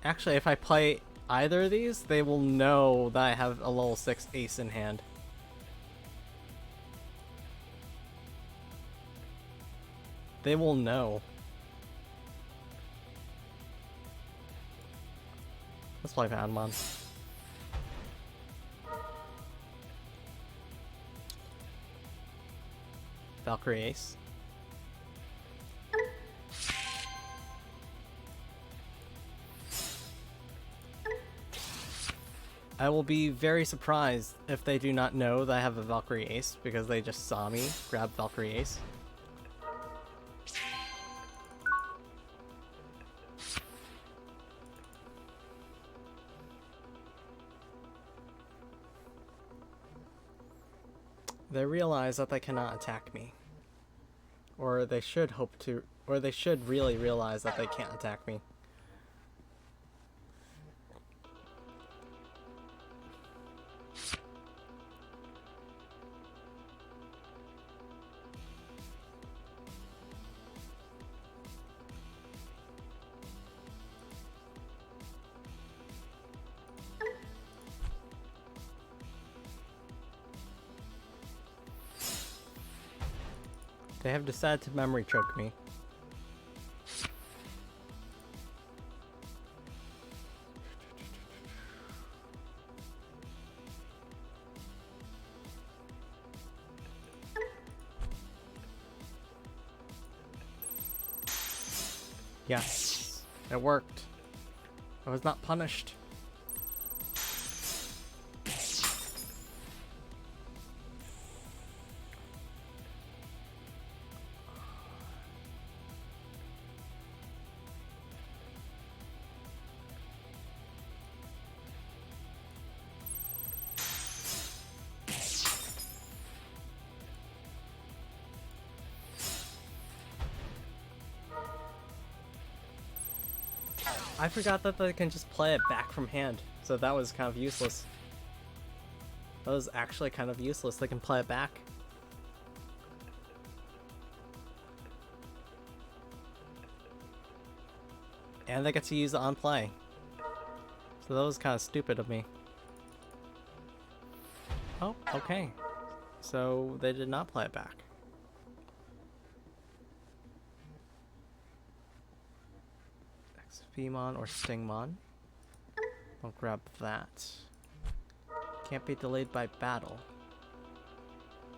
Actually, if I play either of these, they will know that I have a level 6 ace in hand. They will know. Let's play Pata-Dillomon. Valkyrie Ace. I will be very surprised if they do not know that I have a Valkyrie Ace because they just saw me grab Valkyrie Ace. They realize that they cannot attack me. Or they should hope to, or they should really realize that they can't attack me. They have decided to memory choke me. Yes, it worked. I was not punished. I forgot that they can just play it back from hand, so that was kind of useless. That was actually kind of useless. They can play it back. And they get to use it on play. So that was kind of stupid of me. Oh, okay. So they did not play it back. XPmon or Stingmon. I'll grab that. Can't be delayed by battle.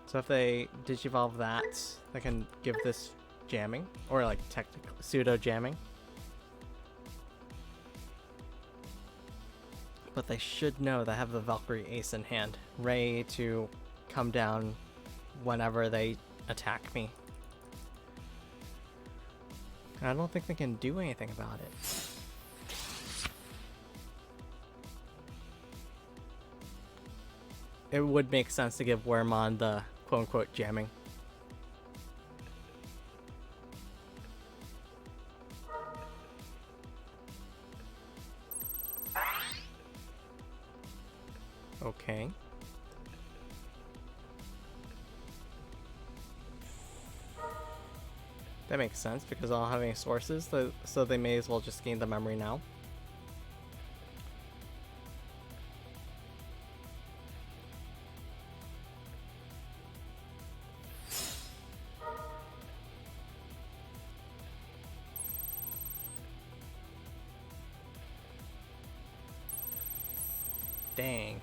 So if they digivolve that, they can give this jamming. Or like technical pseudo jamming. But they should know they have the Valkyrie Ace in hand, ready to come down whenever they attack me. And I don't think they can do anything about it. It would make sense to give Wormmon the quote-unquote jamming. Okay. That makes sense because I don't have any sources, so they may as well just gain the memory now. Dang.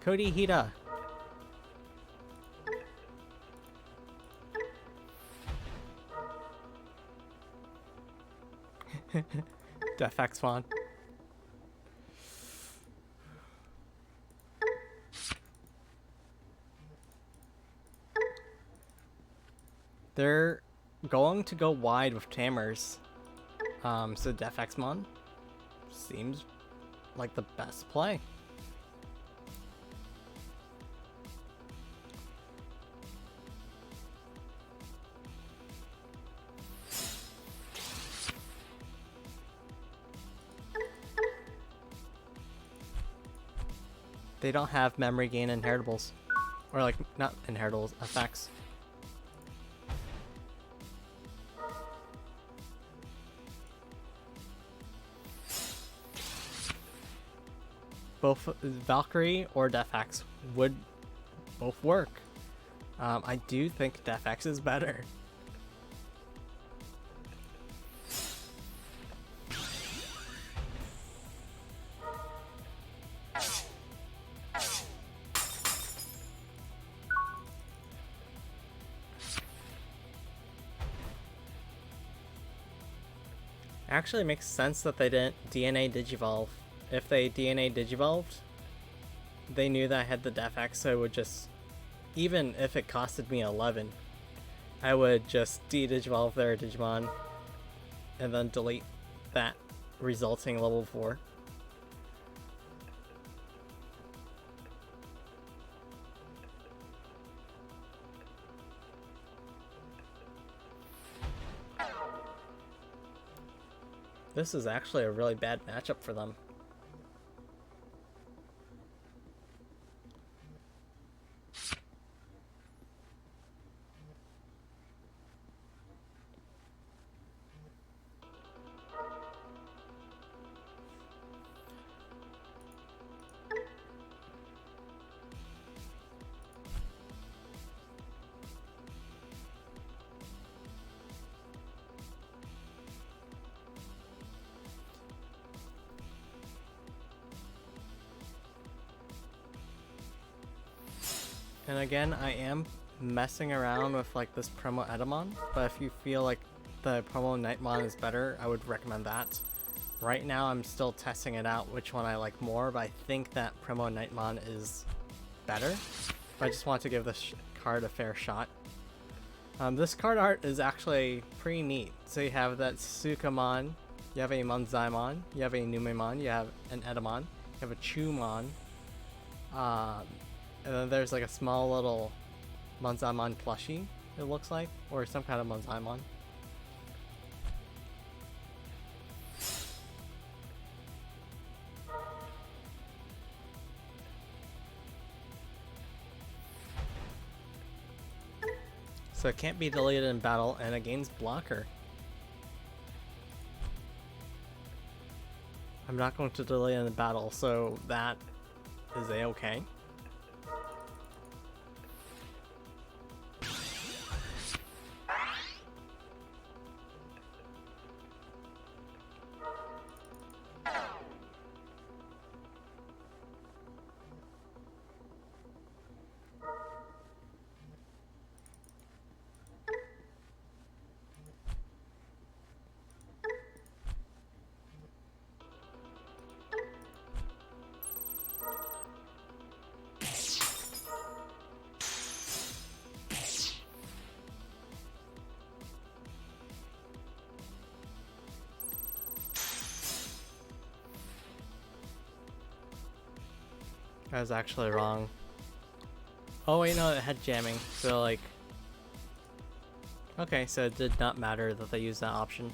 Cody Hida. Defex one. They're going to go wide with Tamers. So Defexmon seems like the best play. They don't have memory gain inheritables. Or like, not inheritables, effects. Both Valkyrie or Defex would both work. I do think Defex is better. Actually, it makes sense that they didn't DNA Digivolve. If they DNA Digivolved, they knew that I had the Defex, so it would just, even if it costed me 11, I would just de-Digivolve their Digimon and then delete that resulting level 4. This is actually a really bad matchup for them. And again, I am messing around with like this promo Edamon, but if you feel like the promo Nightmon is better, I would recommend that. Right now I'm still testing it out which one I like more, but I think that promo Nightmon is better. But I just want to give this card a fair shot. This card art is actually pretty neat. So you have that Ukkomon, you have a Monzaimon, you have a Numemon, you have an Edamon, you have a Chumon, Um, and then there's like a small little Monzaimon plushie, it looks like, or some kind of Monzaimon. So it can't be deleted in battle, and it gains blocker. I'm not going to delete it in the battle, so that is a-okay. I was actually wrong. Oh wait, no, it had jamming, so like... Okay, so it did not matter that they used that option.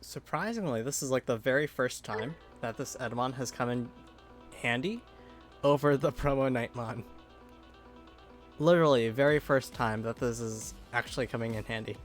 Surprisingly, this is like the very first time that this Edamon has come in handy over the promo Nightmon. Literally, very first time that this is actually coming in handy.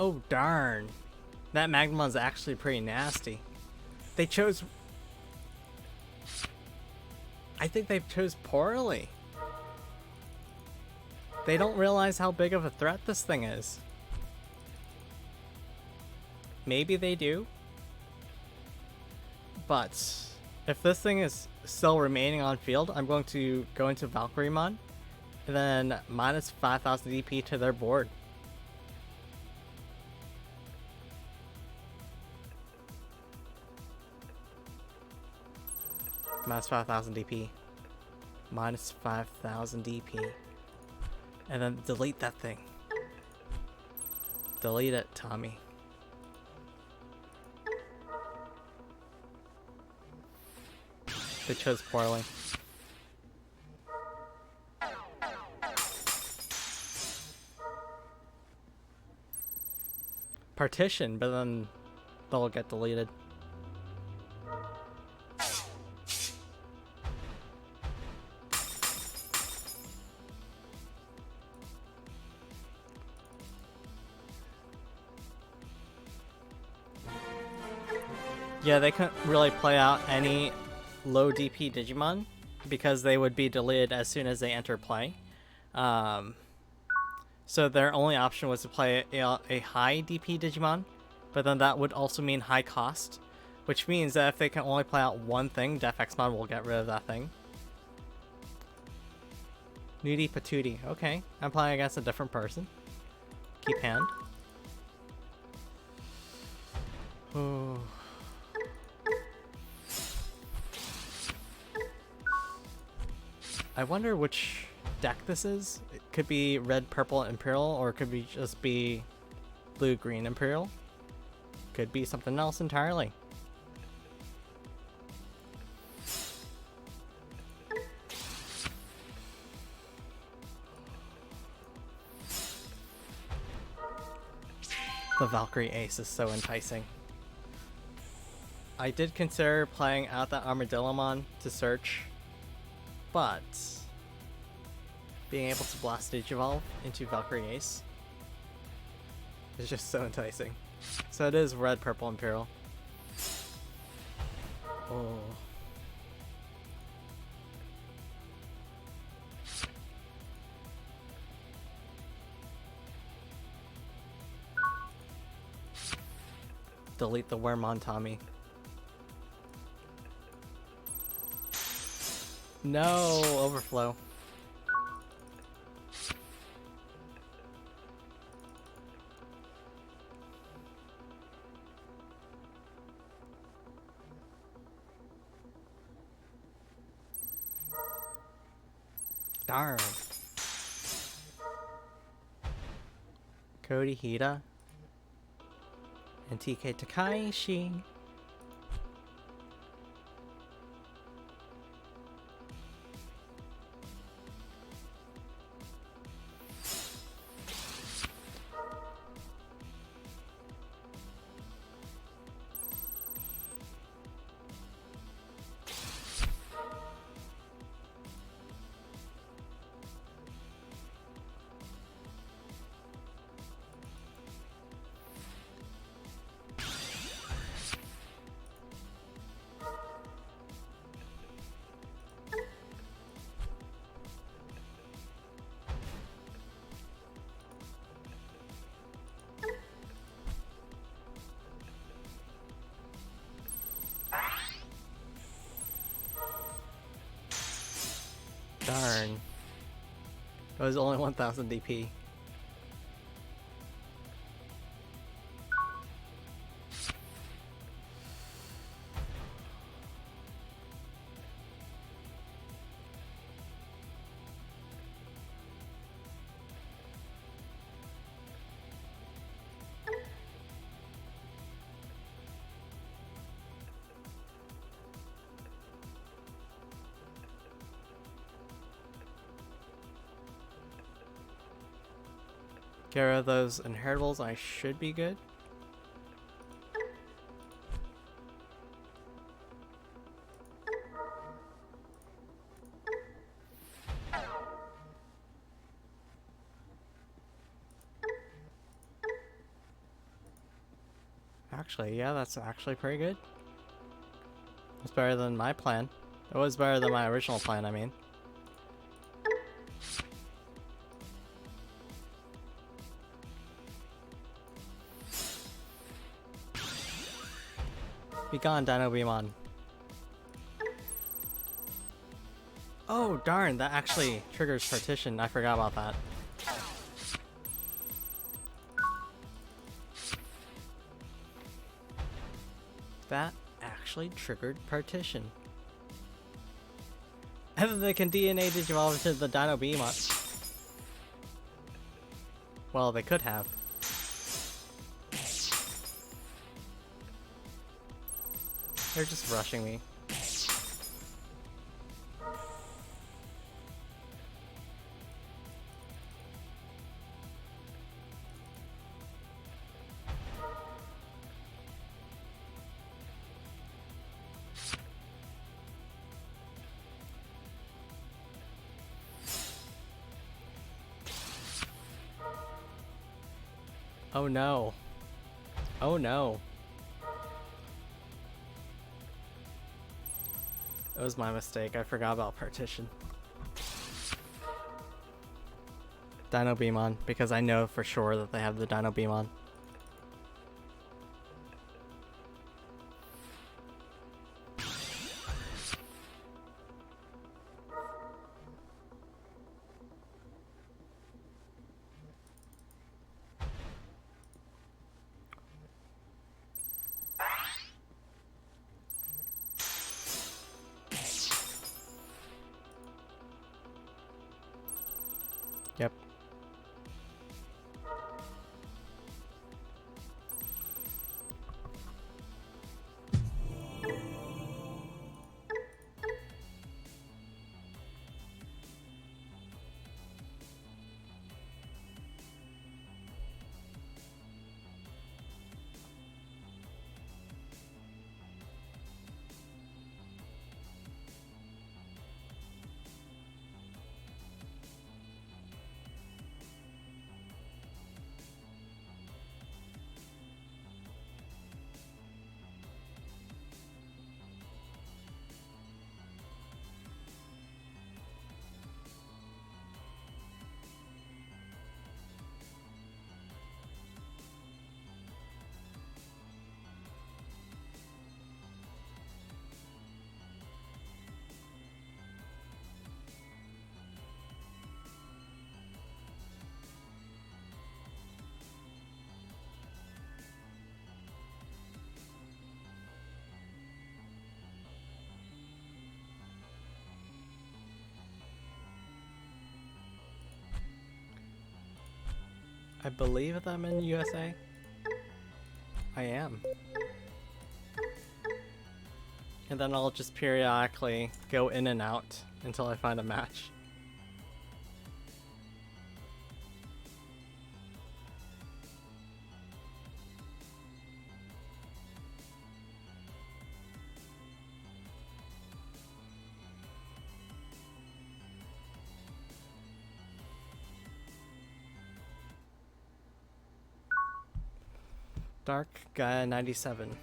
Oh darn. That Magnemon's actually pretty nasty. They chose... I think they chose poorly. They don't realize how big of a threat this thing is. Maybe they do. But if this thing is still remaining on field, I'm going to go into Valkyremon and then minus 5,000 DP to their board. Minus 5,000 DP. Minus 5,000 DP. And then delete that thing. Delete it, Tommy. They chose poorly. Partition, but then they'll get deleted. Yeah, they couldn't really play out any low DP Digimon because they would be deleted as soon as they enter play. So their only option was to play a high DP Digimon but then that would also mean high cost, which means that if they can only play out one thing, Defexmon will get rid of that thing. Nudie Patootie. Okay, I'm playing against a different person. Keep hand. Oh. I wonder which deck this is. It could be red, purple, Imperial, or it could be just be blue, green, Imperial. Could be something else entirely. The Valkyrie Ace is so enticing. I did consider playing out that Armadillomon to search, but being able to blast Digivolve into Valkyrie Ace is just so enticing. So it is red, purple, Imperial. Oh. Delete the Wormon Tommy. No, overflow. Darn. Cody Hida and TK Takaishi. Darn. It was only 1000 DP. Get rid of those inheritables, I should be good. Actually, yeah, that's actually pretty good. That's better than my plan. It was better than my original plan, I mean. Be gone, Dino-Beamon. Oh, darn, that actually triggers partition. I forgot about that. That actually triggered partition. And then they can DNA Digivolve into the Dino-Beamon. Well, they could have. They're just rushing me. Oh no. Oh no. It was my mistake. I forgot about partition. Dino-Beamon, because I know for sure that they have the Dino-Beamon. Yep. I believe that I'm in USA. I am. And then I'll just periodically go in and out until I find a match. Dark Gaia 97.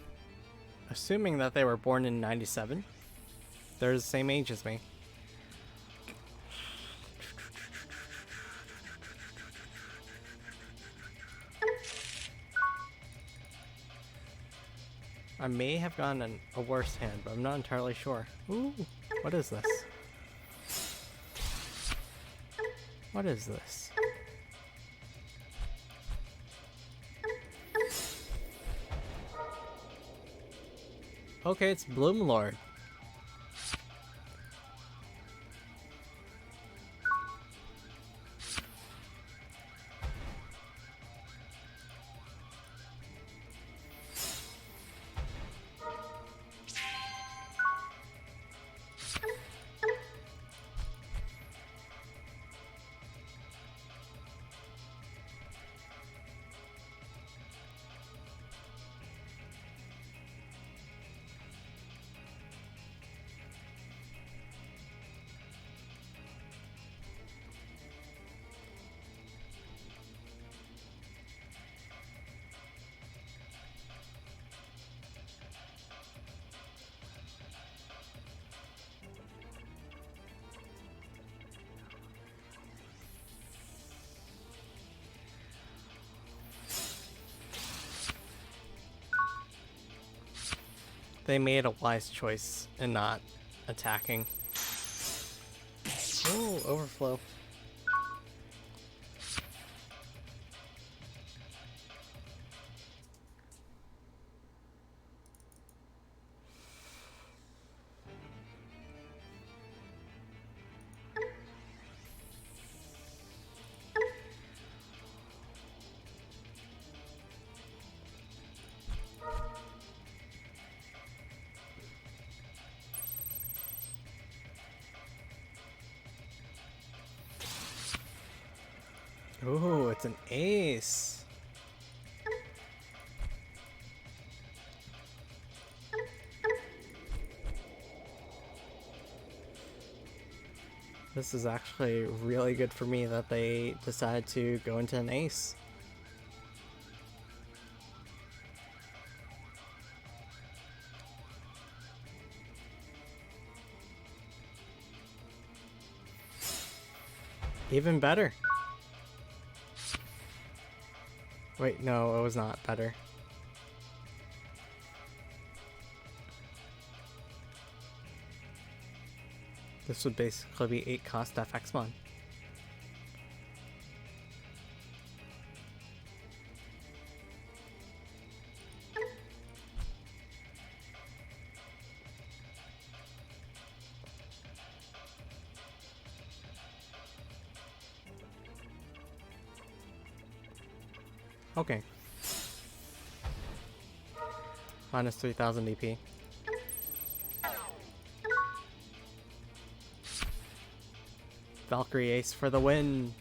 Assuming that they were born in 97. They're the same age as me. I may have gotten a worse hand, but I'm not entirely sure. Ooh, what is this? What is this? Okay, it's Bloomlord. They made a wise choice in not attacking. Oh, overflow. Ooh, it's an ace. This is actually really good for me that they decided to go into an ace. Even better. Wait, no, it was not better. This would basically be 8 cost FXmon. Okay. Minus 3000 DP. Valkyrie Ace for the win.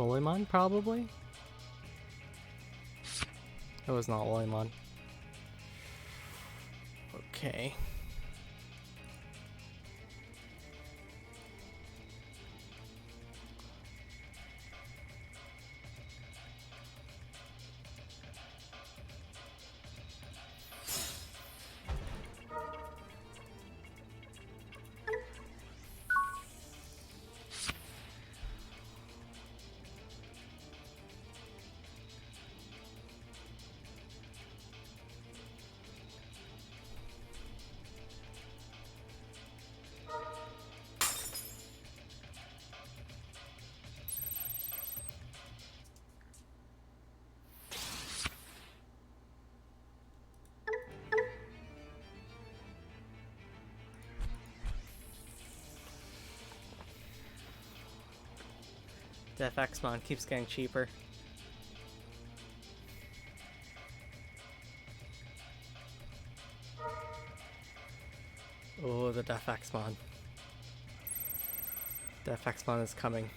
Lilymon, probably? It was not Lilymon. Okay. Def Xmon keeps getting cheaper. Oh, the Def Xmon. Def Xmon is coming.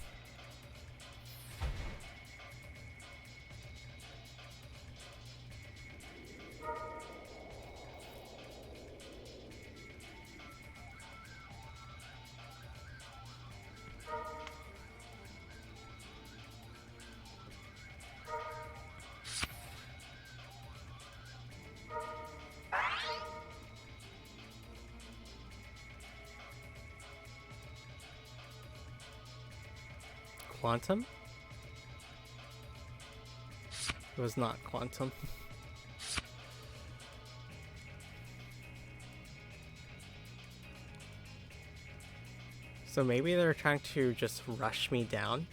Quantum? It was not Quantum. So maybe they're trying to just rush me down?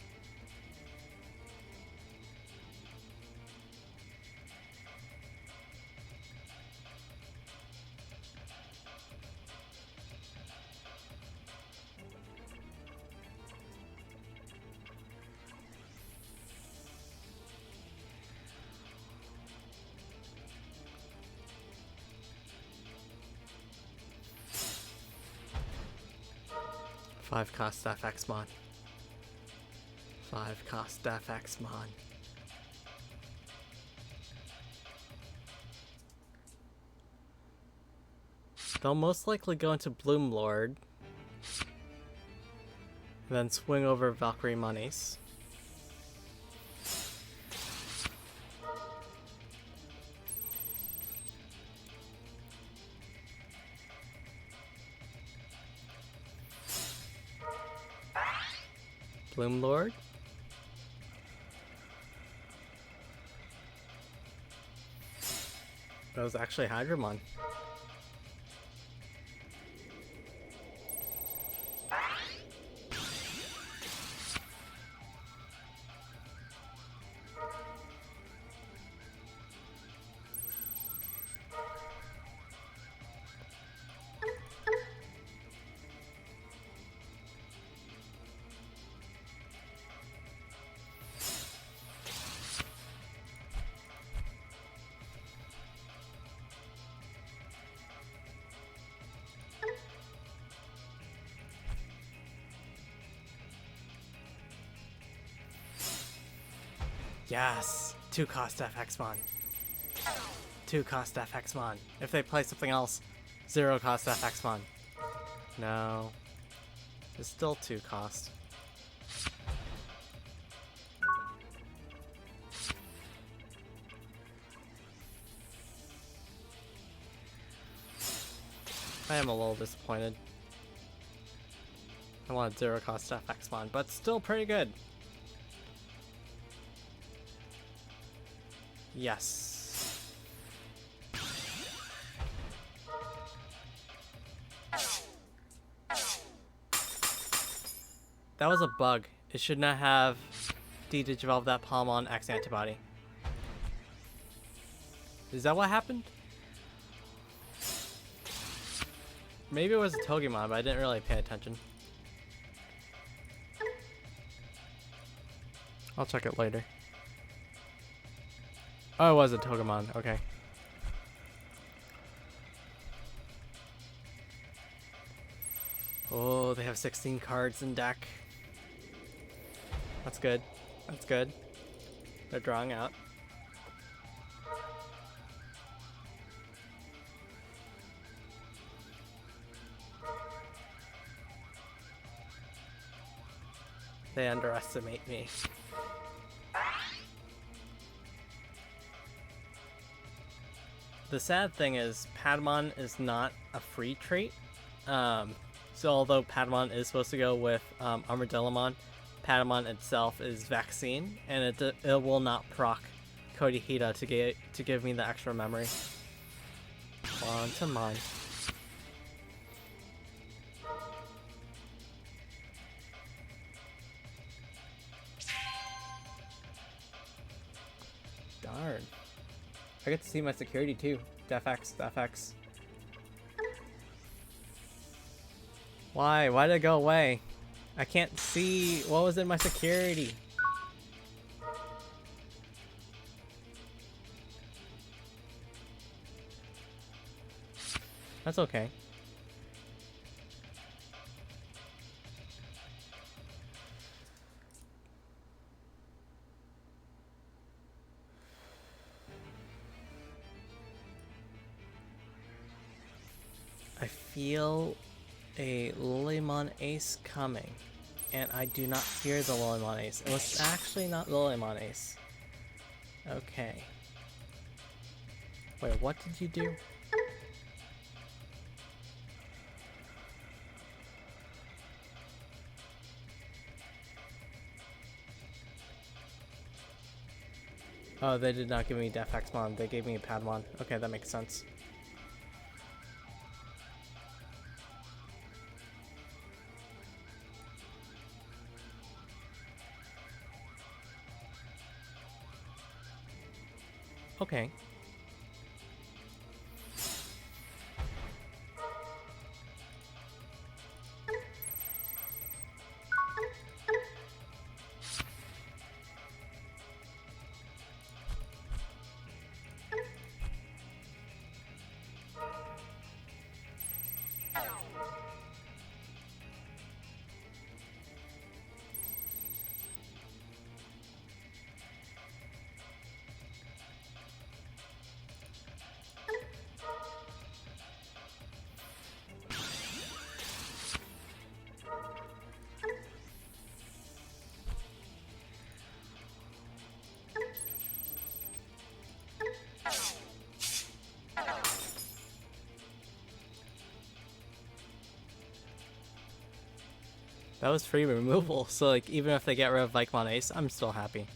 Five cost FX-Mon. 5 cost FX-Mon. They'll most likely go into Bloom Lord. And then swing over Valkyrie Monies. Bloom Lord. That was actually Hydramon. Yes! 2 cost FXmon. 2 cost FXmon. If they play something else, 0 cost FXmon. No. It's still 2 cost. I am a little disappointed. I wanted 0 cost FXmon, but still pretty good. Yes. That was a bug. It should not have de-digivolved that Palmon X antibody. Is that what happened? Maybe it was a Togemon, but I didn't really pay attention. I'll check it later. Oh, it was a Togemon. Okay. Oh, they have 16 cards in deck. That's good. That's good. They're drawing out. They underestimate me. The sad thing is, Patamon is not a free trait. So although Patamon is supposed to go with Armadillomon, Patamon itself is vaccine, and it will not proc Kodihita to give me the extra memory. On to mine. Darn. I get to see my security too. Defx, Defx. Why? Why did it go away? I can't see what was in my security. That's okay. I feel a Lilymon Ace coming, and I do not fear the Lilymon Ace. It was actually not Lilymon Ace. Okay. Wait, what did you do? Oh, they did not give me Defxmon, they gave me a Patamon. Okay, that makes sense. Okay. That was free removal, so like even if they get rid of Vikemon Ace, I'm still happy.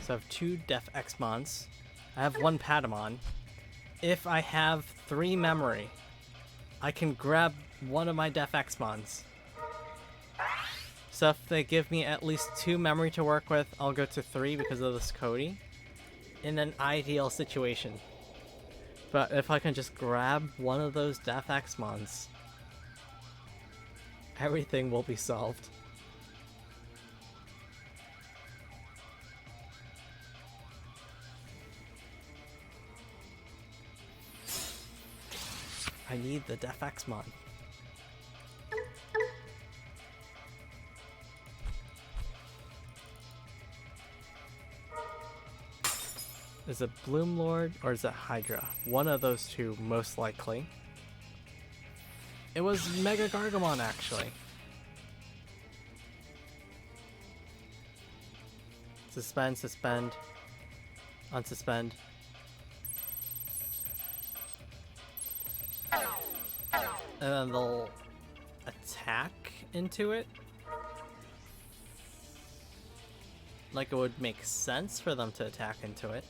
So I have 2 Def Xmons. I have 1 Patamon. If I have 3 memory, I can grab one of my Def Xmons. So if they give me at least 2 memory to work with, I'll go to 3 because of this Cody. In an ideal situation. But if I can just grab one of those Def Xmons, everything will be solved. I need the Defexmon. Is it Bloomlord or is it Hydra? One of those two, most likely. It was Mega Gargamon, actually. Suspend, suspend, unsuspend. And then they'll attack into it. Like it would make sense for them to attack into it.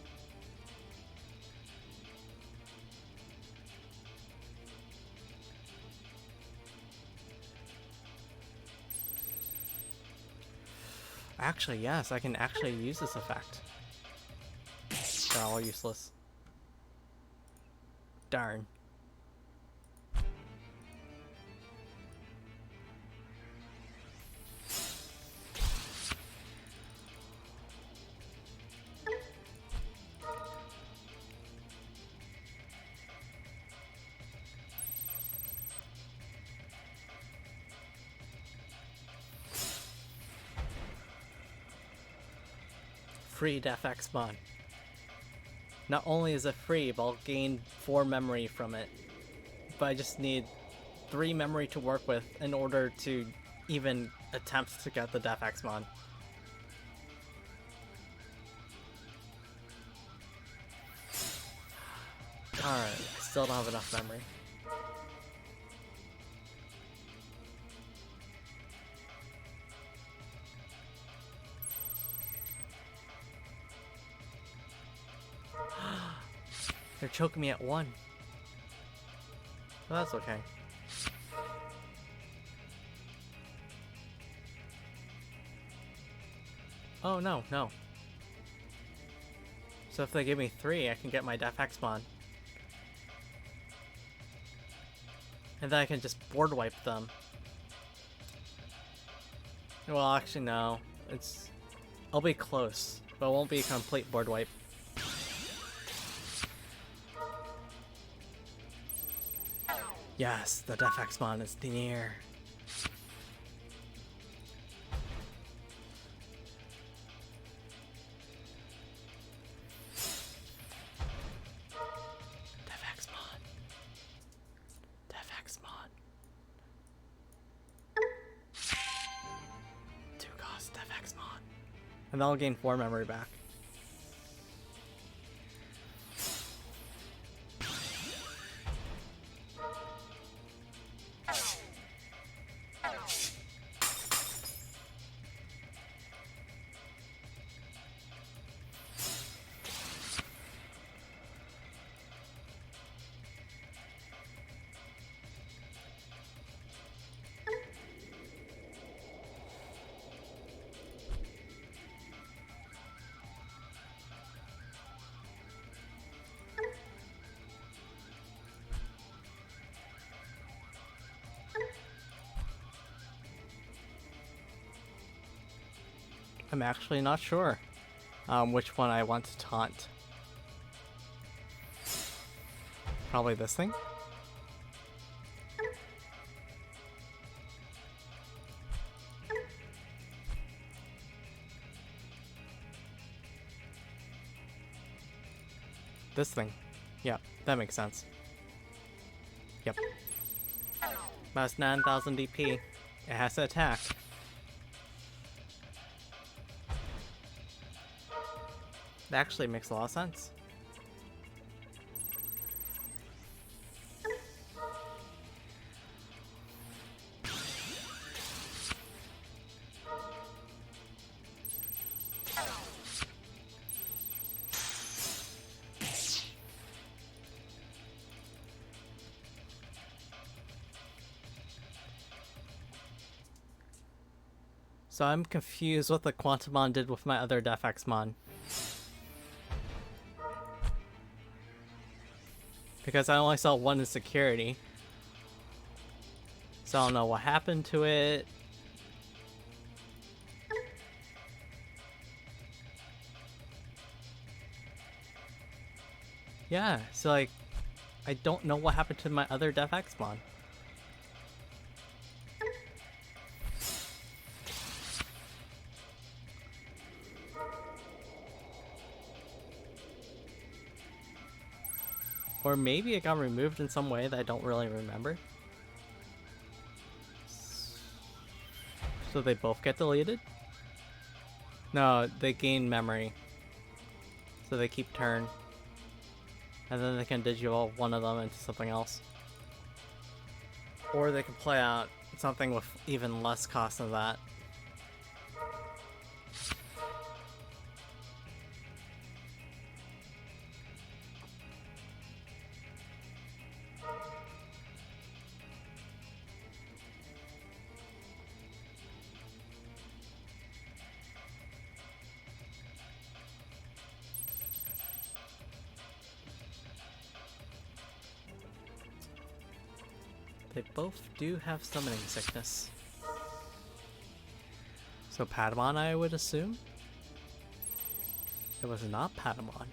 Actually, yes, I can actually use this effect. They're all useless. Darn. Free Defexmon. Not only is it free, but I'll gain 4 memory from it. But I just need 3 memory to work with in order to even attempt to get the Defexmon. Alright, I still don't have enough memory. They're choking me at 1. Well, that's okay. Oh, no, no. So if they give me 3, I can get my Defexmon. And then I can just board wipe them. Well, actually, no. I'll be close, but it won't be a complete board wipe. Yes, the Defexmon is near. Defexmon. Defexmon. 2 cost Defexmon. And then I'll gain 4 memory back. I'm actually not sure which one I want to taunt. Probably this thing. This thing. Yeah, that makes sense. Yep. That's 9,000 DP. It has to attack. That actually makes a lot of sense. So I'm confused what the Quantumon did with my other Defexmon. Because I only saw 1 in security. So I don't know what happened to it. Yeah, so like, I don't know what happened to my other Def Xmon. Or maybe it got removed in some way that I don't really remember. So they both get deleted? No, they gain memory. So they keep turn. And then they can digivolve one of them into something else. Or they can play out something with even less cost than that. They both do have summoning sickness. So Patamon, I would assume? It was not Patamon.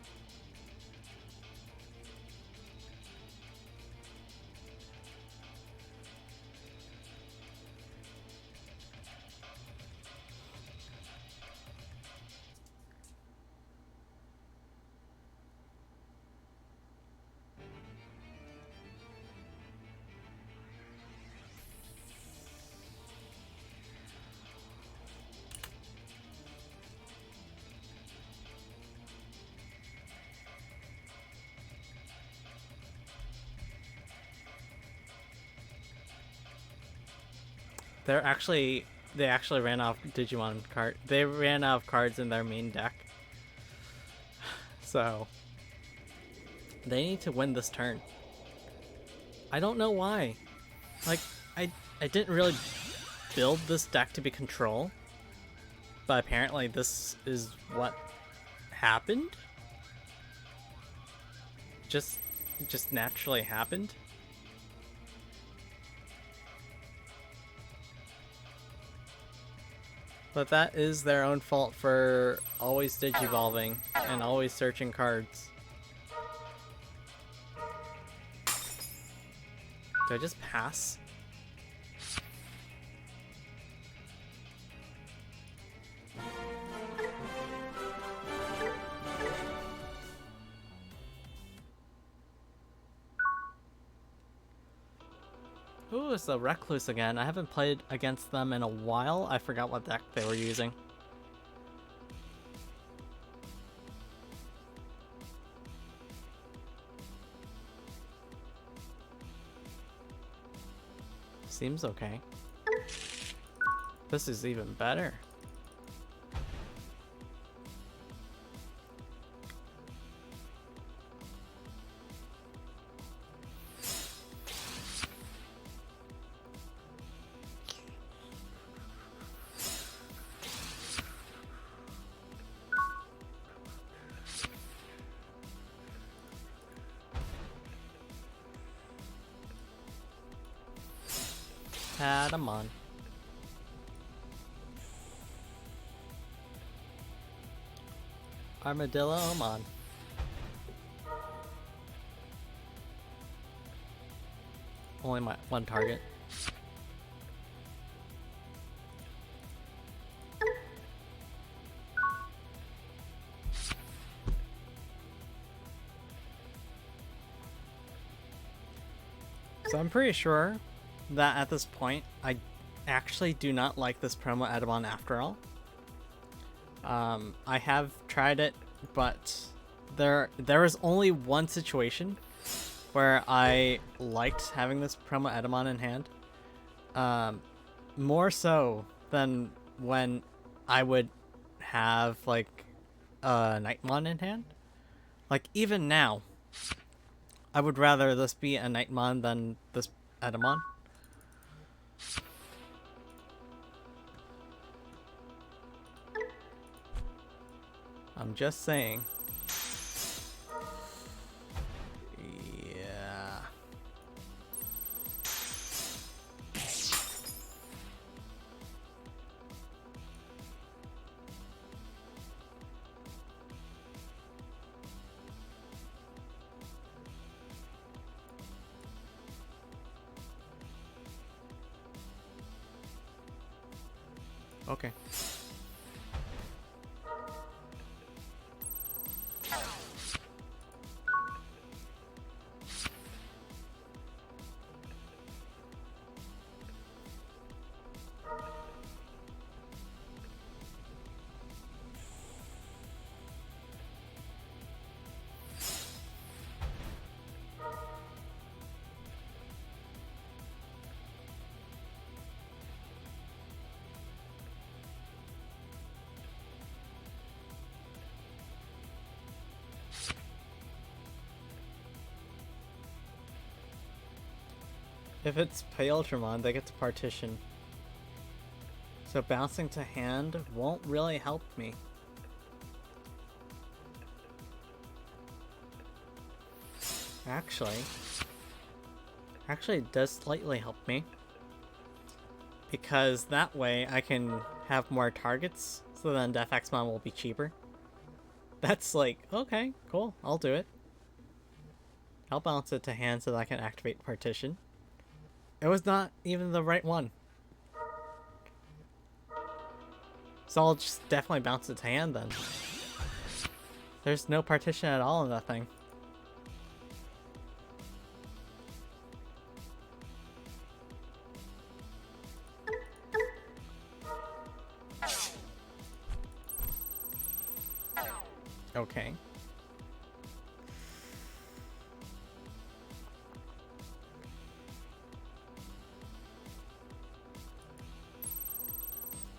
They actually ran out of Digimon card. They ran out of cards in their main deck. So they need to win this turn. I don't know why. Like I didn't really build this deck to be control, but apparently this is what happened. Just naturally happened. But that is their own fault for always digivolving and always searching cards. Do I just pass? Ooh, it's the Recluse again. I haven't played against them in a while. I forgot what deck they were using. Seems okay. This is even better. Pata-Dillomon. Armadillo-mon. Only my one target. So I'm pretty sure that at this point, I actually do not like this promo Edamon after all. I have tried it, but there is only one situation where I liked having this promo Edamon in hand. More so than when I would have like a Nightmon in hand. Like even now, I would rather this be a Nightmon than this Edamon. I'm just saying. Yeah. okay. If it's Pata-Dillomon, they get to partition. So bouncing to hand won't really help me. Actually, it does slightly help me. Because that way I can have more targets, so then Death X-Mon will be cheaper. That's like, okay, cool, I'll do it. I'll bounce it to hand so that I can activate partition. It was not even the right one. So I'll just definitely bounce it to hand then. There's no partition at all in that thing. Okay.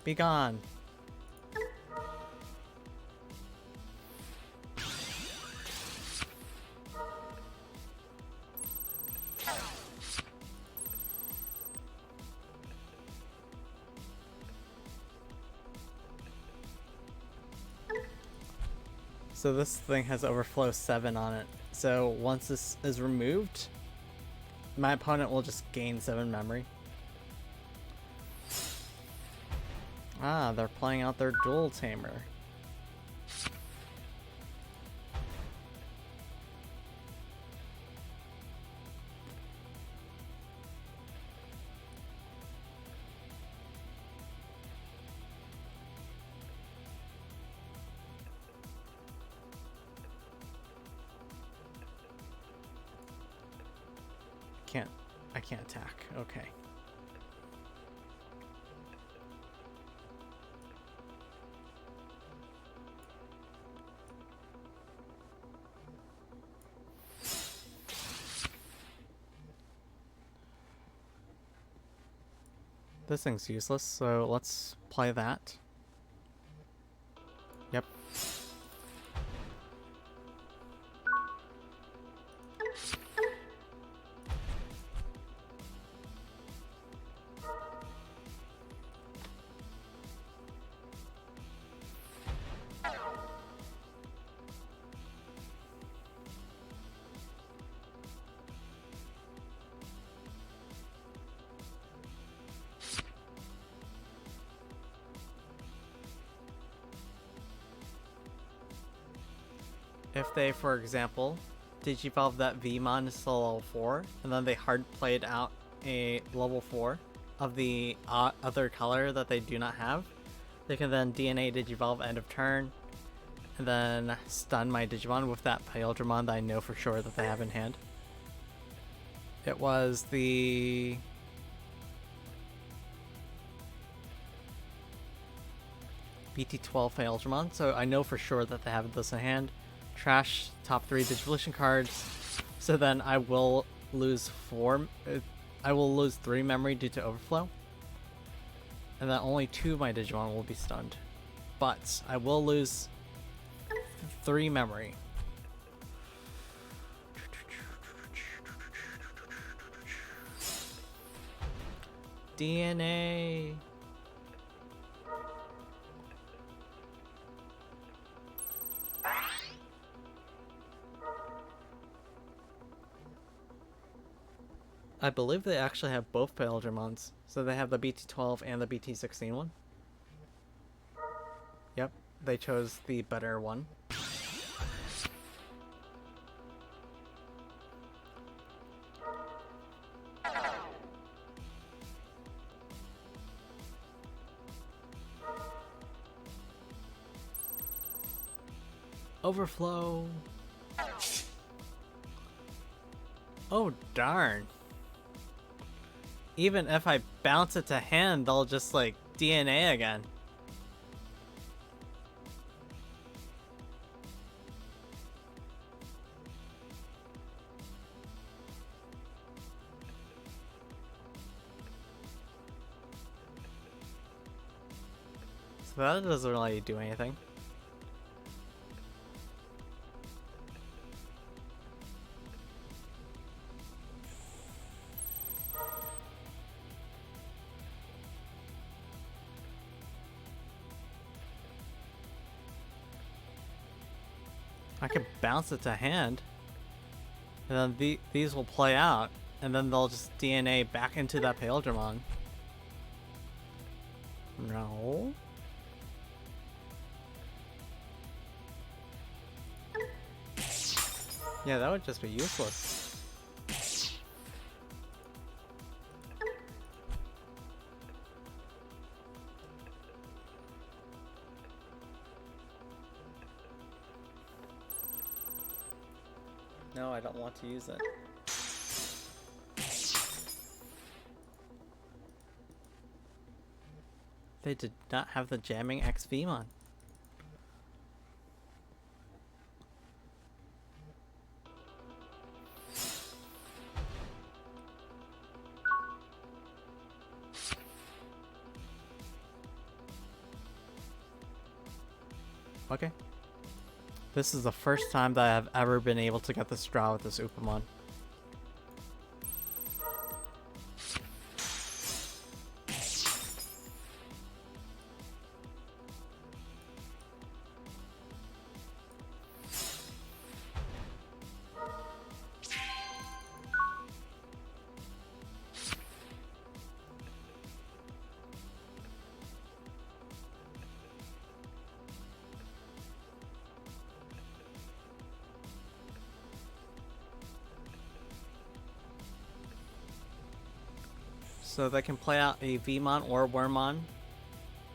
Be gone. So this thing has overflow 7 on it. So once this is removed, my opponent will just gain 7 memory. Ah, they're playing out their dual tamer. I can't attack. Okay. This thing's useless, so let's play that. Yep. If they, for example, digivolve that Vmon to level 4, and then they hard played out a level 4 of the other color that they do not have, they can then DNA digivolve end of turn, and then stun my Digimon with that Pata-Dillomon that I know for sure that they have in hand. It was the... BT12 Pata-Dillomon, so I know for sure that they have this in hand. Trash top 3 Digivolution cards, so then I will lose 3 memory due to overflow, and then only 2 of my Digimon will be stunned, but I will lose 3 memory. DNA. I believe they actually have both Pata-Dillomons. So they have the BT12 and the BT16 one. Yep, they chose the better one. Overflow. Oh, darn. Even if I bounce it to hand, they'll just, like, DNA again. So that doesn't really do anything. I could bounce it to hand, and then these will play out, and then they'll just DNA back into that Pata-Dillomon. No. Yeah, that would just be useless. No, I don't want to use it. They did not have the jamming XVmon. Okay. This is the first time that I have ever been able to get this draw with this Ukkomon. So they can play out a Vmon or Wormmon,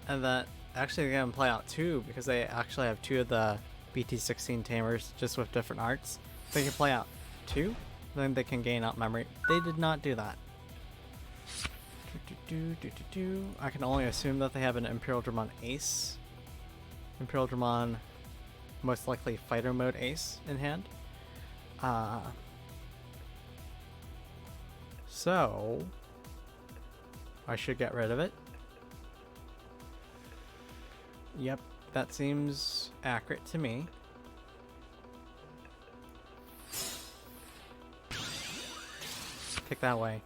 and that actually they're gonna play out two because they actually have two of the BT16 tamers just with different arts. They can play out two, then they can gain out memory. They did not do that. I can only assume that they have an Imperial Dramon Ace. Imperial Dramon, most likely fighter mode Ace in hand. So I should get rid of it. Yep, that seems accurate to me. Kick that away.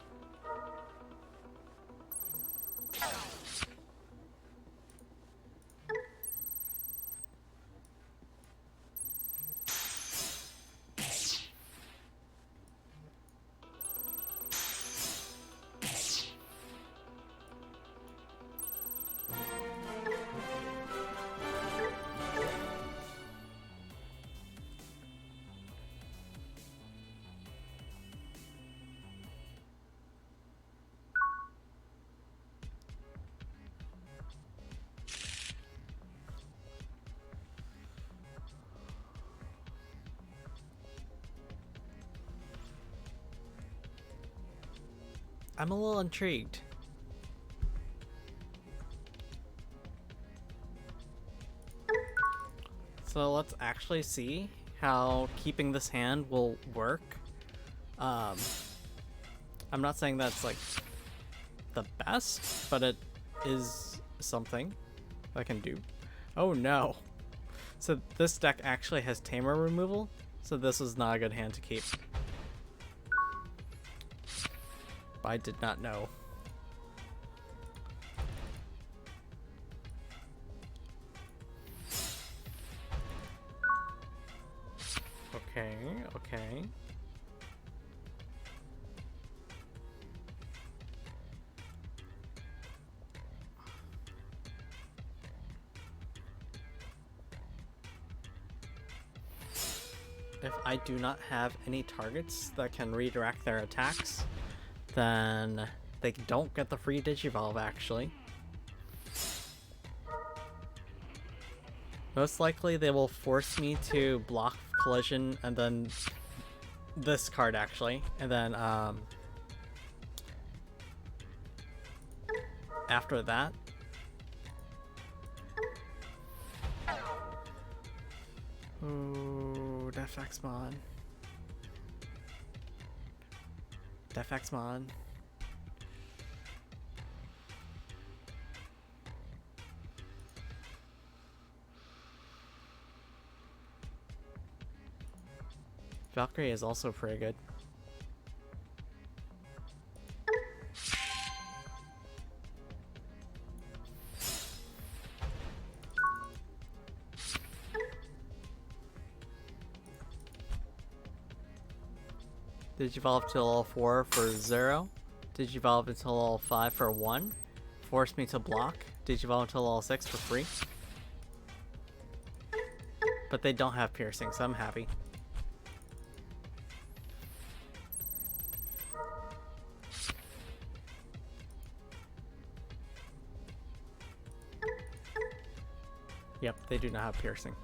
I'm a little intrigued. So let's actually see how keeping this hand will work. I'm not saying that's like the best, but it is something I can do. Oh no. So this deck actually has tamer removal, so this is not a good hand to keep. I did not know. Okay, okay. If I do not have any targets that can redirect their attacks, then they don't get the free Digivolve, actually. Most likely they will force me to block collision and then this card actually. And then after that, ooh, Defexmon. Defexmon. Valkyrie is also pretty good. Digivolve to level 4 for 0. Digivolve until level 5 for 1. Force me to block. Digivolve until level 6 for free. But they don't have piercing, so I'm happy. Yep, they do not have piercing.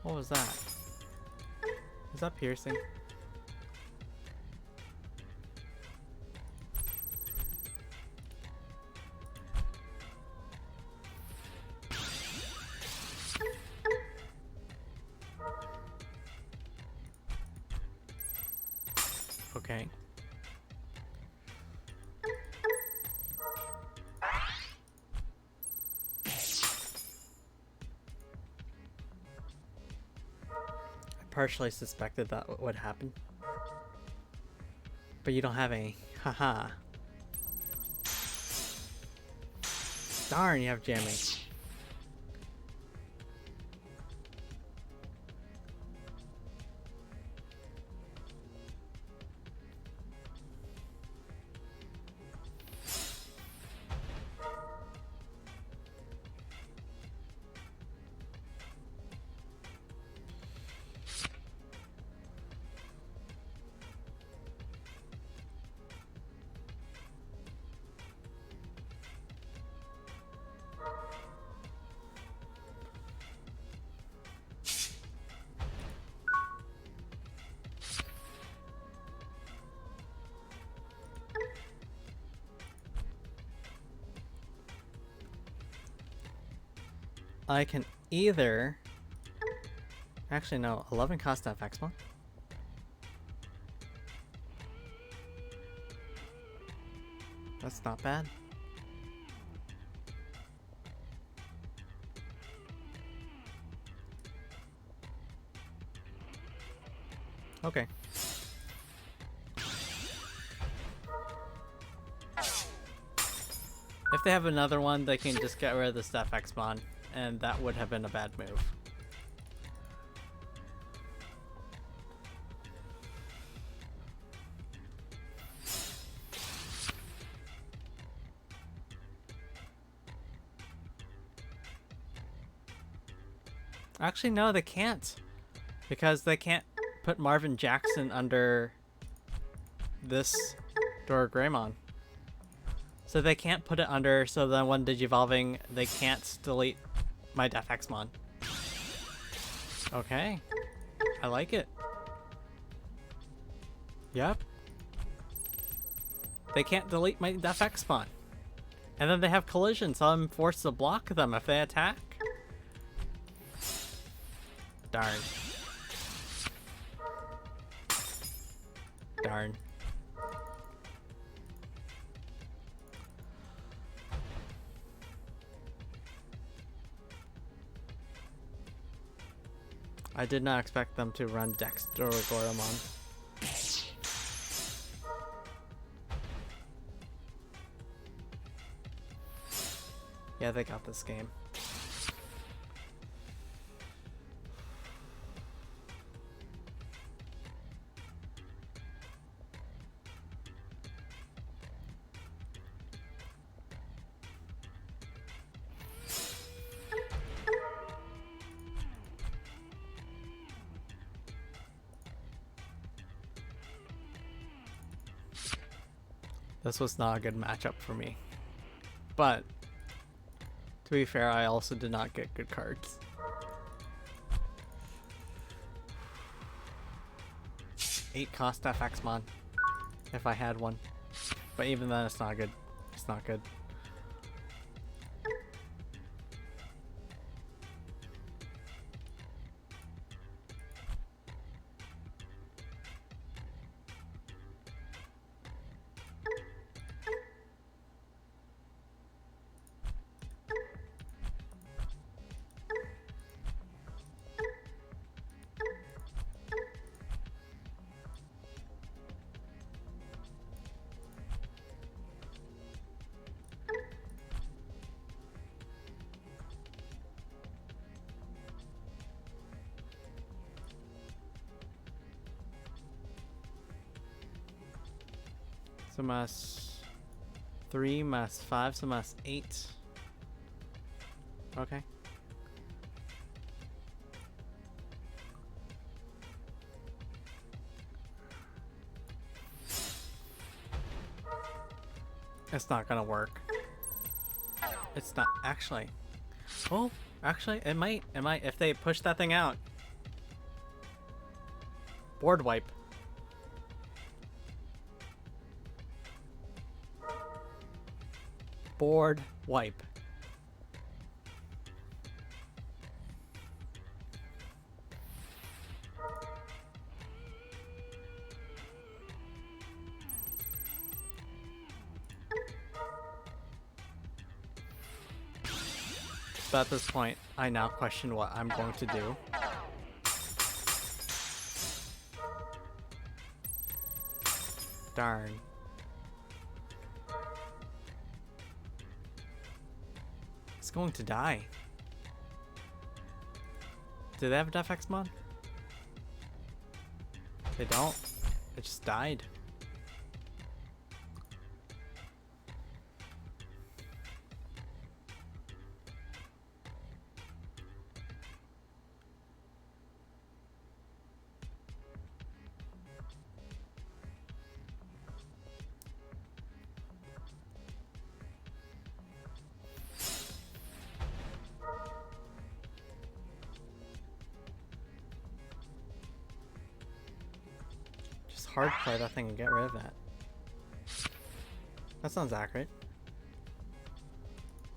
What was that? Is that piercing? Okay. Partially suspected that would happen. But you don't have any. Haha. Darn, you have jamming. I can either... Actually, no. 11 cost FX1. That's not bad. Okay. If they have another one, they can just get rid of the Steph X-Mon, and that would have been a bad move. Actually, no, they can't. Because they can't put Marvin Jackson under this Doragreymon. So they can't put it under, so then when Digivolving, they can't delete my Def X-Mon. Okay. I like it. Yep. They can't delete my Def X-Mon. And then they have collision, so I'm forced to block them if they attack. Darn. Darn. I did not expect them to run Dex Doragreymon. Yeah, they got this game. This was not a good matchup for me. But, to be fair, I also did not get good cards. Eight cost FXmon, if I had one. But even then, it's not good. It's not good. So mass 3, mass 5, so mass 8. Okay. It's not gonna work. It's not actually. Oh, actually, it might. It might if they push that thing out. Board wipe. Board wipe. But at this point, I now question what I'm going to do. Darn. It's going to die. Do they have a Defx mod? They don't. It just died. Hard play that thing and get rid of that. That sounds accurate.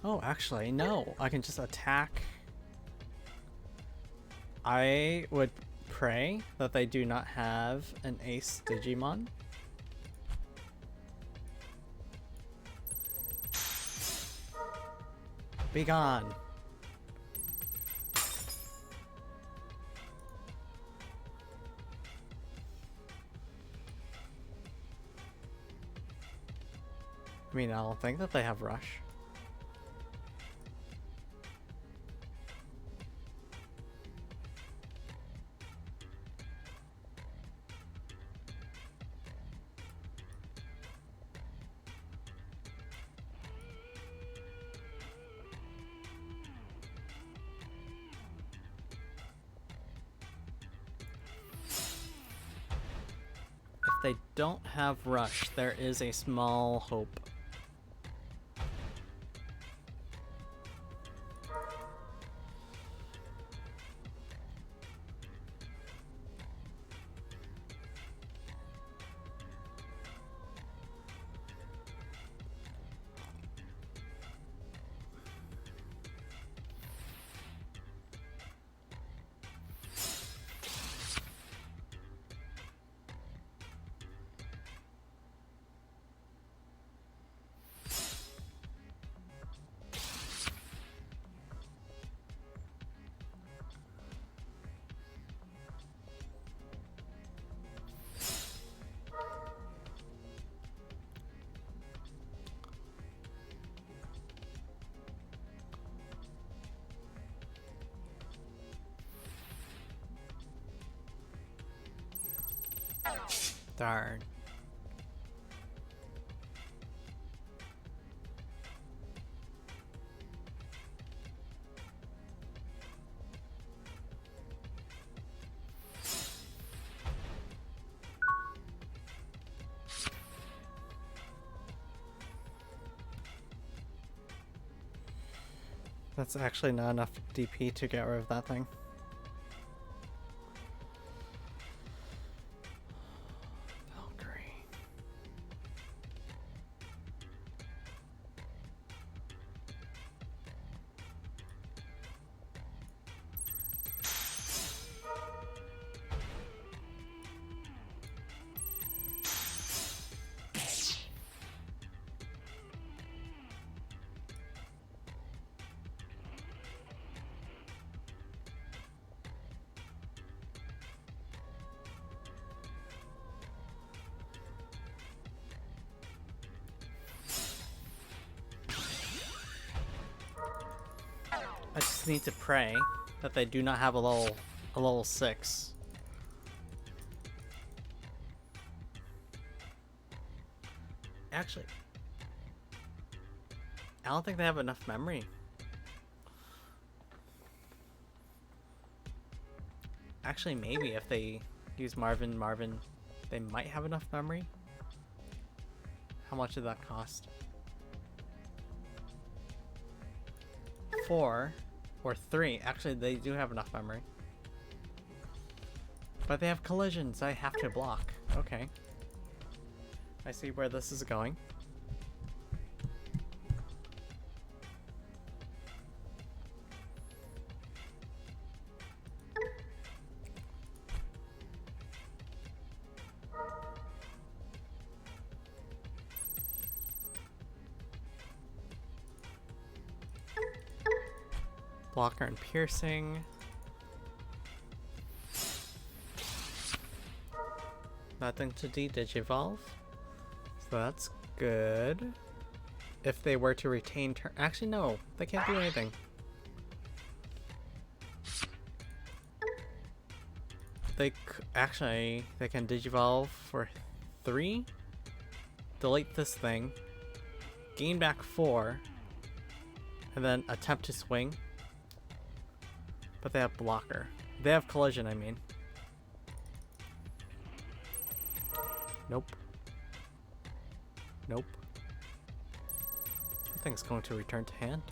Oh, actually, no. I can just attack. I would pray that they do not have an ace Digimon. Be gone. I mean, I don't think that they have rush. If they don't have rush, there is a small hope. Darn. That's actually not enough DP to get rid of that thing. Valkyrie. I just need to pray that they do not have a level 6. Actually, I don't think they have enough memory. Actually, maybe if they use Marvin, they might have enough memory. How much did that cost? 4 or 3. Actually, they do have enough memory. But they have collisions I have to block. Okay. I see where this is going. Blocker and piercing. Nothing to de-digivolve. So that's good. If they were to retain turn. Actually, no. They can't do anything. Actually, they can digivolve for 3. Delete this thing. Gain back 4. And then attempt to swing. But they have blocker. They have collision, I mean. Nope. Nope. I think it's going to return to hand.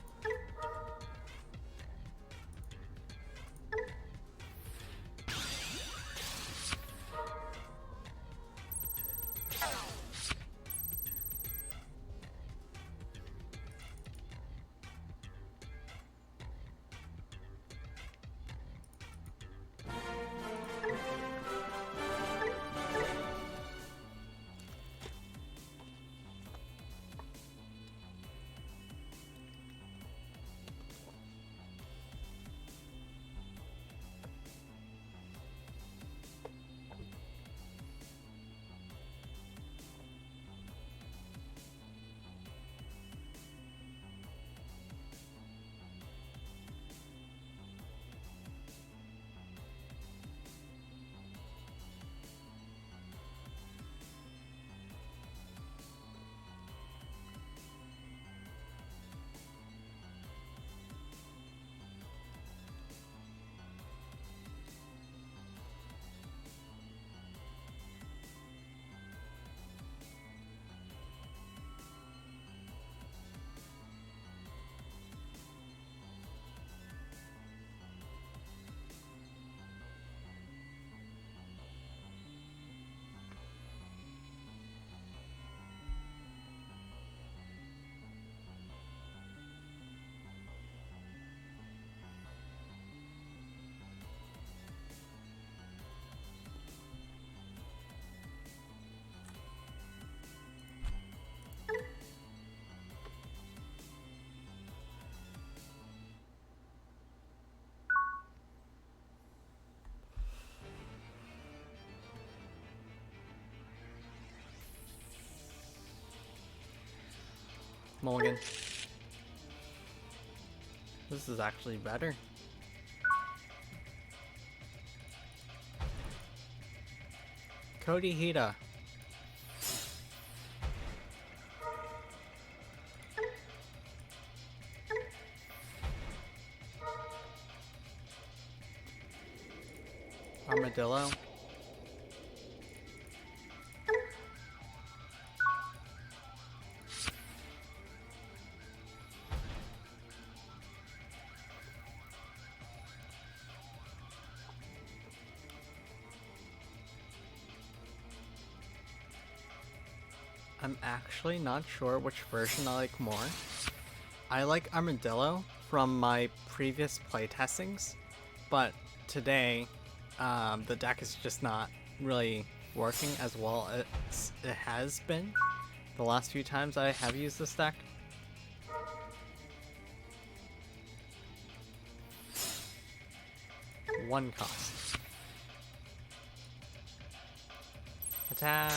Mulligan. This is actually better. Cody Hida.
Armadillo. I'm actually not sure which version I like more. I like Armadillo from my previous playtestings, but today the deck is just not really working as well as it has been the last few times I have used this deck. One cost. Attack.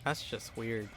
That's just weird.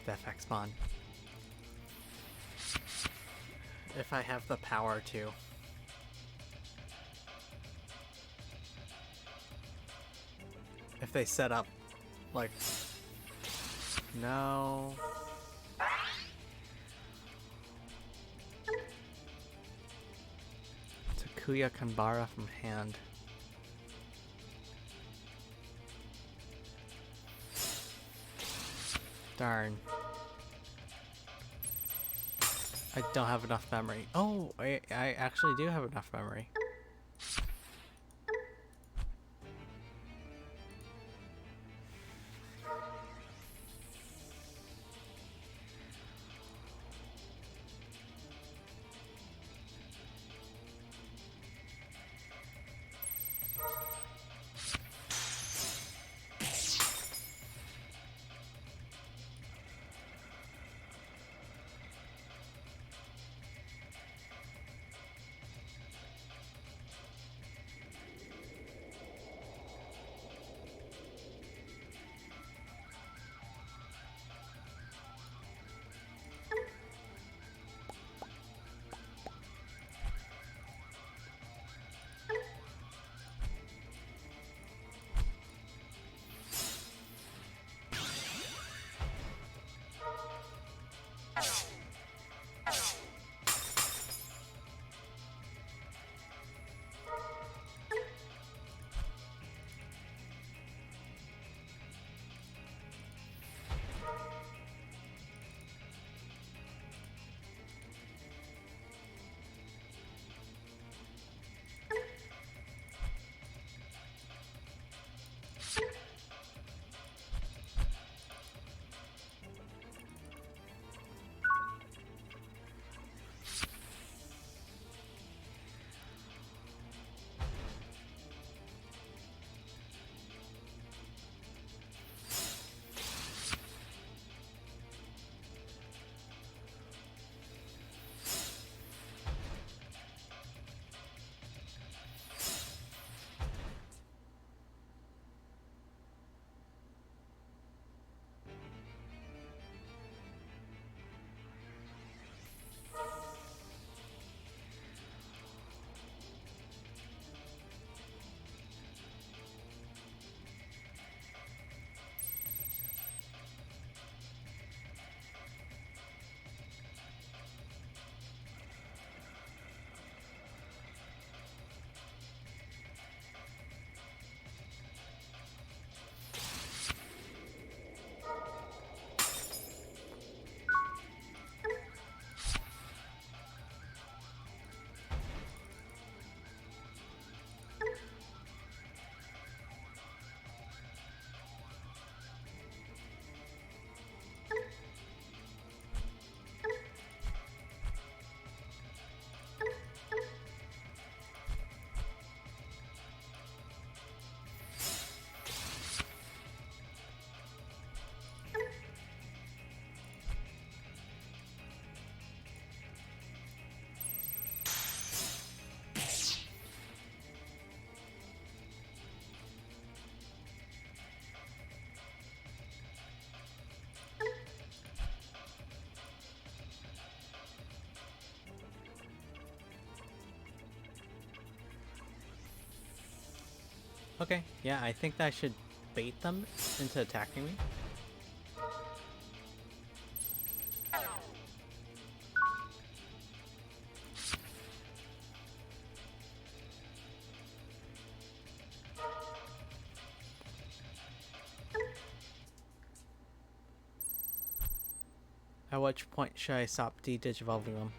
Death spawn. If I have the power to. If they set up, like... No... Takuya Kanbara from hand. Darn. I don't have enough memory. Oh, I actually do have enough memory.
Okay, yeah, I think that should bait them into attacking me. At which point should I stop de-digivolving them?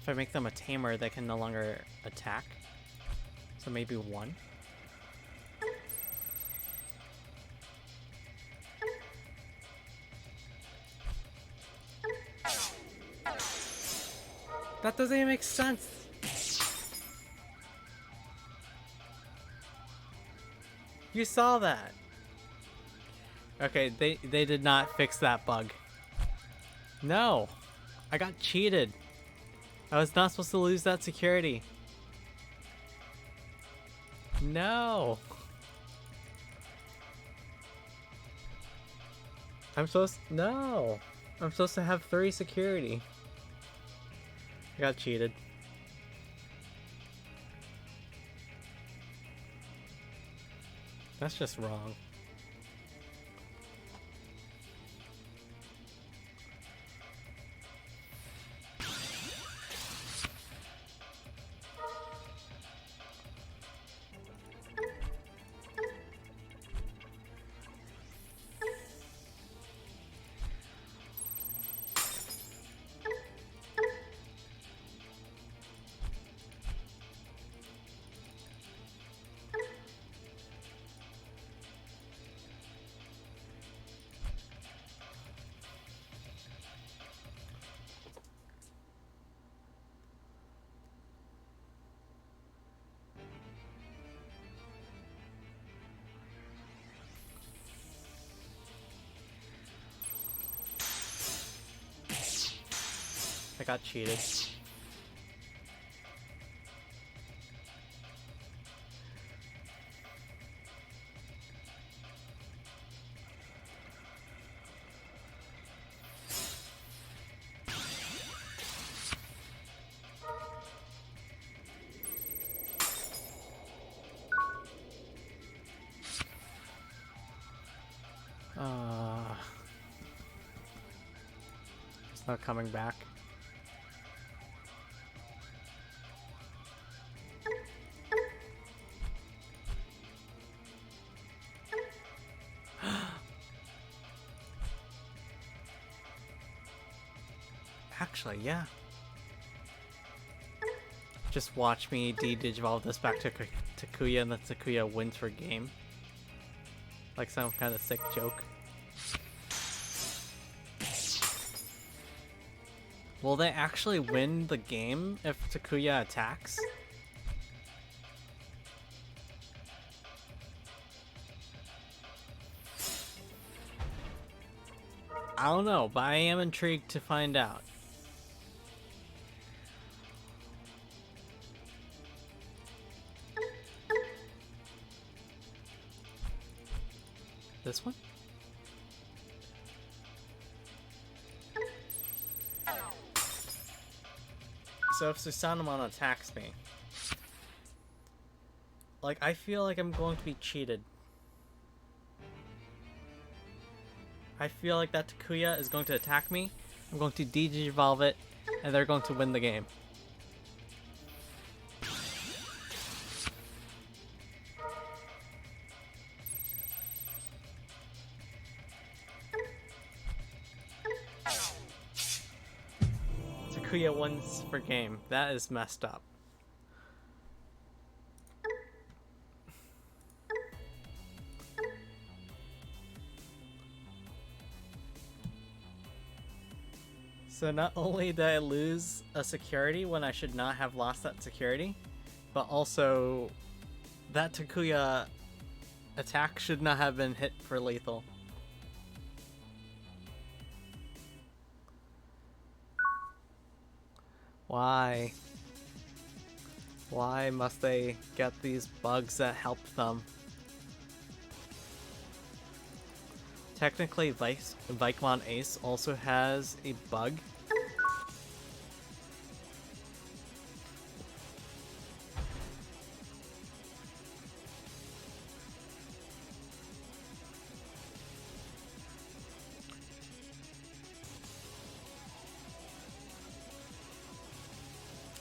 If I make them a tamer, they can no longer attack. So maybe one. That doesn't even make sense. You saw that. Okay, they did not fix that bug. No. I got cheated. I was not supposed to lose that security. No. No. I'm supposed to have 3 security. I got cheated. That's just wrong. I got cheated. It's not coming back. Actually, yeah. Just watch me de-digivolve this back to Takuya and then Takuya wins for game. Like some kind of sick joke. Will they actually win the game if Takuya attacks? I don't know, but I am intrigued to find out. This one? So if Susanamon attacks me, like, I feel like I'm going to be cheated. I feel like that Takuya is going to attack me, I'm going to de-digivolve it, and they're going to win the game. Takuya wins for game. That is messed up. So not only did I lose a security when I should not have lost that security, but also that Takuya attack should not have been hit for lethal. Why? Why must they get these bugs that help them?
Technically, Vikemon Ace also has a bug.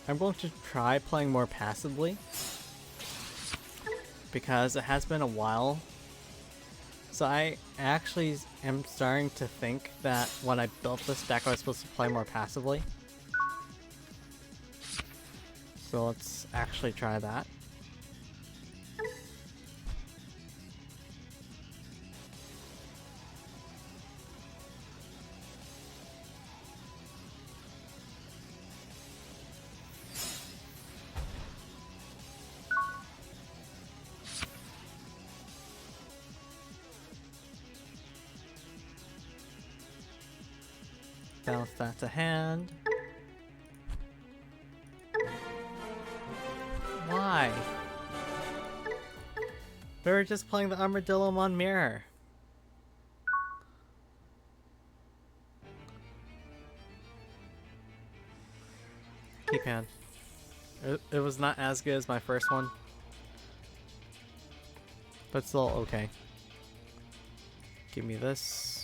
I'm going to try playing more passively because it has been a while. So I actually am starting to think that when I built this deck I was supposed to play more passively. So let's actually try that. Bounce that to hand. Why? We were just playing the Pata-Dillomon mirror. Keep hand. It was not as good as my first one, but still okay. Give me this.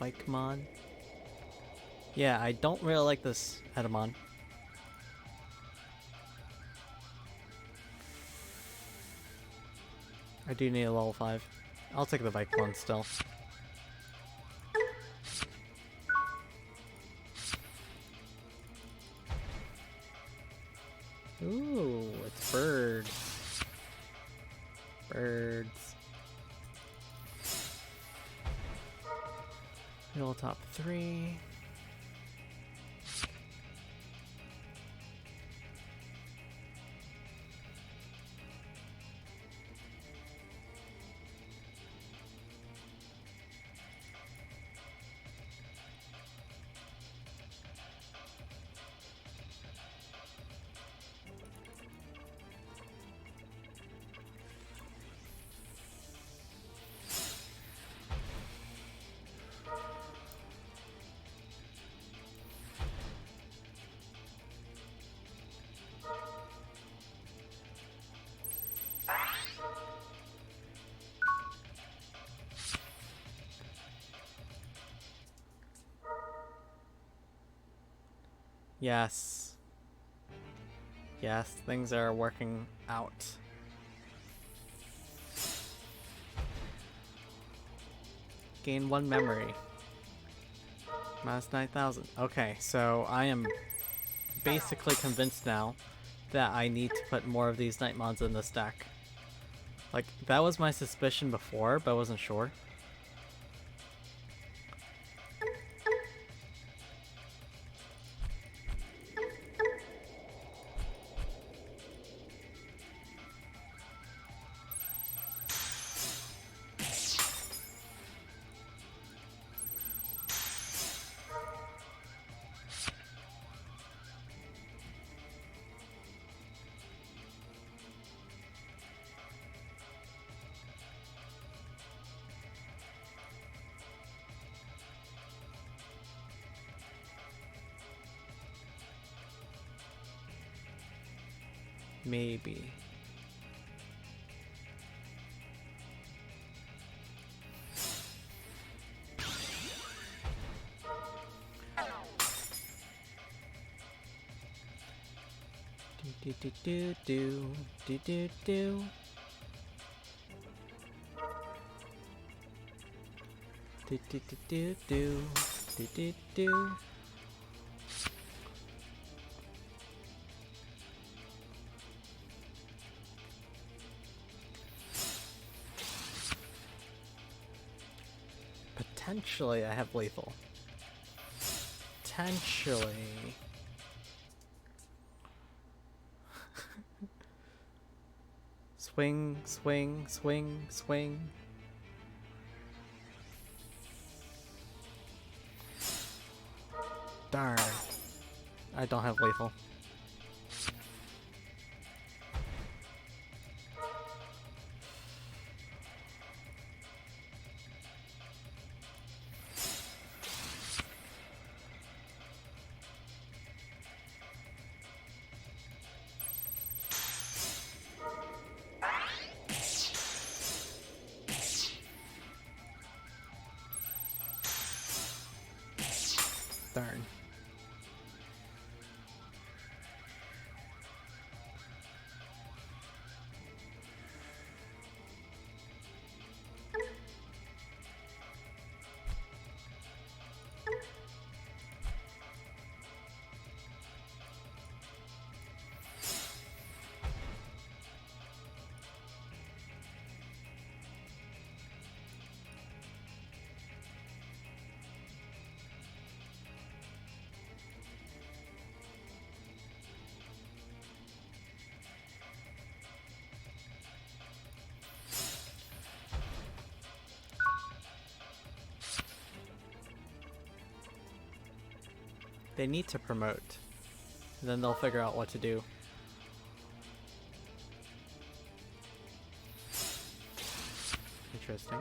Ukkomon. Yeah, I don't really like this Edamon. I do need a level 5. I'll take the Ukkomon still. Ooh, it's birds. Birds. Middle top 3. Yes. Yes, things are working out. Gain 1 memory. Minus 9,000. Okay, so I am basically convinced now that I need to put more of these Nightmons in this deck. Like, that was my suspicion before, but I wasn't sure. Maybe. Do do do do do do do. Do do do do do do do do. Potentially, I have lethal. Potentially. Swing, swing, swing, swing. Darn. I don't have lethal. Darn. They need to promote. Then they'll figure out what to do. Interesting.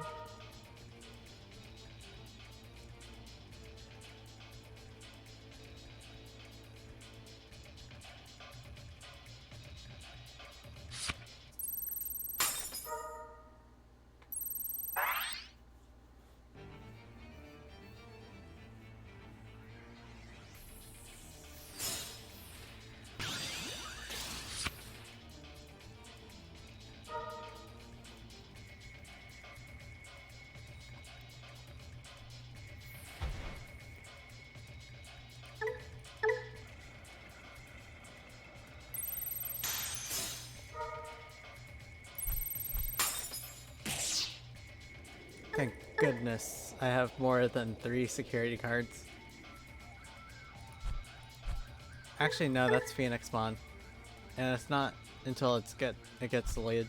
Thank goodness I have more than 3 security cards. Actually, no, that's Phoenix Mon. And it's not until it gets the lead.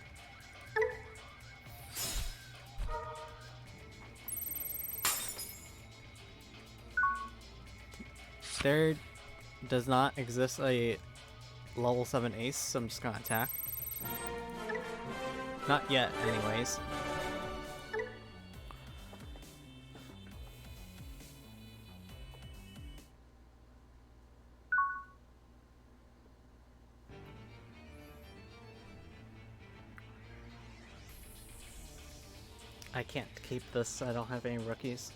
There does not exist a level 7 ace, so I'm just gonna attack. Not yet, anyways. I can't keep this, I don't have any rookies.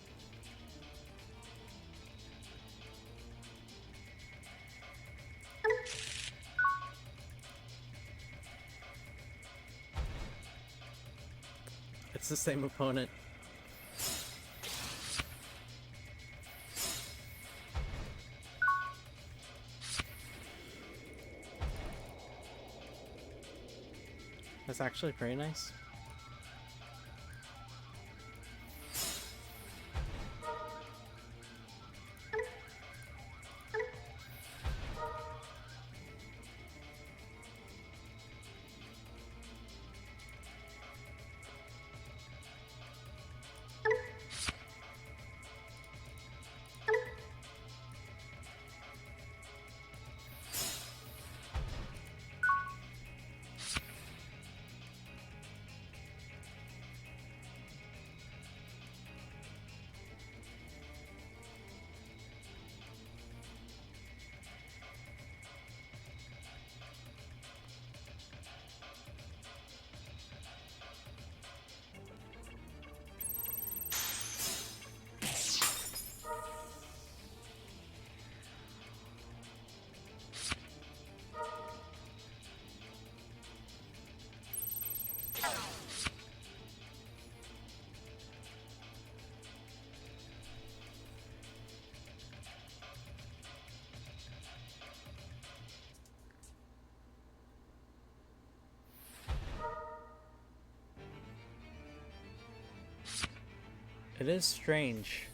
It's the same opponent. That's actually pretty nice. It is strange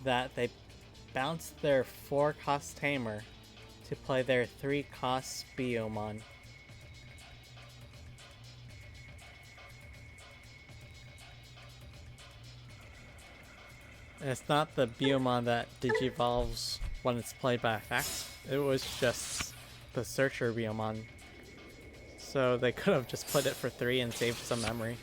that they bounced their 4-cost Tamer to play their 3-cost Biomon.
It's not the Biyomon that digivolves when it's played by effects. It was just the Searcher Biyomon. So they could have just put it for 3 and saved some memory.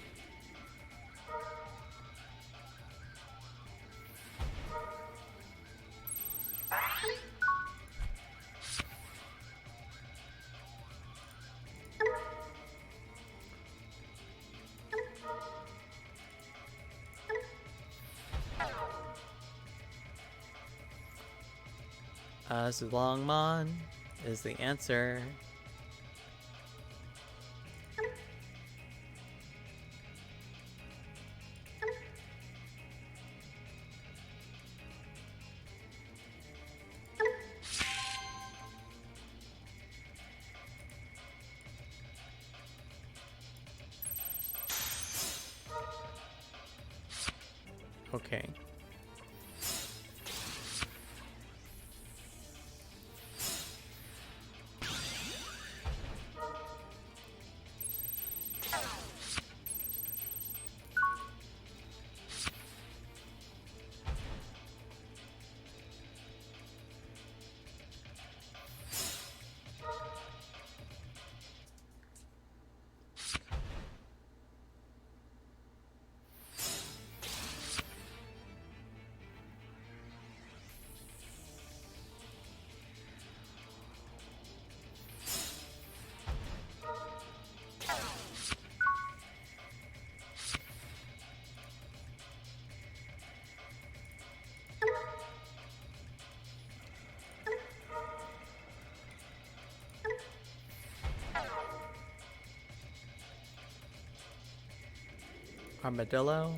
Azulongmon is the answer. Okay. Armadillo.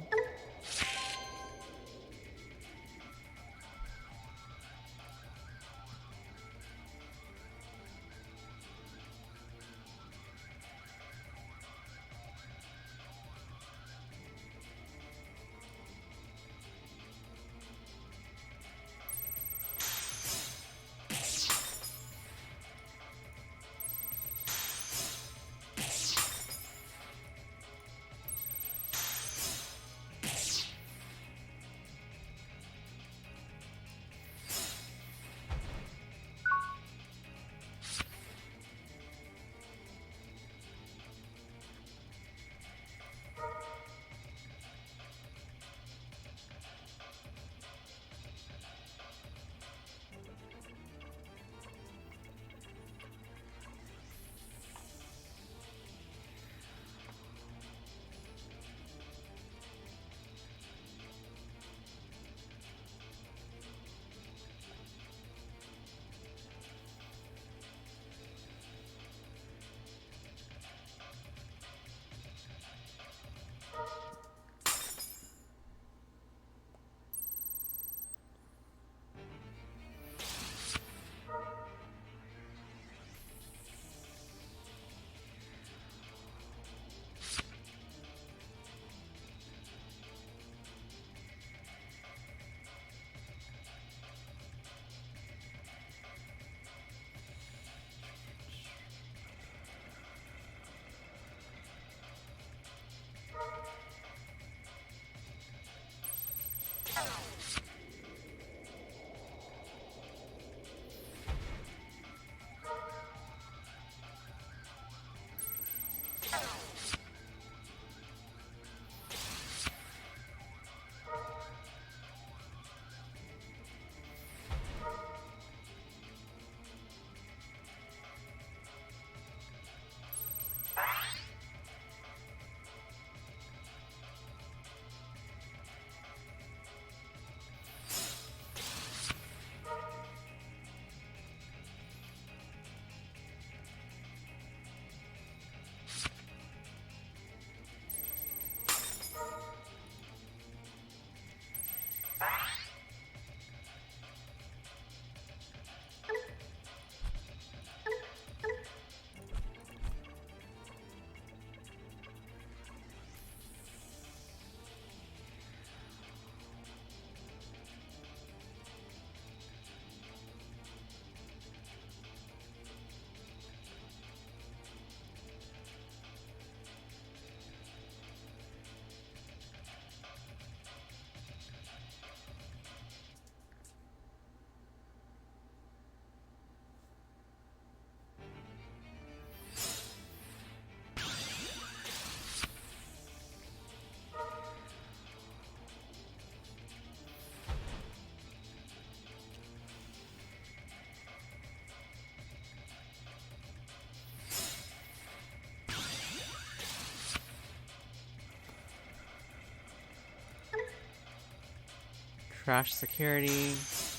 Trash security.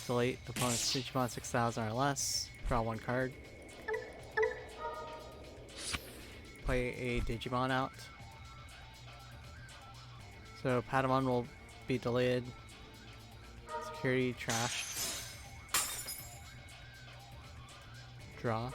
Delete opponent's Digimon 6000 or less. Draw one card. Play a Digimon out. So Pata-Dillomon will be deleted. Security trashed. Draw.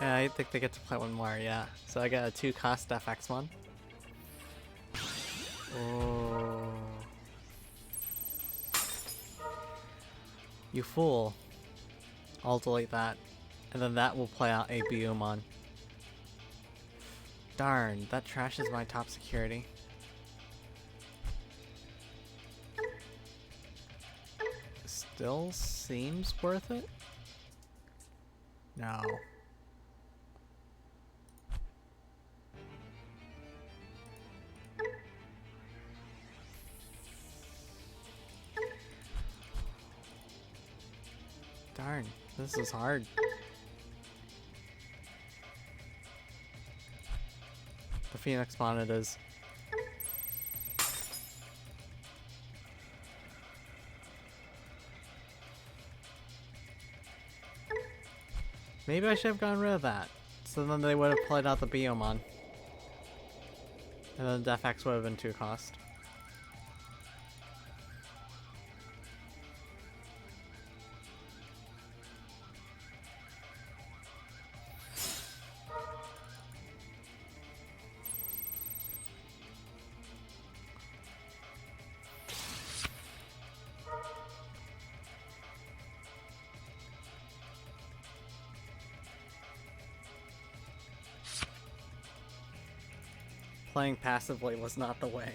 Yeah, I think they get to play one more, yeah. So I got a 2-cost FX one. Oh. You fool. I'll delete that. And then that will play out a Biyomon. Darn, that trashes my top security. Still seems worth it? No. Darn, this is hard. The Phoenix Bonnet is. Maybe I should have gotten rid of that. So then they would have played out the Biyomon. And then Def X would have been 2-cost. Playing passively was not the way.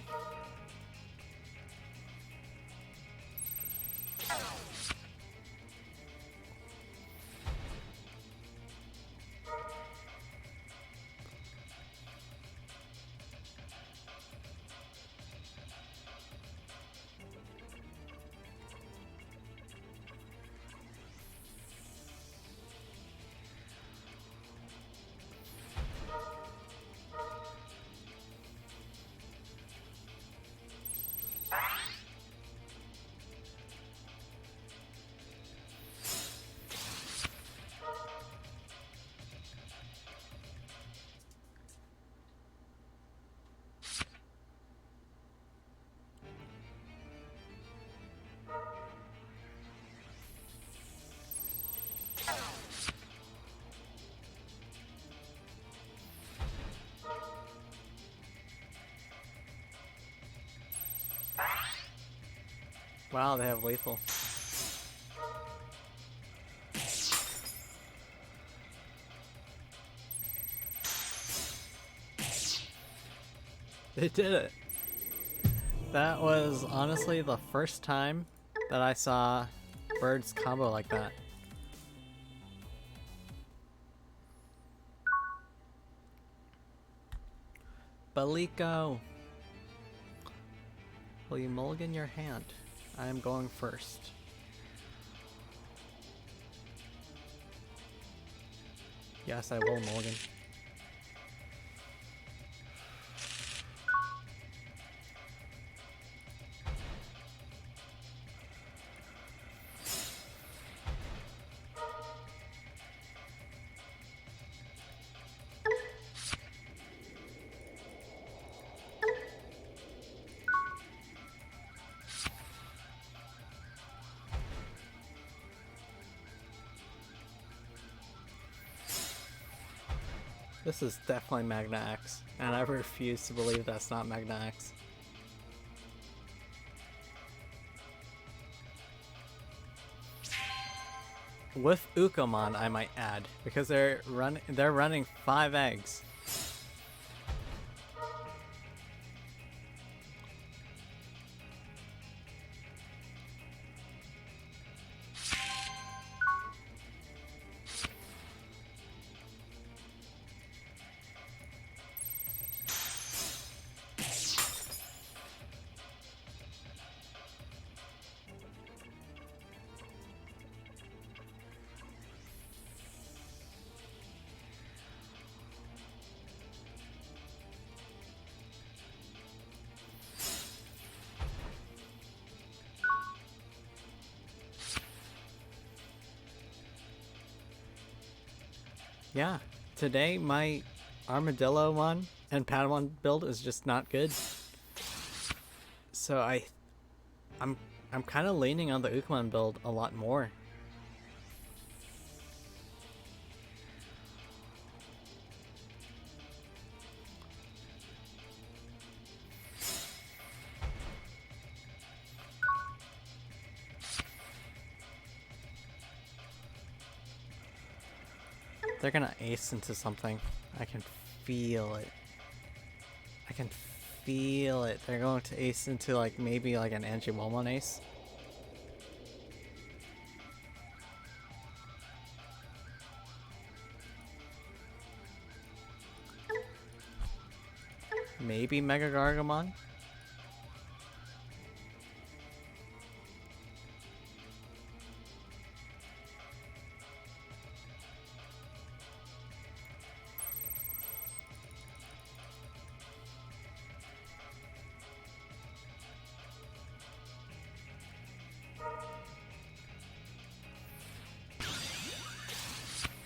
Wow, they have lethal. They did it. That was honestly the first time that I saw birds combo like that. Baliko! Will you mulligan your hand? I am going first. Yes, I will mulligan. This is definitely Magna X, and I refuse to believe that's not Magna X. With Ukkomon, I might add, because they're running 5 eggs. Yeah, today my Armadillomon and Patamon build is just not good. So I'm I'm kind of leaning on the Ukkomon build a lot more. They're gonna ace into something. I can feel it. I can feel it. They're going to ace into like maybe like an Angiwomon ace. Maybe Mega Gargamon.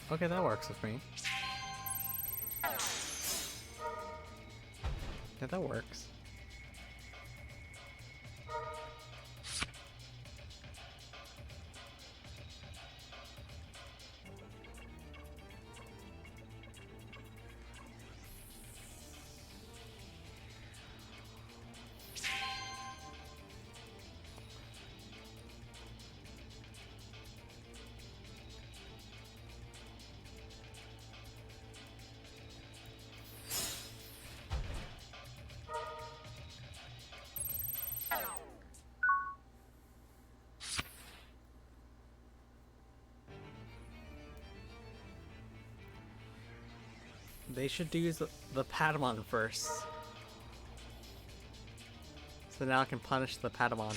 Okay, that works with me. Yeah, that works. They should use the Patamon first. So now I can punish the Patamon.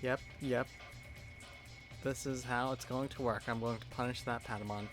Yep, yep. This is how it's going to work. I'm going to punish that Patamon.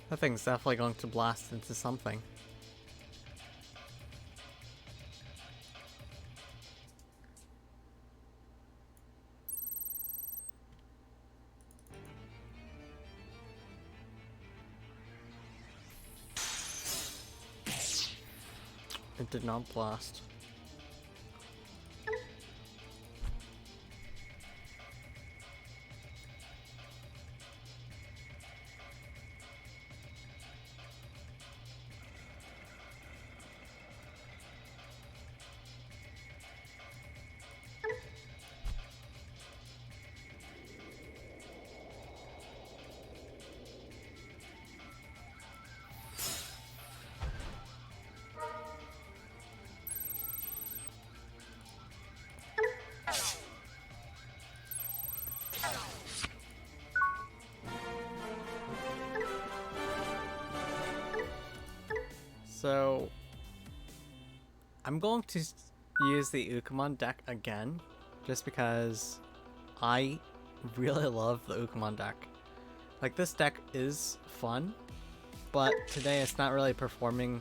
That thing's definitely going to blast into something. It did not blast. So, I'm going to use the Ukkomon deck again, just because I really love the Ukkomon deck. Like, this deck is fun, but today it's not really performing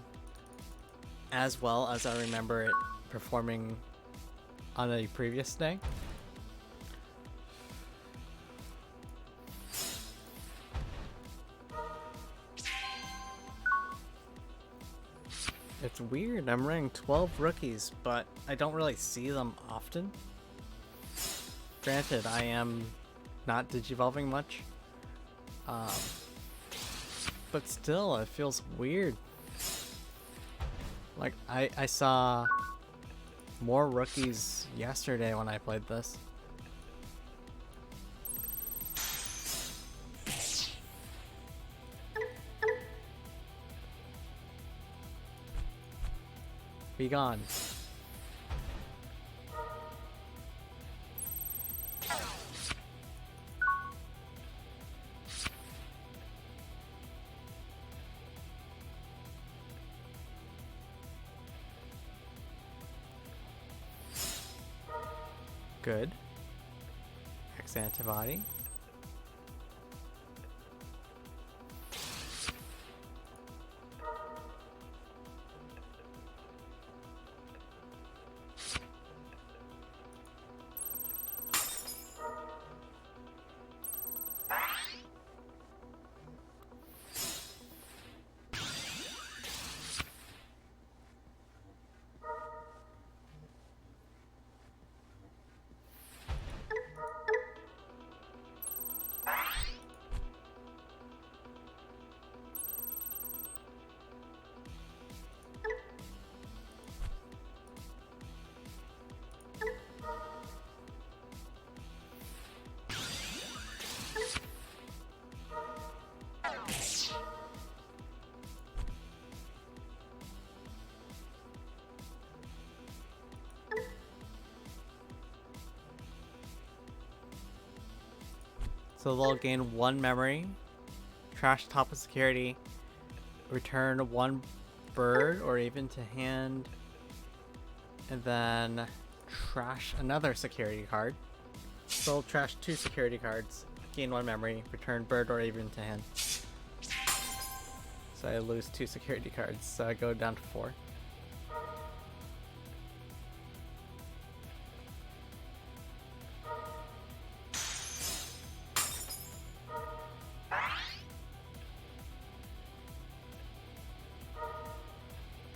as well as I remember it performing on a previous day. It's weird. I'm running 12 rookies, but I don't really see them often. Granted, I am not digivolving much. But still, it feels weird. Like, I saw more rookies yesterday when I played this. Be gone. Good. X antibody. So they'll gain 1 memory, trash top of security, return 1 bird or even to hand, and then trash another security card. So they'll trash 2 security cards, gain 1 memory, return bird or even to hand. So I lose 2 security cards, so I go down to 4.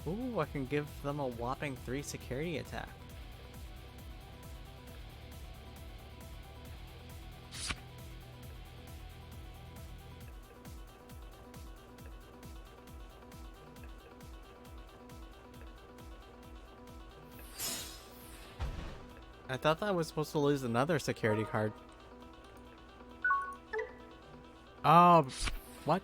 Ooh, I can give them a whopping 3 security attack. I thought that I was supposed to lose another security card. Oh, what?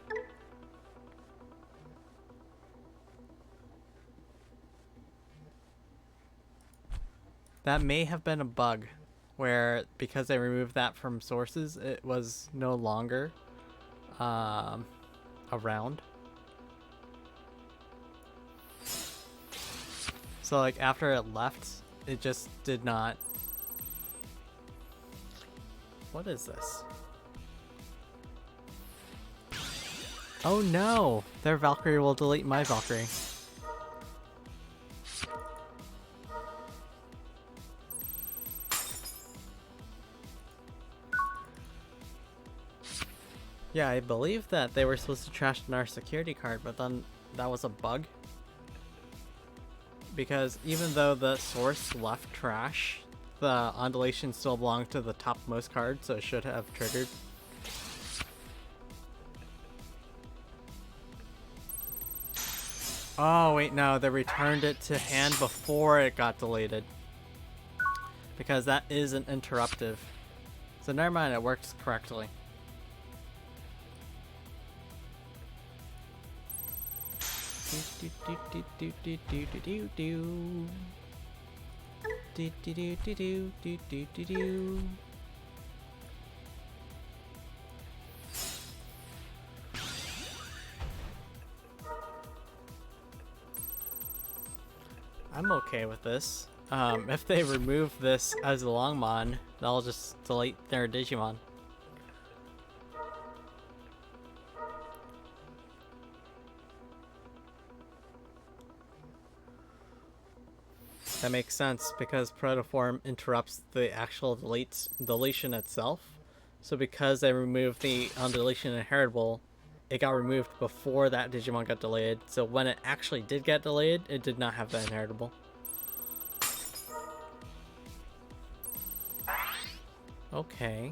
That may have been a bug, where because I removed that from sources, it was no longer around. So like after it left, it just did not. What is this? Oh no! Their Valkyrie will delete my Valkyrie. Yeah, I believe that they were supposed to trash our security card, but then that was a bug. Because even though the source left trash, the undulation still belonged to the topmost card, so it should have triggered. Oh wait, no, they returned it to hand before it got deleted. Because that is an interruptive. So never mind, it works correctly. I'm okay with this. If they remove this as a Longmon, they'll just delete their Digimon. That makes sense because Protoform interrupts the actual deletion itself. So because they remove the undeletion inheritable,
it got removed before that Digimon got delayed. So when it actually did get delayed, it did not have the inheritable. Okay.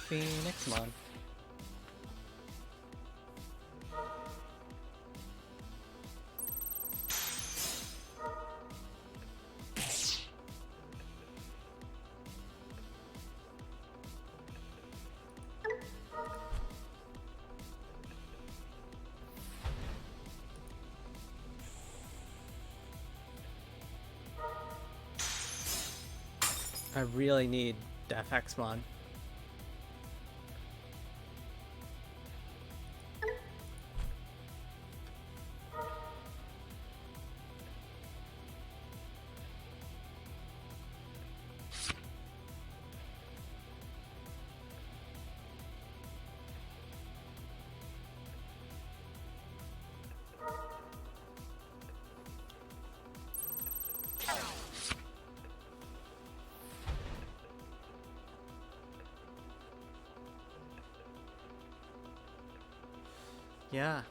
Phoenixmon. I really need Defexmon. Yeah,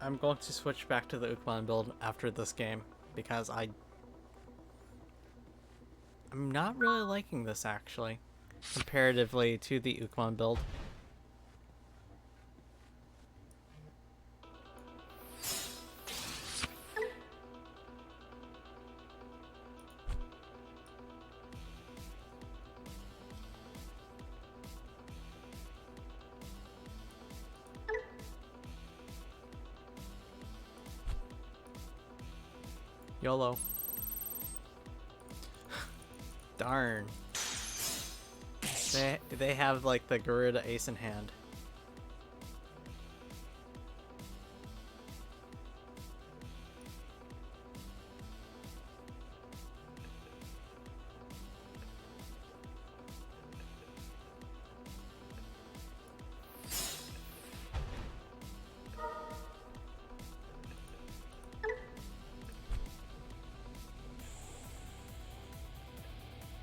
I'm going to switch back to the Ukkomon build after this game because I'm not really liking this actually, comparatively to the Ukkomon build. YOLO. Darn. They have like the Garuda Ace in hand.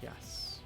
Yes.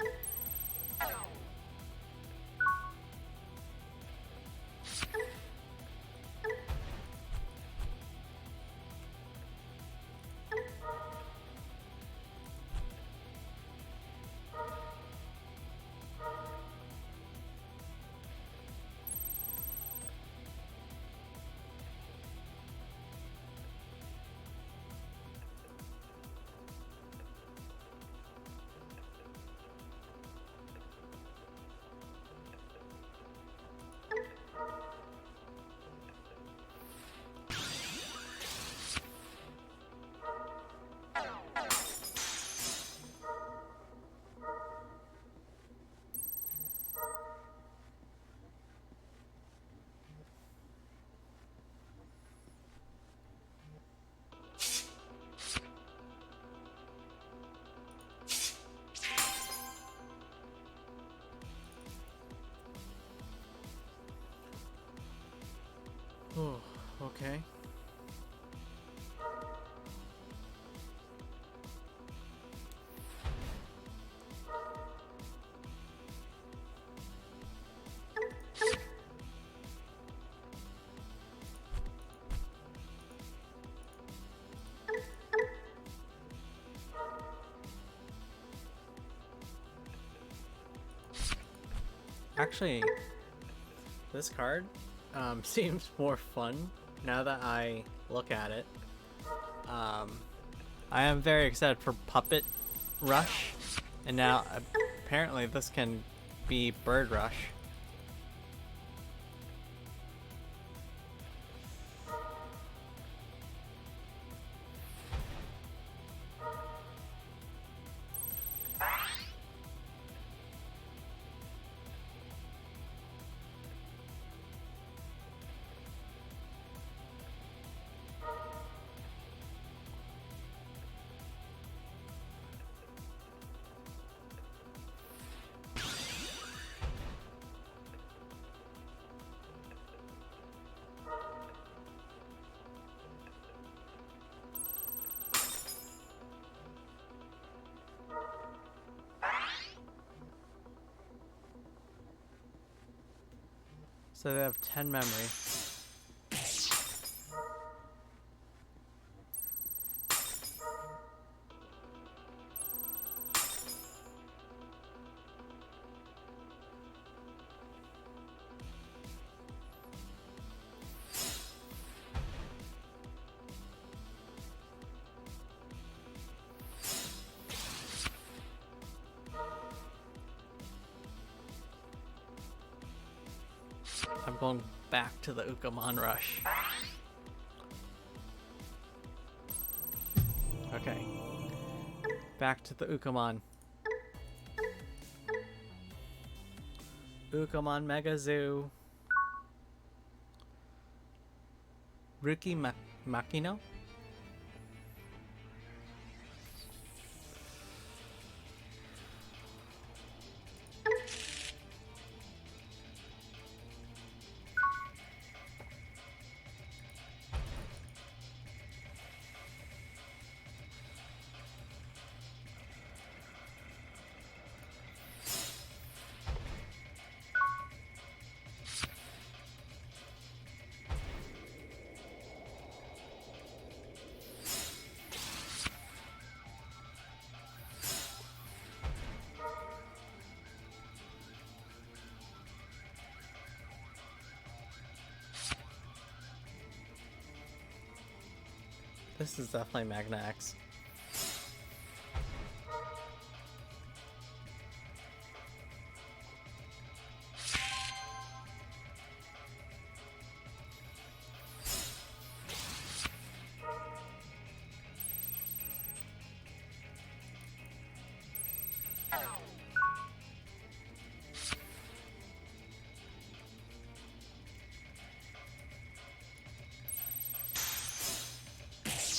Oh, okay. Actually, this card seems more fun now that I look at it. I am very excited for Puppet Rush, and now apparently this can be Bird Rush.
So they have 10 memory. I'm going back to the Ukkomon rush. Okay. Back to the Ukkomon. Ukkomon MegaZoo. Rookie Makino? This is definitely Magna X.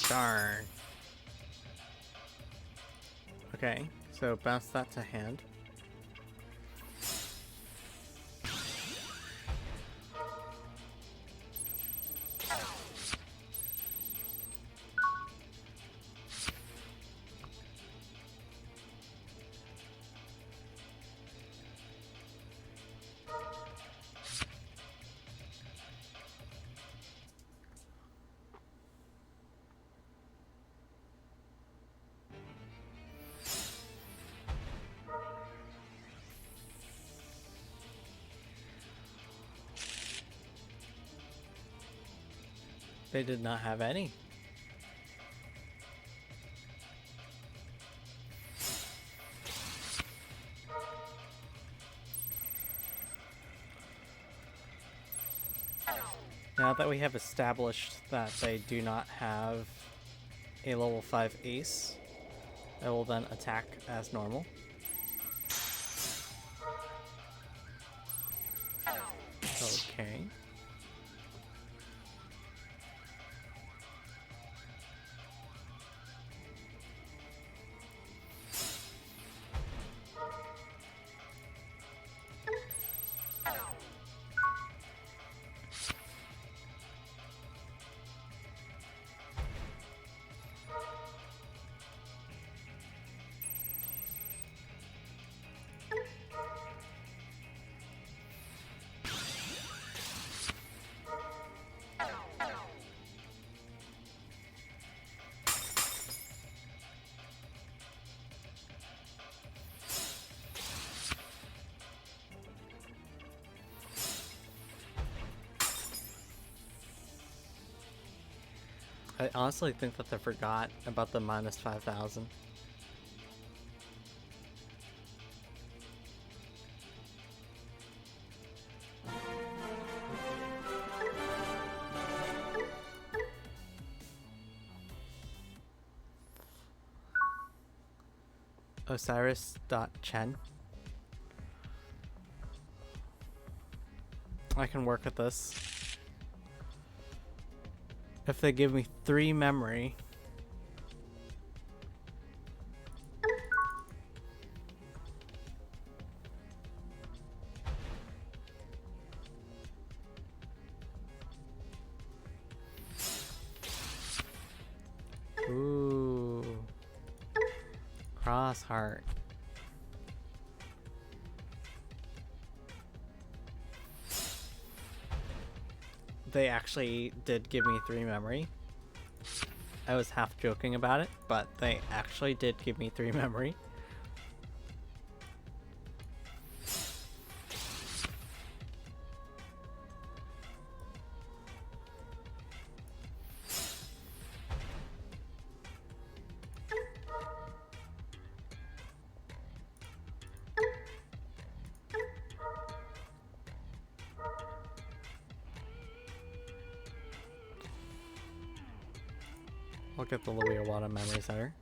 Darn. Okay, so bounce that to hand. They did not have any. Now that we have established that they do not have a level 5 ace, I will then attack as normal. Okay. I honestly think that they forgot about the minus 5,000. Osiris.Chen. I can work with this. If they give me 3 memory. Ooh. Cross heart. they actually did give me 3 memory. I was half joking about it, but they actually did give me 3 memory. I'll get the Luiawada memory center.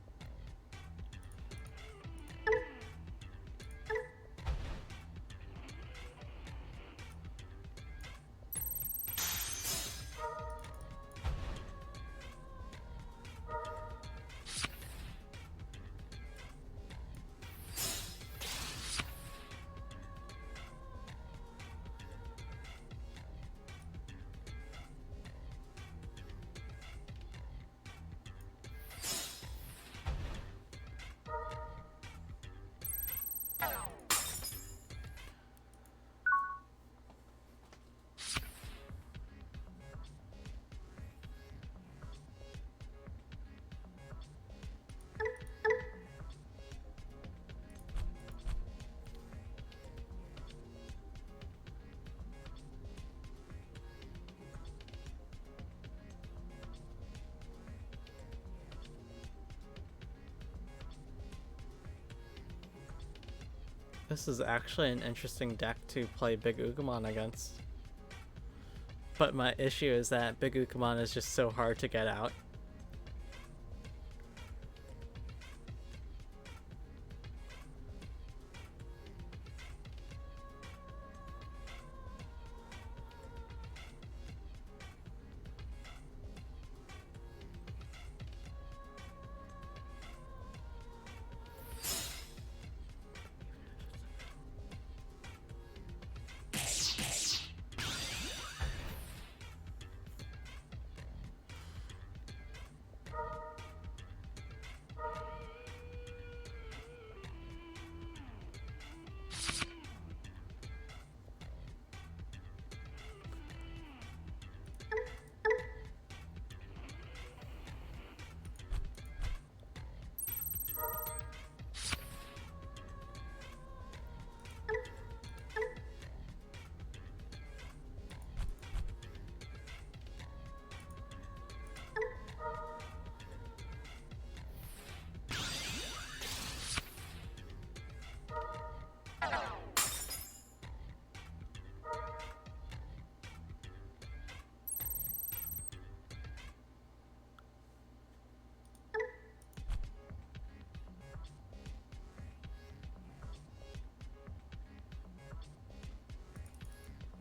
This is actually an interesting deck to play Big Ukkomon against. But my issue is that Big Ukkomon is just so hard to get out.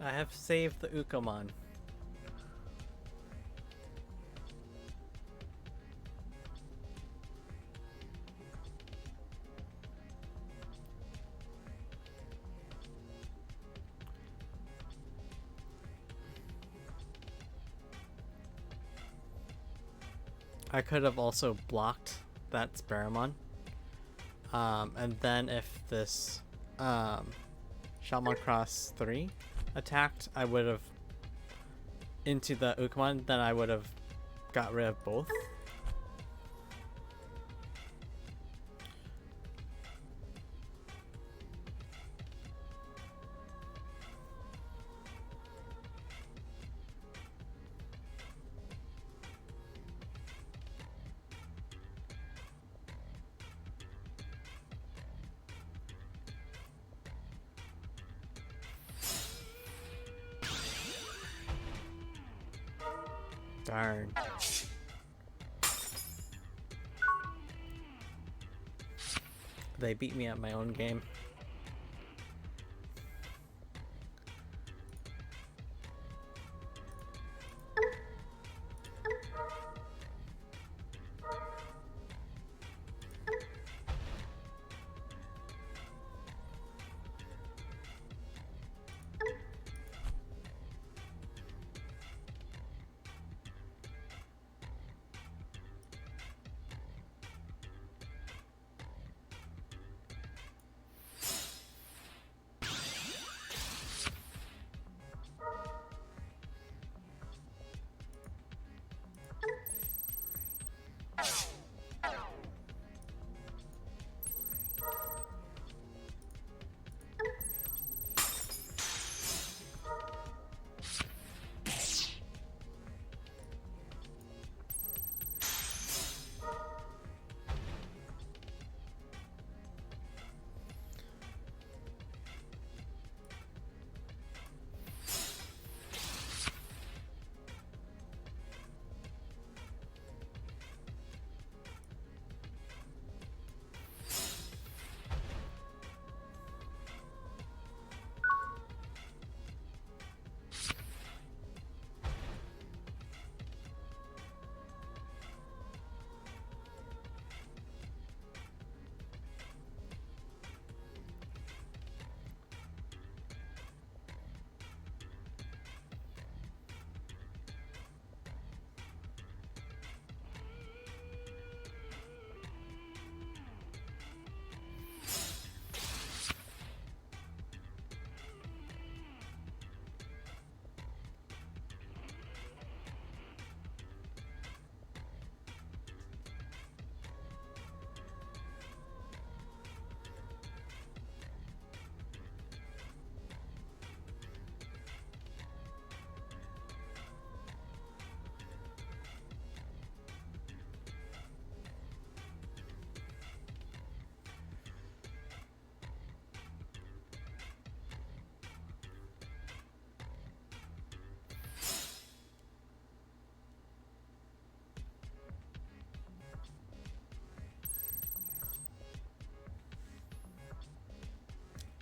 I have saved the Ukkomon. I could have also blocked that Sparamon. And then if this Shaman Cross 3 attacked, I would have into the Ukkomon, then I would have got rid of both. Darn. They beat me at my own game.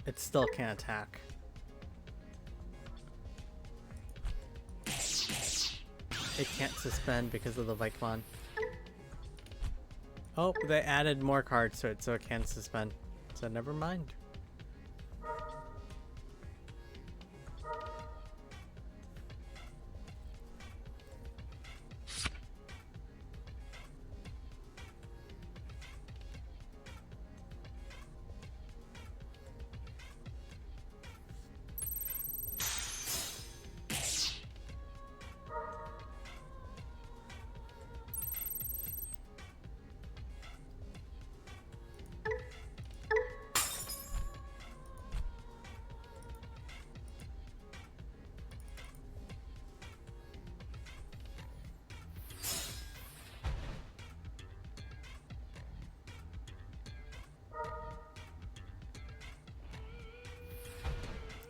it still can't attack. It can't suspend because of the Vikemon. Oh, they added more cards to it so it can suspend. So never mind.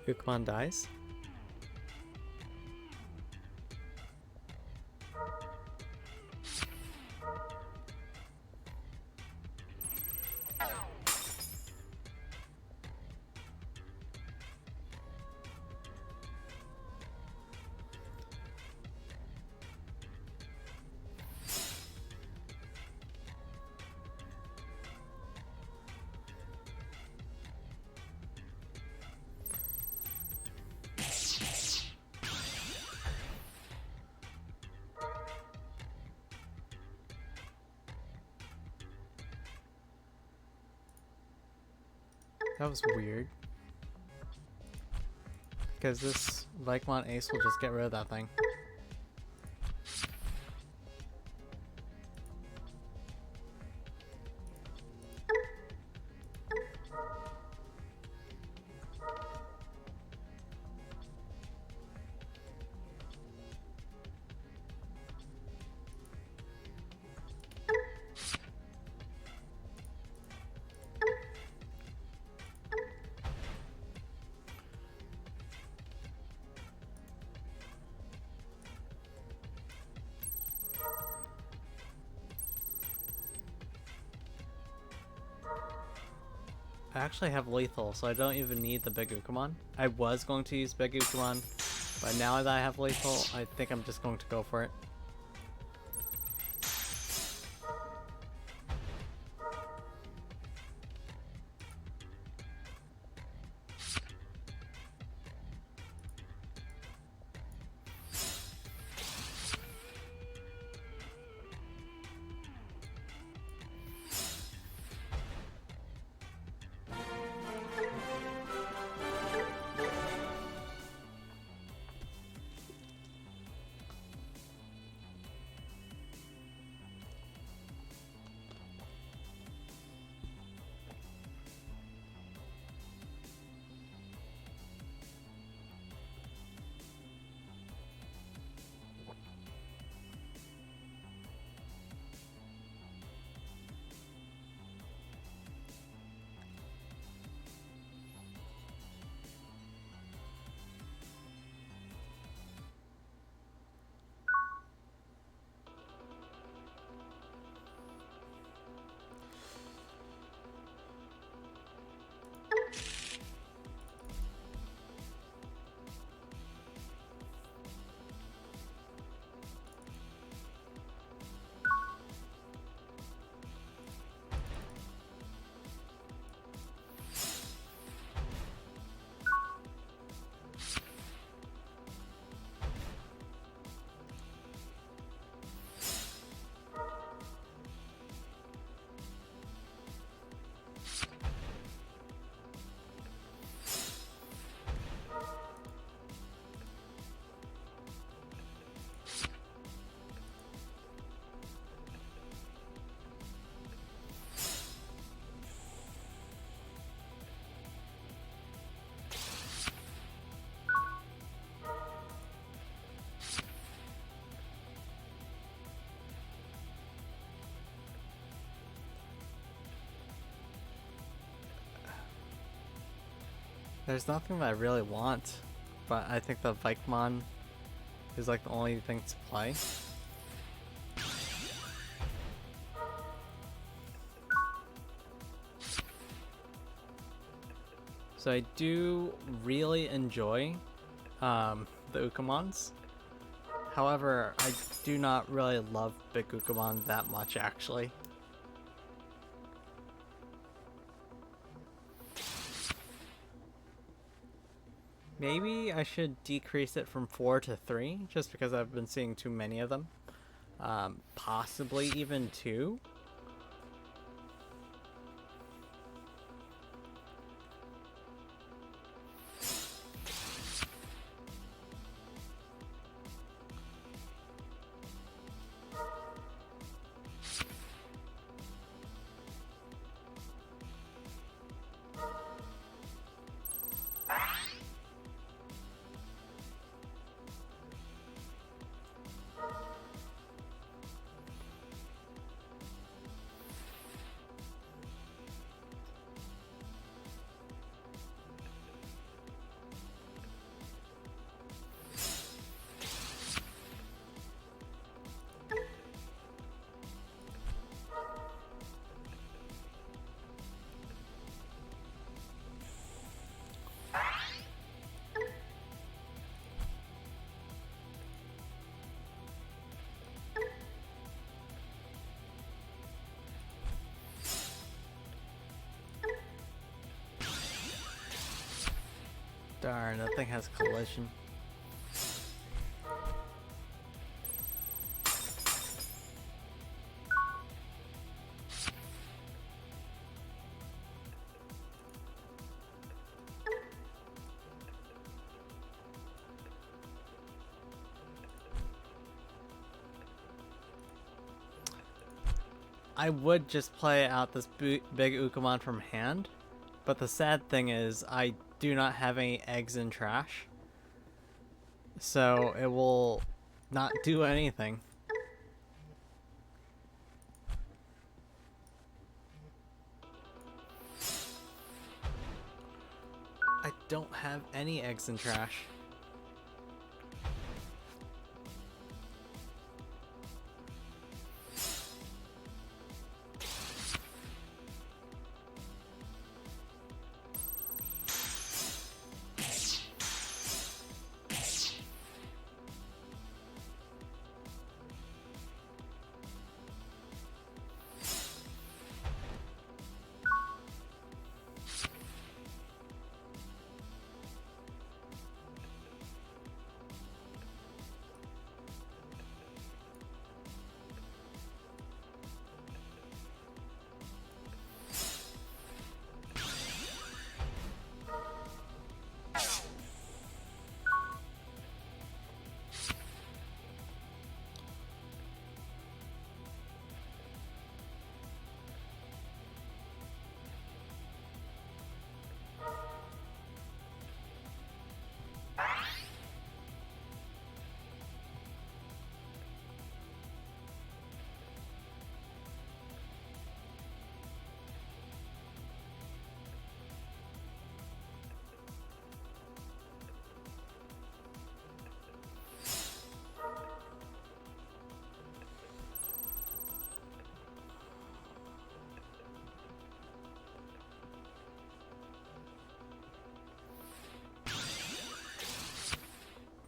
Ukkomon dies. That was weird. Because this Vikemon Ace will just get rid of that thing. I actually have lethal, so I don't even need the big Ukkomon. I was going to use big Ukkomon, but now that I have lethal, I think I'm just going to go for it. There's nothing that I really want, but I think the Vikemon is like the only thing to play. So I do really enjoy the Ukkomons. However, I do not really love Big Ukkomon that much, actually. Maybe I should decrease it from 4 to 3, just because I've been seeing too many of them. Possibly even 2. Darn, that thing has collision. I would just play out this big Ukkomon from hand, but the sad thing is I do not have any eggs in trash, so it will not do anything. I don't have any eggs in trash.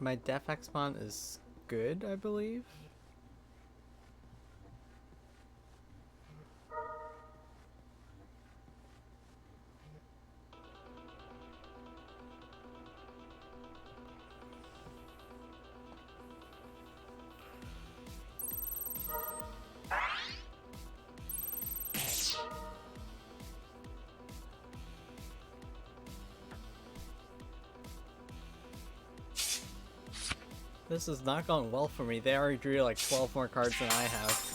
My Def Expon is good, I believe. This is not going well for me. They already drew like 12 more cards than I have.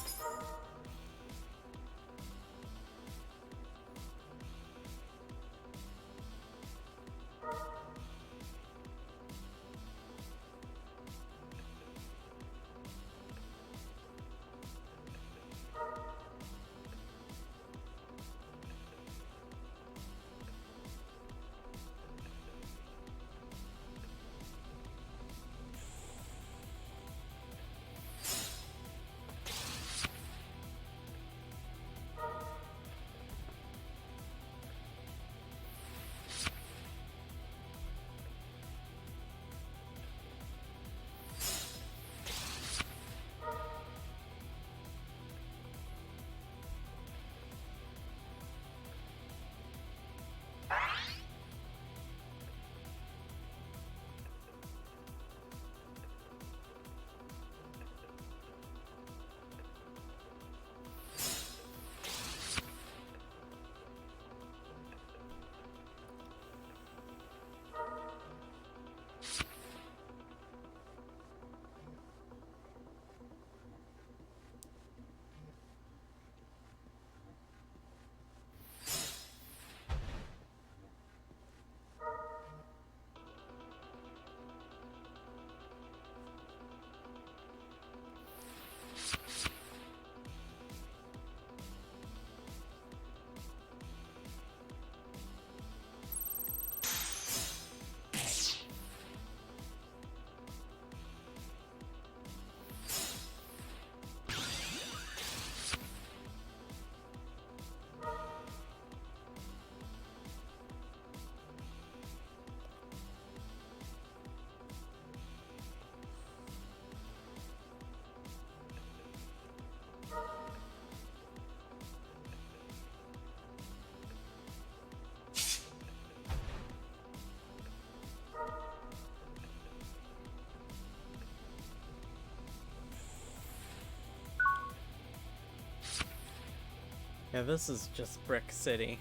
Yeah, this is just Brick City.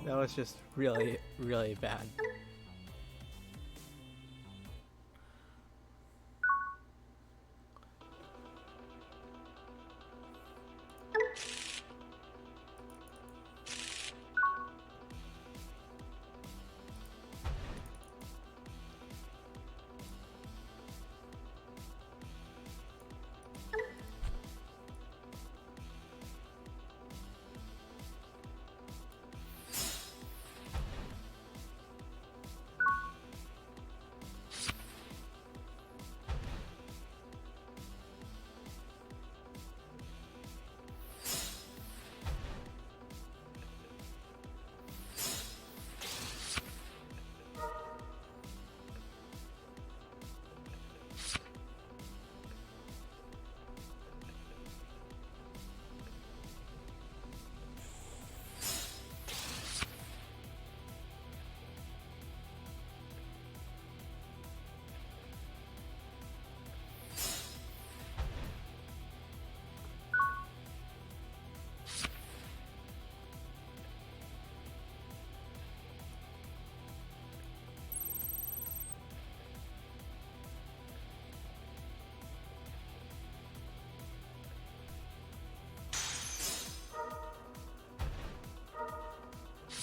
That was just really, really bad.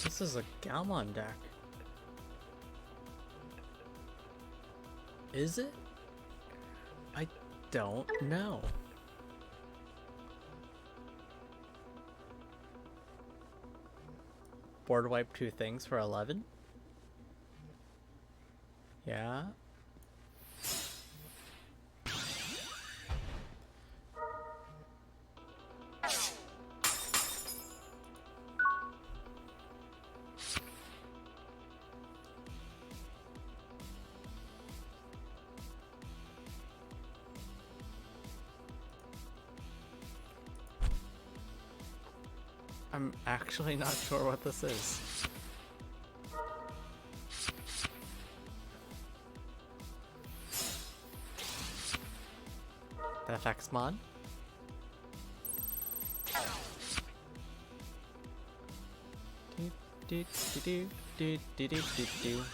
This is a Galmon deck. Is it? I don't know. Board wipe 2 things for 11? Yeah. I'm actually not sure what this is. That affects Mon? Do do do do do do do do do.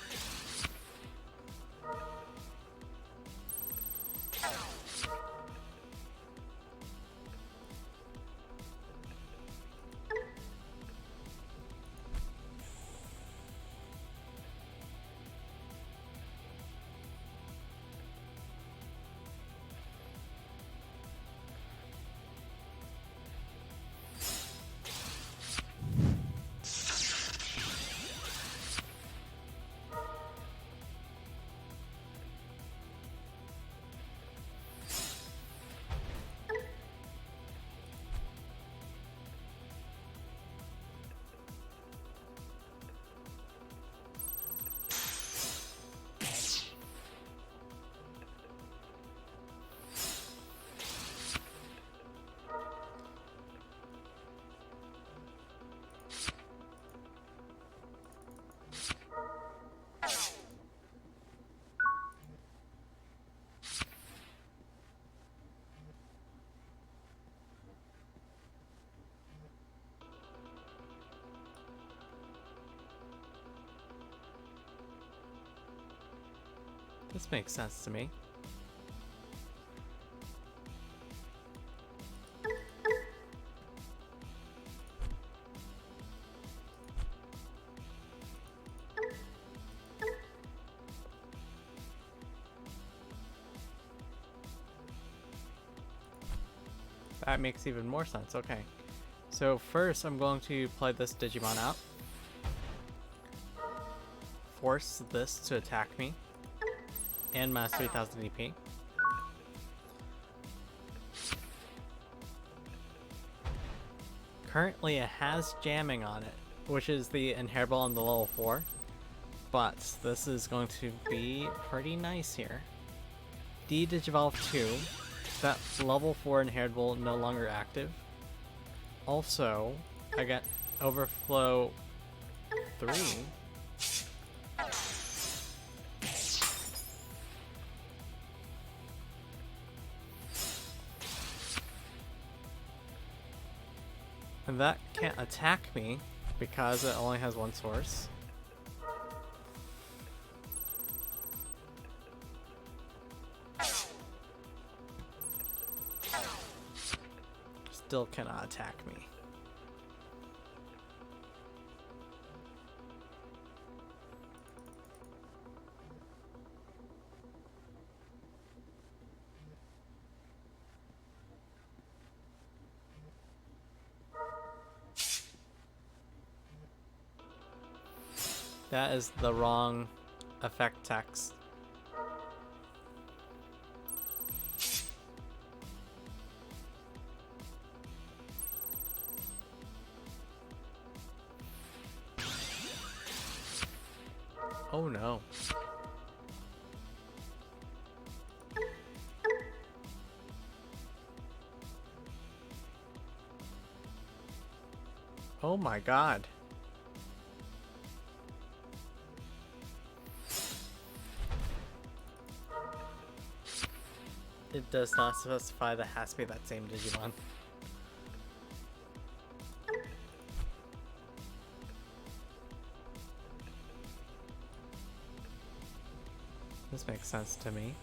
This makes sense to me. That makes even more sense. Okay. So first I'm going to play this Digimon out. Force this to attack me. And mass 3000 EP. Currently it has jamming on it, which is the inheritable on the level 4. But this is going to be pretty nice here. D-Digivolve 2. That level 4 inheritable no longer active. Also, I got Overflow 3.
And that can't attack me because it only has one source. Still cannot attack me. That is the wrong effect text. Oh no. Oh my god. It does not specify that has to be that same Digimon. This makes sense to me.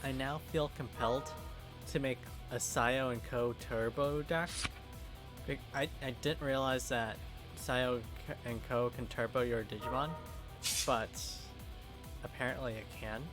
I now feel compelled to make a Sayo and Co turbo deck. I didn't realize that Sayo and Co can turbo your Digimon, but apparently it can.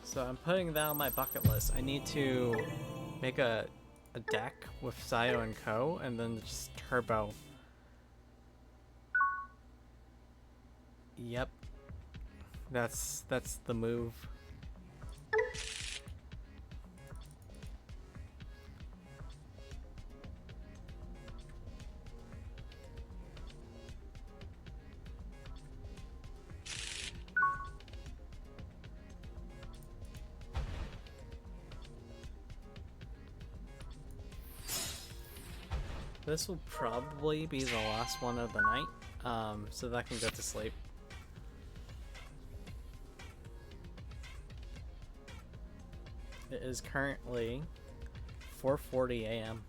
So I'm putting that on my bucket list. I need to make a deck with Sayo and Co. and then just turbo. Yep. That's the move. This will probably be the last one of the night, so that I can go to sleep. It is currently 4:40 a.m.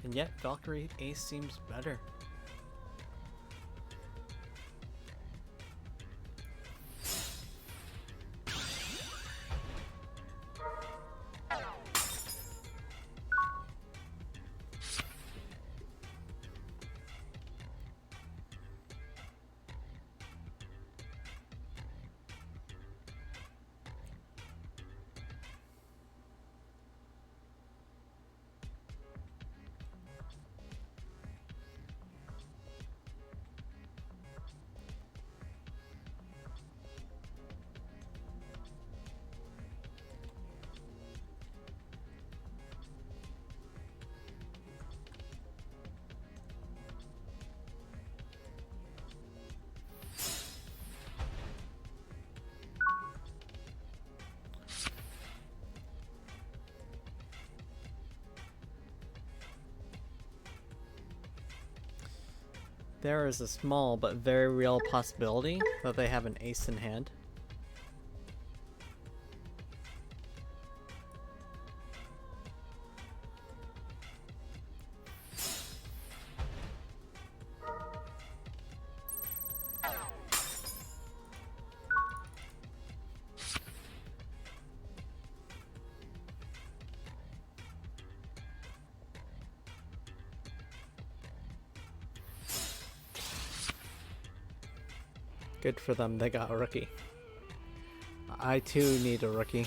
And yet, Valkyrie Ace seems better. There is a small but very real possibility that they have an ace in hand. Good for them, they got a rookie. I too need a rookie.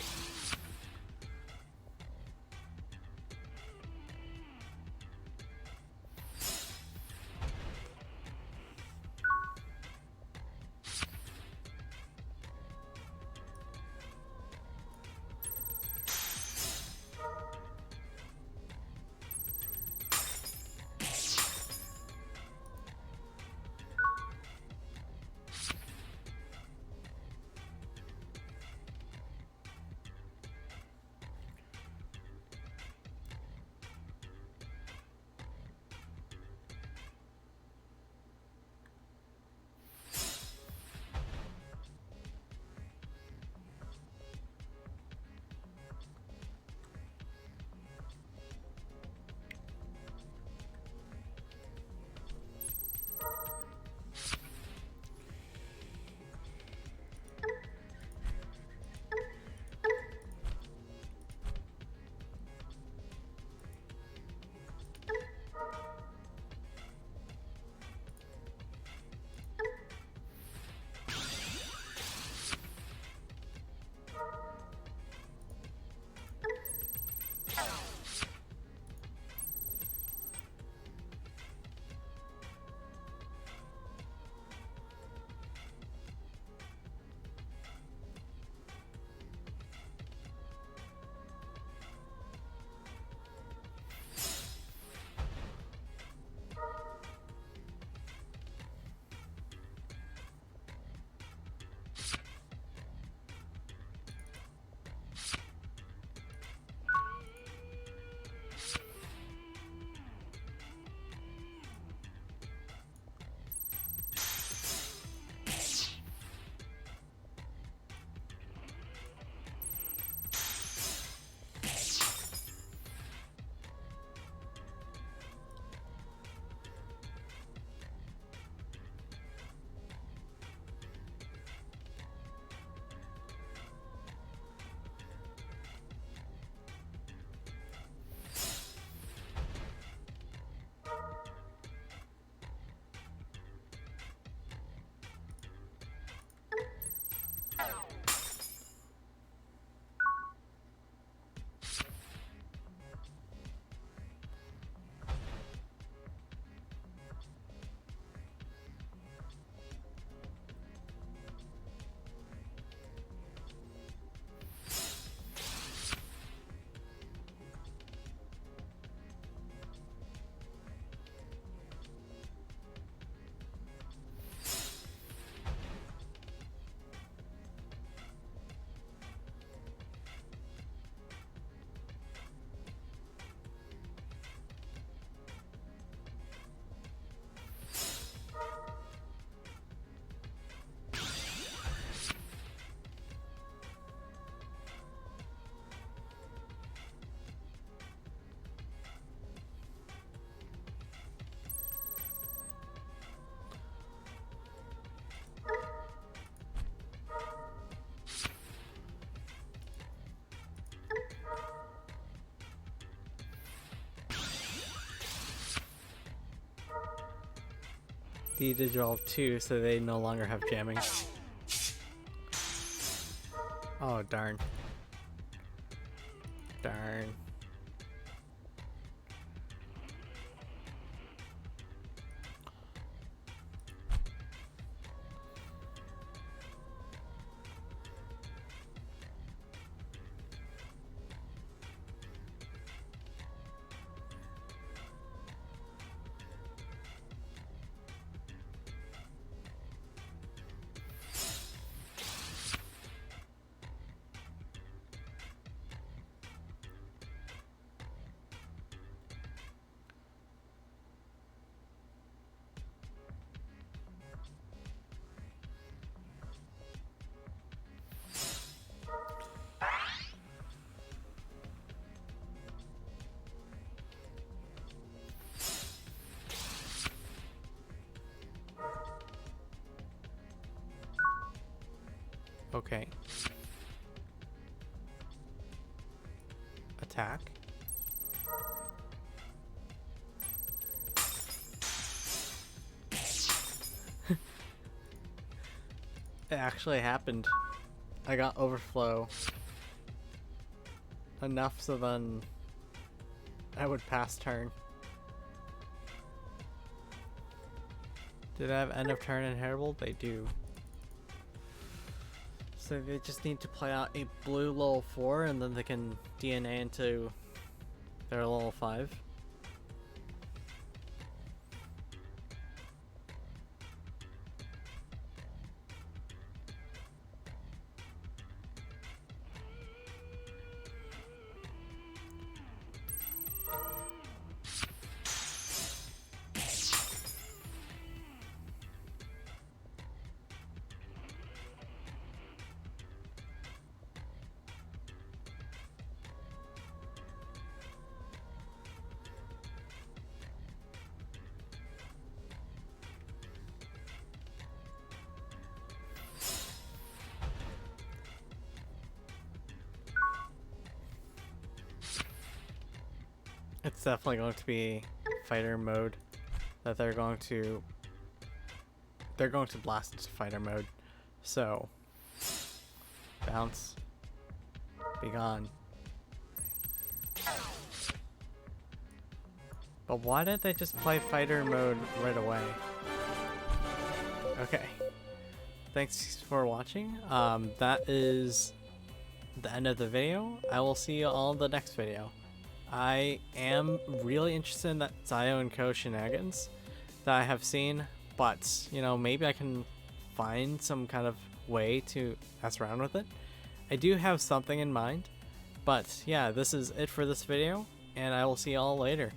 de-digivolve 2 so they no longer have jamming. Oh, darn. Darn. Okay. Attack. It actually happened. I got overflow. Enough so then I would pass turn. Did I have end of turn inheritable? They do. So they just need to play out a blue level 4 and then they can DNA into their level 5. It's definitely going to be fighter mode that they're going to blast into fighter mode. So bounce, be gone. But why didn't they just play fighter mode right away? Okay. Thanks for watching. That is the end of the video. I will see you all in the next video. I am really interested in that Zio and Co shenanigans that I have seen, but you know, maybe I can find some kind of way to mess around with it. I do have something in mind, but yeah, this is it for this video, and I will see you all later.